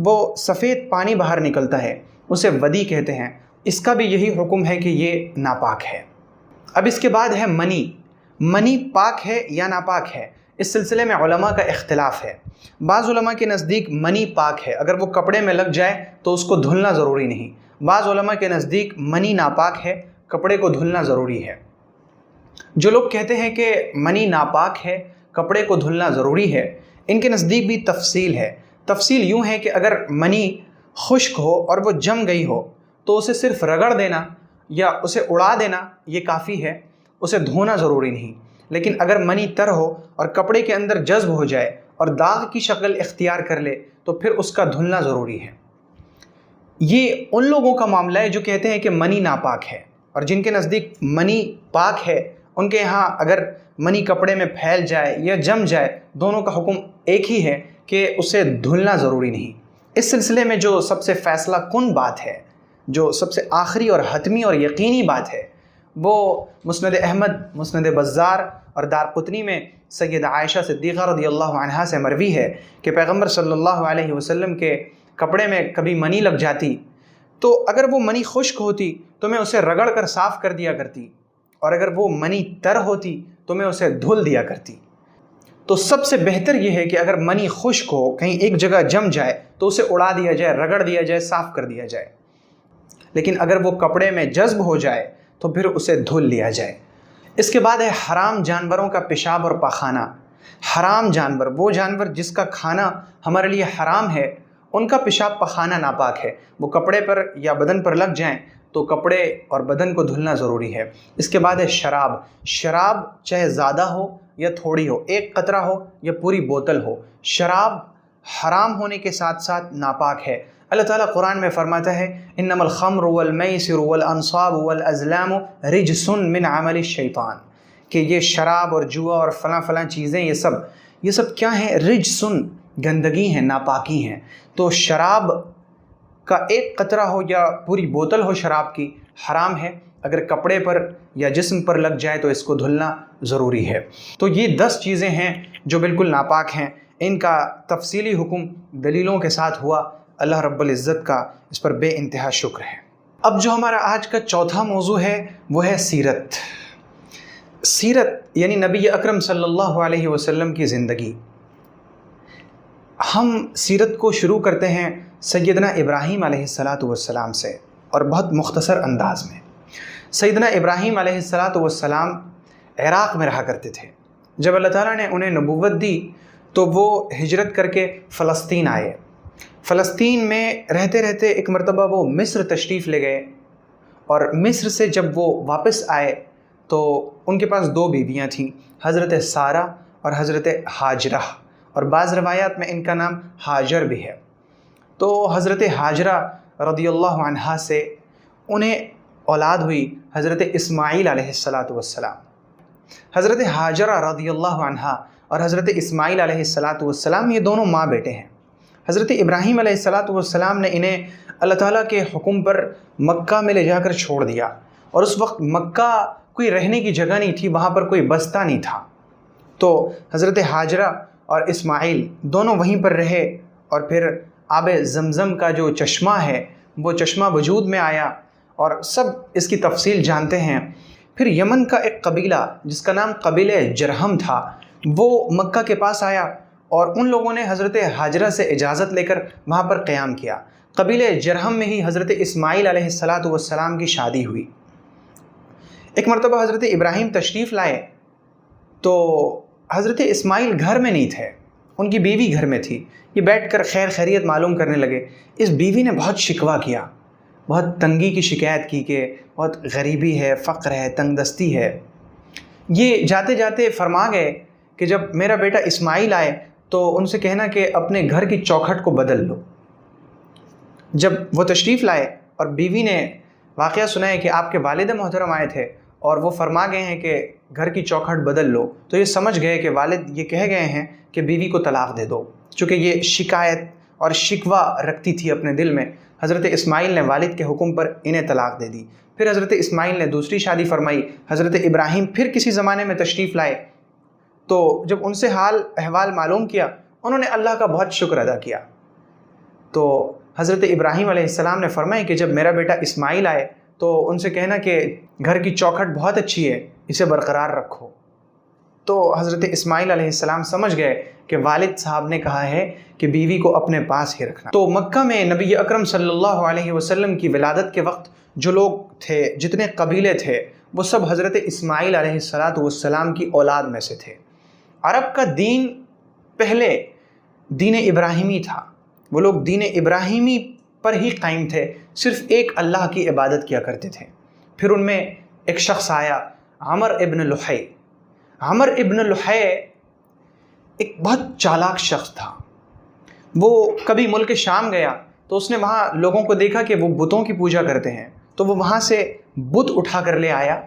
وہ سفید پانی باہر نکلتا ہے، اسے ودی کہتے ہیں۔ اس کا بھی یہی حکم ہے کہ یہ ناپاک ہے۔ اب اس کے بعد ہے منی۔ منی پاک ہے یا ناپاک ہے، اس سلسلے میں علماء کا اختلاف ہے۔ بعض علماء کے نزدیک منی پاک ہے، اگر وہ کپڑے میں لگ جائے تو اس کو دھلنا ضروری نہیں۔ بعض علماء کے نزدیک منی ناپاک ہے، کپڑے کو دھلنا ضروری ہے۔ جو لوگ کہتے ہیں کہ منی ناپاک ہے، کپڑے کو دھلنا ضروری ہے، ان کے نزدیک بھی تفصیل ہے۔ تفصیل یوں ہے کہ اگر منی خشک ہو اور وہ جم گئی ہو تو اسے صرف رگڑ دینا یا اسے اڑا دینا یہ کافی ہے، اسے دھونا ضروری نہیں۔ لیکن اگر منی تر ہو اور کپڑے کے اندر جذب ہو جائے اور داغ کی شکل اختیار کر لے تو پھر اس کا دھلنا ضروری ہے۔ یہ ان لوگوں کا معاملہ ہے جو کہتے ہیں کہ منی ناپاک ہے، اور جن کے نزدیک منی پاک ہے ان کے ہاں اگر منی کپڑے میں پھیل جائے یا جم جائے دونوں کا حکم ایک ہی ہے کہ اسے دھلنا ضروری نہیں۔ اس سلسلے میں جو سب سے فیصلہ کن بات ہے، جو سب سے آخری اور حتمی اور یقینی بات ہے، وہ مسند احمد، مسند بزار اور دارقطنی میں سیدہ عائشہ صدیقہ رضی اللہ عنہا سے مروی ہے کہ پیغمبر صلی اللہ علیہ وسلم کے کپڑے میں کبھی منی لگ جاتی تو اگر وہ منی خشک ہوتی تو میں اسے رگڑ کر صاف کر دیا کرتی، اور اگر وہ منی تر ہوتی تو میں اسے دھل دیا کرتی۔ تو سب سے بہتر یہ ہے کہ اگر منی خشک ہو، کہیں ایک جگہ جم جائے تو اسے اڑا دیا جائے، رگڑ دیا جائے، صاف کر دیا جائے۔ لیکن اگر وہ کپڑے میں جذب ہو جائے تو پھر اسے دھل لیا جائے۔ اس کے بعد ہے حرام جانوروں کا پیشاب اور پاخانہ۔ حرام جانور، وہ جانور جس کا کھانا ہمارے لیے حرام ہے، ان کا پیشاب پاخانہ ناپاک ہے۔ وہ کپڑے پر یا بدن پر لگ جائیں تو کپڑے اور بدن کو دھلنا ضروری ہے۔ اس کے بعد ہے شراب۔ شراب چاہے زیادہ ہو یا تھوڑی ہو، ایک قطرہ ہو یا پوری بوتل ہو، شراب حرام ہونے کے ساتھ ساتھ ناپاک ہے۔ اللہ تعالیٰ قرآن میں فرماتا ہے انما الخمر والمیسر والانصاب والازلام رجس من عمل الشیطان، کہ یہ شراب اور جوا اور فلاں فلاں چیزیں یہ سب کیا ہیں؟ رجسن، گندگی ہیں، ناپاکی ہیں۔ تو شراب کا ایک قطرہ ہو یا پوری بوتل ہو شراب کی حرام ہے، اگر کپڑے پر یا جسم پر لگ جائے تو اس کو دھلنا ضروری ہے۔ تو یہ 10 چیزیں ہیں جو بالکل ناپاک ہیں، ان کا تفصیلی حکم دلیلوں کے ساتھ ہوا۔ اللہ رب العزت کا اس پر بے انتہا شکر ہے۔ اب جو ہمارا آج کا چوتھا موضوع ہے وہ ہے سیرت۔ سیرت یعنی نبی اکرم صلی اللہ علیہ وسلم کی زندگی۔ ہم سیرت کو شروع کرتے ہیں سیدنا ابراہیم علیہ السلام سے، اور بہت مختصر انداز میں۔ سیدنا ابراہیم علیہ السلام عراق میں رہا کرتے تھے۔ جب اللہ تعالیٰ نے انہیں نبوت دی تو وہ ہجرت کر کے فلسطین آئے۔ فلسطین میں رہتے رہتے ایک مرتبہ وہ مصر تشریف لے گئے، اور مصر سے جب وہ واپس آئے تو ان کے پاس 2 بیویاں تھیں، حضرت سارہ اور حضرت ہاجرہ، اور بعض روایات میں ان کا نام ہاجر بھی ہے۔ تو حضرت ہاجرہ رضی اللہ عنہا سے انہیں اولاد ہوئی حضرت اسماعیل علیہ السلام۔ حضرت ہاجرہ رضی اللہ عنہا اور حضرت اسماعیل علیہ السلام یہ دونوں ماں بیٹے ہیں۔ حضرت ابراہیم علیہ السلام نے انہیں اللہ تعالیٰ کے حکم پر مکہ میں لے جا کر چھوڑ دیا، اور اس وقت مکہ کوئی رہنے کی جگہ نہیں تھی، وہاں پر کوئی بستہ نہیں تھا۔ تو حضرت ہاجرہ اور اسماعیل دونوں وہیں پر رہے، اور پھر آب زمزم کا جو چشمہ ہے وہ چشمہ وجود میں آیا، اور سب اس کی تفصیل جانتے ہیں۔ پھر یمن کا ایک قبیلہ جس کا نام قبیلہ جرہم تھا، وہ مکہ کے پاس آیا اور ان لوگوں نے حضرت ہاجرہ سے اجازت لے کر وہاں پر قیام کیا۔ قبیلہ جرہم میں ہی حضرت اسماعیل علیہ السلام کی شادی ہوئی۔ ایک مرتبہ حضرت ابراہیم تشریف لائے تو حضرت اسماعیل گھر میں نہیں تھے، ان کی بیوی گھر میں تھی۔ یہ بیٹھ کر خیر خیریت معلوم کرنے لگے۔ اس بیوی نے بہت شکوہ کیا، بہت تنگی کی شکایت کی کہ بہت غریبی ہے، فقر ہے، تنگ دستی ہے۔ یہ جاتے جاتے فرما گئے کہ جب میرا بیٹا اسماعیل آئے تو ان سے کہنا کہ اپنے گھر کی چوکھٹ کو بدل لو۔ جب وہ تشریف لائے اور بیوی نے واقعہ سنایا کہ آپ کے والد محترم آئے تھے اور وہ فرما گئے ہیں کہ گھر کی چوکھٹ بدل لو، تو یہ سمجھ گئے کہ والد یہ کہہ گئے ہیں کہ بیوی کو طلاق دے دو، چونکہ یہ شکایت اور شکوہ رکھتی تھی اپنے دل میں۔ حضرت اسماعیل نے والد کے حکم پر انہیں طلاق دے دی۔ پھر حضرت اسماعیل نے دوسری شادی فرمائی۔ حضرت ابراہیم پھر کسی زمانے میں تشریف لائے تو جب ان سے حال احوال معلوم کیا، انہوں نے اللہ کا بہت شکر ادا کیا۔ تو حضرت ابراہیم علیہ السلام نے فرمایا کہ جب میرا بیٹا اسماعیل آئے تو ان سے کہنا کہ گھر کی چوکھٹ بہت اچھی ہے، اسے برقرار رکھو۔ تو حضرت اسماعیل علیہ السلام سمجھ گئے کہ والد صاحب نے کہا ہے کہ بیوی کو اپنے پاس ہی رکھنا۔ تو مکہ میں نبی اکرم صلی اللہ علیہ وسلم کی ولادت کے وقت جو لوگ تھے، جتنے قبیلے تھے، وہ سب حضرت اسماعیل علیہ السلام کی اولاد میں سے تھے۔ عرب کا دین پہلے دین ابراہیمی تھا، وہ لوگ دین ابراہیمی پر ہی قائم تھے، صرف ایک اللہ کی عبادت کیا کرتے تھے۔ پھر ان میں ایک شخص آیا، عمر ابن لحی۔ عمر ابن لحی ایک بہت چالاک شخص تھا۔ وہ کبھی ملک شام گیا تو اس نے وہاں لوگوں کو دیکھا کہ وہ بتوں کی پوجا کرتے ہیں، تو وہ وہاں سے بت اٹھا کر لے آیا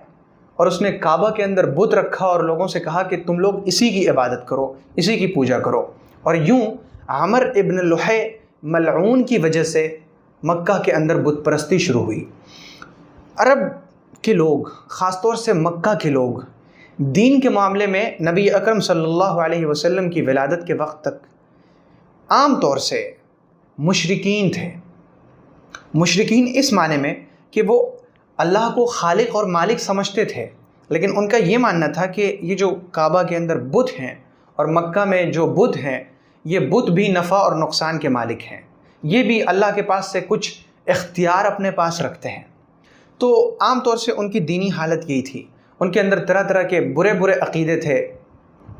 اور اس نے کعبہ کے اندر بت رکھا اور لوگوں سے کہا کہ تم لوگ اسی کی عبادت کرو، اسی کی پوجا کرو۔ اور یوں عمر ابن لحی ملعون کی وجہ سے مکہ کے اندر بت پرستی شروع ہوئی۔ عرب کے لوگ، خاص طور سے مکہ کے لوگ، دین کے معاملے میں نبی اکرم صلی اللہ علیہ وسلم کی ولادت کے وقت تک عام طور سے مشرکین تھے۔ مشرکین اس معنی میں کہ وہ اللہ کو خالق اور مالک سمجھتے تھے، لیکن ان کا یہ ماننا تھا کہ یہ جو کعبہ کے اندر بت ہیں اور مکہ میں جو بت ہیں، یہ بت بھی نفع اور نقصان کے مالک ہیں، یہ بھی اللہ کے پاس سے کچھ اختیار اپنے پاس رکھتے ہیں۔ تو عام طور سے ان کی دینی حالت یہی تھی۔ ان کے اندر طرح طرح کے برے برے عقیدے تھے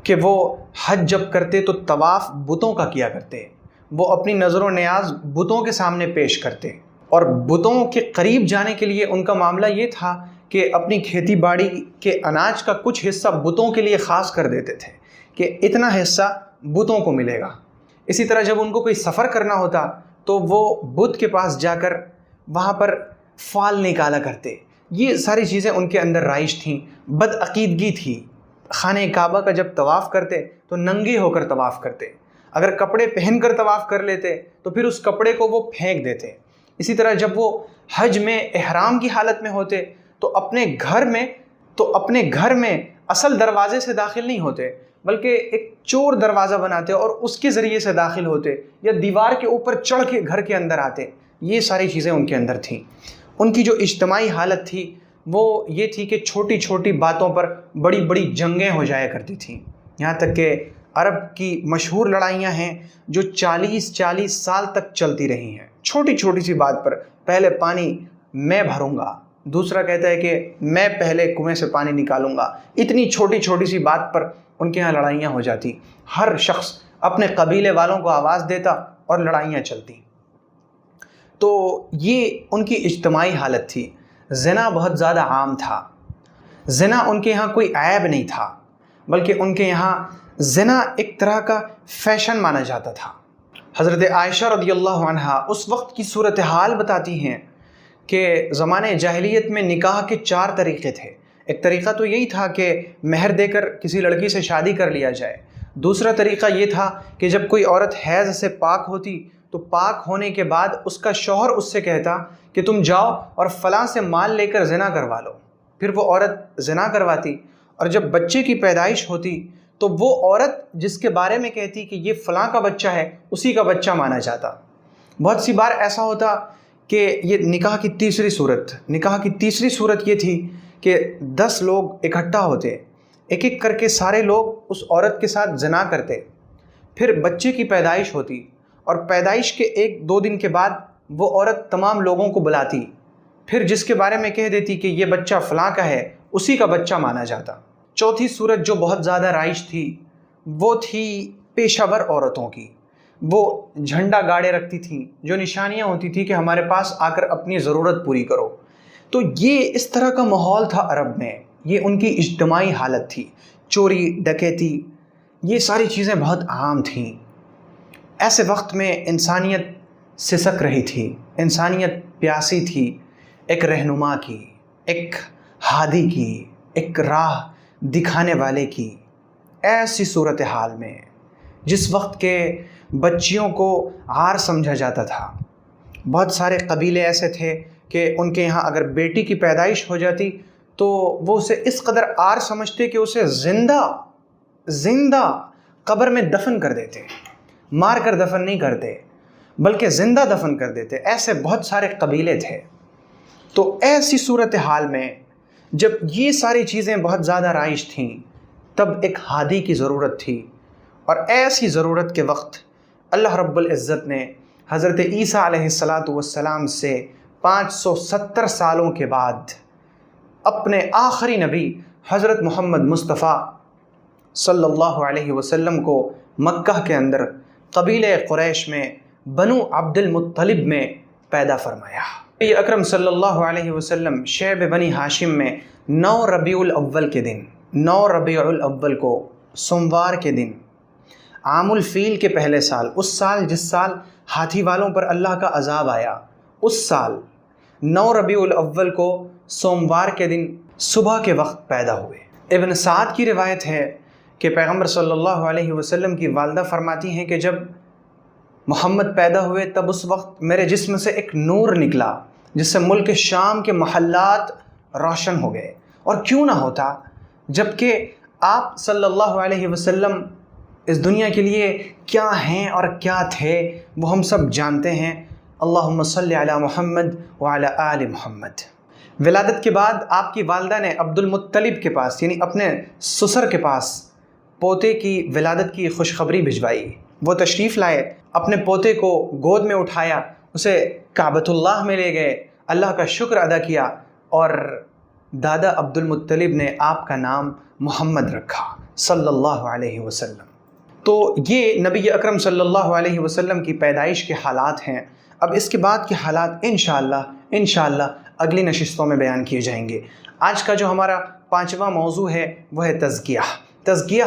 کہ وہ حج جب کرتے تو طواف بتوں کا کیا کرتے، وہ اپنی نظر و نیاز بتوں کے سامنے پیش کرتے، اور بتوں کے قریب جانے کے لیے ان کا معاملہ یہ تھا کہ اپنی کھیتی باڑی کے اناج کا کچھ حصہ بتوں کے لیے خاص کر دیتے تھے کہ اتنا حصہ بتوں کو ملے گا۔ اسی طرح جب ان کو کوئی سفر کرنا ہوتا تو وہ بت کے پاس جا کر وہاں پر فال نکالا کرتے۔ یہ ساری چیزیں ان کے اندر رائج تھیں، بد عقیدگی تھی۔ خانہ کعبہ کا جب طواف کرتے تو ننگے ہو کر طواف کرتے، اگر کپڑے پہن کر طواف کر لیتے تو پھر اس کپڑے کو وہ پھینک دیتے۔ اسی طرح جب وہ حج میں احرام کی حالت میں ہوتے تو اپنے گھر میں اصل دروازے سے داخل نہیں ہوتے، بلکہ ایک چور دروازہ بناتے اور اس کے ذریعے سے داخل ہوتے، یا دیوار کے اوپر چڑھ کے گھر کے اندر آتے۔ یہ ساری چیزیں ان کے اندر تھیں۔ ان کی جو اجتماعی حالت تھی وہ یہ تھی کہ چھوٹی چھوٹی باتوں پر بڑی بڑی جنگیں ہو جایا کرتی تھیں، یہاں تک کہ عرب کی مشہور لڑائیاں ہیں جو 40 سال تک چلتی رہی ہیں۔ چھوٹی چھوٹی سی بات پر، پہلے پانی میں بھروں گا، دوسرا کہتا ہے کہ میں پہلے کنویں سے پانی نکالوں گا۔ اتنی چھوٹی چھوٹی سی بات پر ان کے ہاں لڑائیاں ہو جاتی، ہر شخص اپنے قبیلے والوں کو آواز دیتا اور لڑائیاں چلتی۔ تو یہ ان کی اجتماعی حالت تھی۔ زنا بہت زیادہ عام تھا۔ زنا ان کے یہاں کوئی عیب نہیں تھا، بلکہ ان کے یہاں زنا ایک طرح کا فیشن مانا جاتا تھا۔ حضرت عائشہ رضی اللہ عنہا اس وقت کی صورتحال بتاتی ہیں کہ زمانے جاہلیت میں نکاح کے 4 طریقے تھے۔ ایک طریقہ تو یہی تھا کہ مہر دے کر کسی لڑکی سے شادی کر لیا جائے۔ دوسرا طریقہ یہ تھا کہ جب کوئی عورت حیض سے پاک ہوتی تو پاک ہونے کے بعد اس کا شوہر اس سے کہتا کہ تم جاؤ اور فلاں سے مال لے کر زنا کروا لو۔ پھر وہ عورت زنا کرواتی، اور جب بچے کی پیدائش ہوتی تو وہ عورت جس کے بارے میں کہتی کہ یہ فلاں کا بچہ ہے، اسی کا بچہ مانا جاتا۔ بہت سی بار ایسا ہوتا کہ یہ نکاح کی تیسری صورت یہ تھی کہ 10 لوگ اکٹھا ہوتے، ایک ایک کر کے سارے لوگ اس عورت کے ساتھ زنا کرتے، پھر بچے کی پیدائش ہوتی اور پیدائش کے 1-2 دن کے بعد وہ عورت تمام لوگوں کو بلاتی، پھر جس کے بارے میں کہہ دیتی کہ یہ بچہ فلاں کا ہے، اسی کا بچہ مانا جاتا۔ چوتھی صورت جو بہت زیادہ رائج تھی وہ تھی پیشہ ور عورتوں کی، وہ جھنڈا گاڑے رکھتی تھیں، جو نشانیاں ہوتی تھی کہ ہمارے پاس آ کر اپنی ضرورت پوری کرو۔ تو یہ اس طرح کا ماحول تھا عرب میں، یہ ان کی اجتماعی حالت تھی، چوری ڈکیتی یہ ساری چیزیں بہت عام تھیں۔ ایسے وقت میں انسانیت سسک رہی تھی، انسانیت پیاسی تھی ایک رہنما کی، ایک ہادی کی، ایک راہ دکھانے والے کی۔ ایسی صورتحال میں جس وقت کے بچیوں کو عار سمجھا جاتا تھا، بہت سارے قبیلے ایسے تھے کہ ان کے یہاں اگر بیٹی کی پیدائش ہو جاتی تو وہ اسے اس قدر عار سمجھتے کہ اسے زندہ قبر میں دفن کر دیتے، مار کر دفن نہیں کرتے بلکہ زندہ دفن کر دیتے۔ ایسے بہت سارے قبیلے تھے۔ تو ایسی صورتحال میں جب یہ ساری چیزیں بہت زیادہ رائج تھیں تب ایک ہادی کی ضرورت تھی، اور ایسی ضرورت کے وقت اللہ رب العزت نے حضرت عیسیٰ علیہ السلام سے 570 سالوں کے بعد اپنے آخری نبی حضرت محمد مصطفیٰ صلی اللہ علیہ وسلم کو مکہ کے اندر قبیلہ قریش میں بنو عبد المطلب میں پیدا فرمایا۔ نبی اکرم صلی اللہ علیہ وسلم شعب بنی ہاشم میں 9 ربیع الاول کو سوموار کے دن عام الفیل کے پہلے سال، اس سال جس سال ہاتھی والوں پر اللہ کا عذاب آیا، اس سال 9 ربیع الاول کو سوموار کے دن صبح کے وقت پیدا ہوئے۔ ابن سعد کی روایت ہے کہ پیغمبر صلی اللہ علیہ وسلم کی والدہ فرماتی ہیں کہ جب محمد پیدا ہوئے تب اس وقت میرے جسم سے ایک نور نکلا جس سے ملک شام کے محلات روشن ہو گئے، اور کیوں نہ ہوتا جبکہ آپ صلی اللہ علیہ وسلم اس دنیا کے لیے کیا ہیں اور کیا تھے وہ ہم سب جانتے ہیں۔ اللہم صلی علی محمد وعلی آل محمد۔ ولادت کے بعد آپ کی والدہ نے عبد المطلب کے پاس یعنی اپنے سسر کے پاس پوتے کی ولادت کی خوشخبری بھجوائی۔ وہ تشریف لائے، اپنے پوتے کو گود میں اٹھایا، اسے کعبۃ اللہ میں لے گئے، اللہ کا شکر ادا کیا، اور دادا عبد المطلب نے آپ کا نام محمد رکھا صلی اللہ علیہ وسلم۔ تو یہ نبی اکرم صلی اللہ علیہ وسلم کی پیدائش کے حالات ہیں۔ اب اس کے بعد کے حالات انشاءاللہ اگلی نشستوں میں بیان کیے جائیں گے۔ آج کا جو ہمارا 5واں موضوع ہے وہ ہے تزکیہ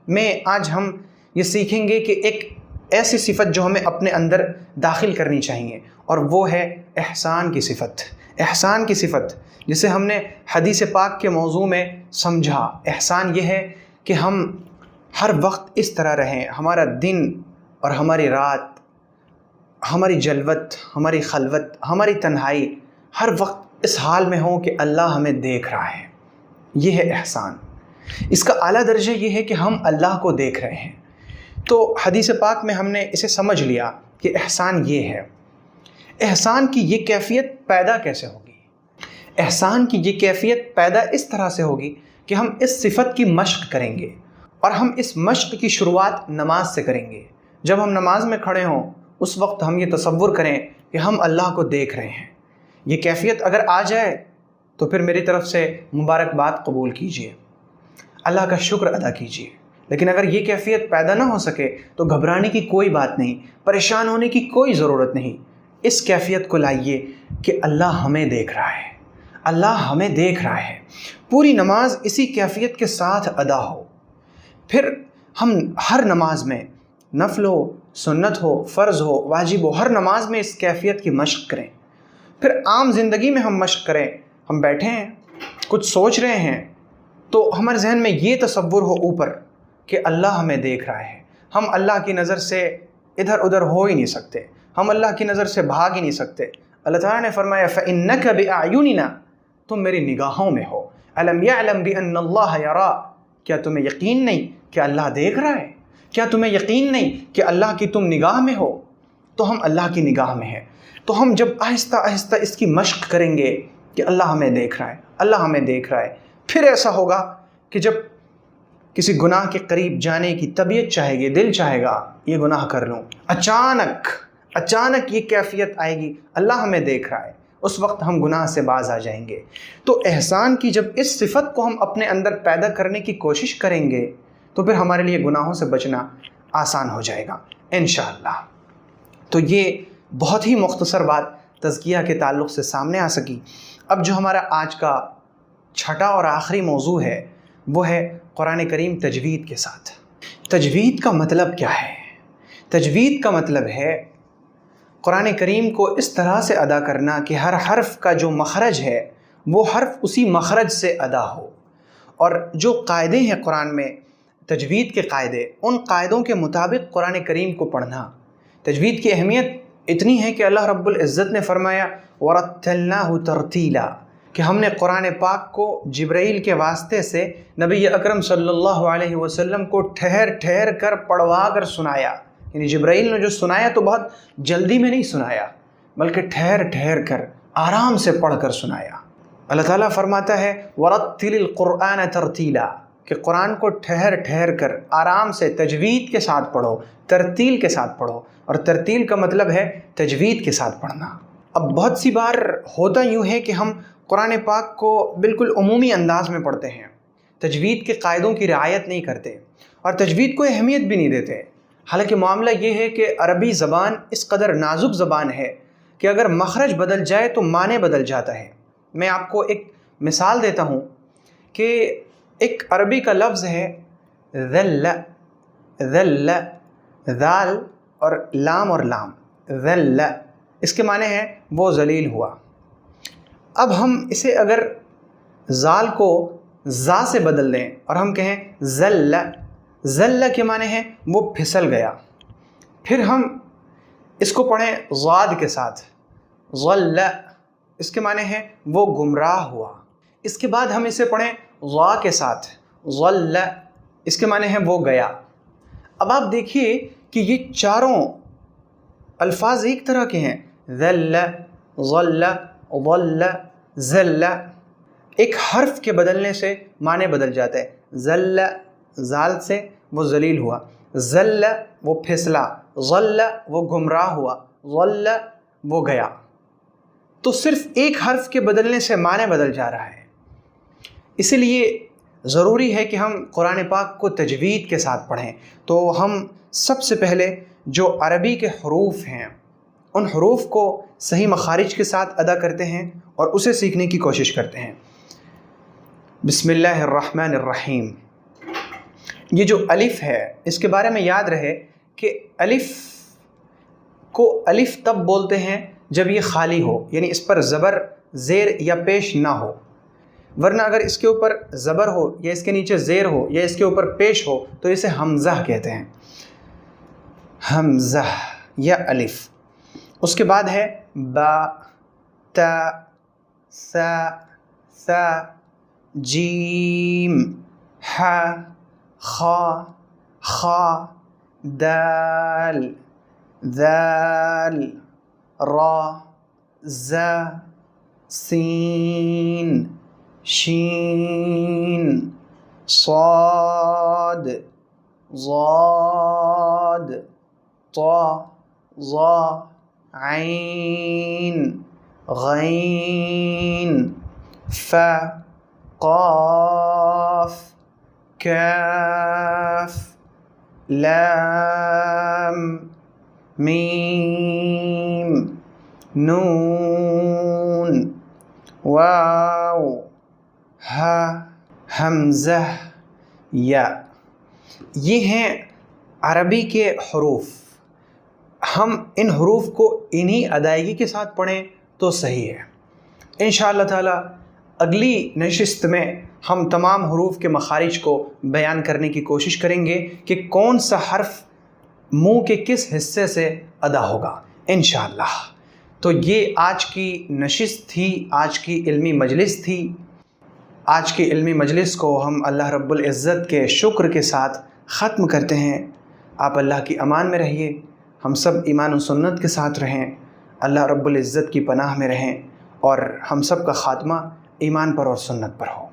میں آج ہم یہ سیکھیں گے کہ ایک ایسی صفت جو ہمیں اپنے اندر داخل کرنی چاہیے، اور وہ ہے احسان کی صفت جسے ہم نے حدیث پاک کے موضوع میں سمجھا۔ احسان یہ ہے کہ ہم ہر وقت اس طرح رہیں، ہمارا دن اور ہماری رات، ہماری جلوت، ہماری خلوت، ہماری تنہائی، ہر وقت اس حال میں ہوں کہ اللہ ہمیں دیکھ رہا ہے۔ یہ ہے احسان۔ اس کا اعلیٰ درجہ یہ ہے کہ ہم اللہ کو دیکھ رہے ہیں۔ تو حدیث پاک میں ہم نے اسے سمجھ لیا کہ احسان یہ ہے۔ احسان کی یہ کیفیت پیدا کیسے ہوگی؟ احسان کی یہ کیفیت پیدا اس طرح سے ہوگی کہ ہم اس صفت کی مشق کریں گے، اور ہم اس مشق کی شروعات نماز سے کریں گے۔ جب ہم نماز میں کھڑے ہوں اس وقت ہم یہ تصور کریں کہ ہم اللہ کو دیکھ رہے ہیں۔ یہ کیفیت اگر آ جائے تو پھر میری طرف سے مبارکباد قبول کیجیے، اللہ کا شکر ادا کیجیے۔ لیکن اگر یہ کیفیت پیدا نہ ہو سکے تو گھبرانے کی کوئی بات نہیں، پریشان ہونے کی کوئی ضرورت نہیں۔ اس کیفیت کو لائیے کہ اللہ ہمیں دیکھ رہا ہے، اللہ ہمیں دیکھ رہا ہے۔ پوری نماز اسی کیفیت کے ساتھ ادا ہو۔ پھر ہم ہر نماز میں، نفل ہو، سنت ہو، فرض ہو، واجب ہو، ہر نماز میں اس کیفیت کی مشق کریں۔ پھر عام زندگی میں ہم مشق کریں، ہم بیٹھے ہیں کچھ سوچ رہے ہیں تو ہمارے ذہن میں یہ تصور ہو اوپر کہ اللہ ہمیں دیکھ رہا ہے۔ ہم اللہ کی نظر سے ادھر ادھر ہو ہی نہیں سکتے، ہم اللہ کی نظر سے بھاگ ہی نہیں سکتے۔ اللہ تعالیٰ نے فرمایا فَإِنَّكَ بِأَعْيُنِنَا، تم میری نگاہوں میں ہو۔ أَلَمْ يَعْلَمْ بِأَنَّ اللَّهَ يَرَى، کیا تمہیں یقین نہیں کہ اللہ دیکھ رہا ہے؟ کیا تمہیں یقین نہیں کہ اللہ کی تم نگاہ میں ہو؟ تو ہم اللہ کی نگاہ میں ہیں۔ تو ہم جب آہستہ آہستہ اس کی مشق کریں گے کہ اللہ ہمیں دیکھ رہا ہے، اللہ ہمیں دیکھ رہا ہے، پھر ایسا ہوگا کہ جب کسی گناہ کے قریب جانے کی طبیعت چاہے گی، دل چاہے گا یہ گناہ کر لوں، اچانک یہ کیفیت آئے گی، اللہ ہمیں دیکھ رہا ہے، اس وقت ہم گناہ سے باز آ جائیں گے۔ تو احسان کی جب اس صفت کو ہم اپنے اندر پیدا کرنے کی کوشش کریں گے تو پھر ہمارے لیے گناہوں سے بچنا آسان ہو جائے گا انشاءاللہ۔ تو یہ بہت ہی مختصر بات تزکیہ کے تعلق سے سامنے آ سکی۔ اب جو ہمارا آج کا چھٹا اور آخری موضوع ہے وہ ہے قرآن کریم تجوید کے ساتھ۔ تجوید کا مطلب کیا ہے؟ تجوید کا مطلب ہے قرآن کریم کو اس طرح سے ادا کرنا کہ ہر حرف کا جو مخرج ہے وہ حرف اسی مخرج سے ادا ہو، اور جو قاعدے ہیں قرآن میں تجوید کے قاعدے، ان قاعدوں کے مطابق قرآن کریم کو پڑھنا۔ تجوید کی اہمیت اتنی ہے کہ اللہ رب العزت نے فرمایا وَرَتَّلْنَاهُ تَرْتِيلًا کہ ہم نے قرآن پاک کو جبرائیل کے واسطے سے نبی اکرم صلی اللہ علیہ وسلم کو ٹھہر ٹھہر کر پڑھوا کر سنایا۔ یعنی جبرائیل نے جو سنایا تو بہت جلدی میں نہیں سنایا، بلکہ ٹھہر ٹھہر کر آرام سے پڑھ کر سنایا۔ اللہ تعالیٰ فرماتا ہے وَرَتِّلِ الْقُرْآنَ تَرْتِيلًا کہ قرآن کو ٹھہر ٹھہر کر آرام سے تجوید کے ساتھ پڑھو، ترتیل کے ساتھ پڑھو، اور ترتیل کا مطلب ہے تجوید کے ساتھ پڑھنا۔ اب بہت سی بار ہوتا یوں ہے کہ ہم قرآن پاک کو بالکل عمومی انداز میں پڑھتے ہیں، تجوید کے قاعدوں کی رعایت نہیں کرتے اور تجوید کو اہمیت بھی نہیں دیتے۔ حالانکہ معاملہ یہ ہے کہ عربی زبان اس قدر نازک زبان ہے کہ اگر مخرج بدل جائے تو معنی بدل جاتا ہے۔ میں آپ کو ایک مثال دیتا ہوں کہ ایک عربی کا لفظ ہے ذل، ذل، ذال اور لام ذل، اس کے معنی ہے وہ ذلیل ہوا۔ اب ہم اسے اگر زال کو زا سے بدل دیں اور ہم کہیں ذل، ذل کے معنی ہے وہ پھسل گیا، پھر ہم اس کو پڑھیں ضاد کے ساتھ ضل، اس کے معنی ہے وہ گمراہ ہوا۔ اس کے بعد ہم اسے پڑھیں ضا کے ساتھ ضل، اس کے معنی ہے وہ گیا۔ اب آپ دیکھیے کہ یہ چاروں الفاظ ایک طرح کے ہیں، ذل، ضل، ضل، ذل۔ ایک حرف کے بدلنے سے معنی بدل جاتا ہے۔ ذل زال سے وہ ذلیل ہوا، ذل وہ پھسلا، ضل وہ گمراہ ہوا، ضل وہ گیا۔ تو صرف ایک حرف کے بدلنے سے معنی بدل جا رہا ہے۔ اسی لیے ضروری ہے کہ ہم قرآن پاک کو تجوید کے ساتھ پڑھیں۔ تو ہم سب سے پہلے جو عربی کے حروف ہیں ان حروف کو صحیح مخارج کے ساتھ ادا کرتے ہیں اور اسے سیکھنے کی کوشش کرتے ہیں۔ بسم اللہ الرحمن الرحیم۔ یہ جو الف ہے اس کے بارے میں یاد رہے کہ الف کو الف تب بولتے ہیں جب یہ خالی ہو، یعنی اس پر زبر، زیر یا پیش نہ ہو، ورنہ اگر اس کے اوپر زبر ہو یا اس کے نیچے زیر ہو یا اس کے اوپر پیش ہو تو اسے حمزہ کہتے ہیں، حمزہ یا الف۔ اس کے بعد ہے با، تا، سا، ثا، جیم، ح، خا، خا، دال، ذال، را، زا، سین، شین، صاد، ضاد، طا، ظا، عین، غین، فا، قاف، کاف، لام، میم، نون، واو، ہا، حمزہ، یا۔ یہ ہیں عربی کے حروف۔ ہم ان حروف کو انہی ادائیگی کے ساتھ پڑھیں تو صحیح ہے۔ انشاءاللہ تعالی اگلی نشست میں ہم تمام حروف کے مخارج کو بیان کرنے کی کوشش کریں گے کہ کون سا حرف منہ کے کس حصے سے ادا ہوگا انشاءاللہ۔ تو یہ آج کی نشست تھی، آج کی علمی مجلس تھی۔ آج کی علمی مجلس کو ہم اللہ رب العزت کے شکر کے ساتھ ختم کرتے ہیں۔ آپ اللہ کی امان میں رہیے۔ ہم سب ایمان و سنت کے ساتھ رہیں، اللہ رب العزت کی پناہ میں رہیں، اور ہم سب کا خاتمہ ایمان پر اور سنت پر ہو۔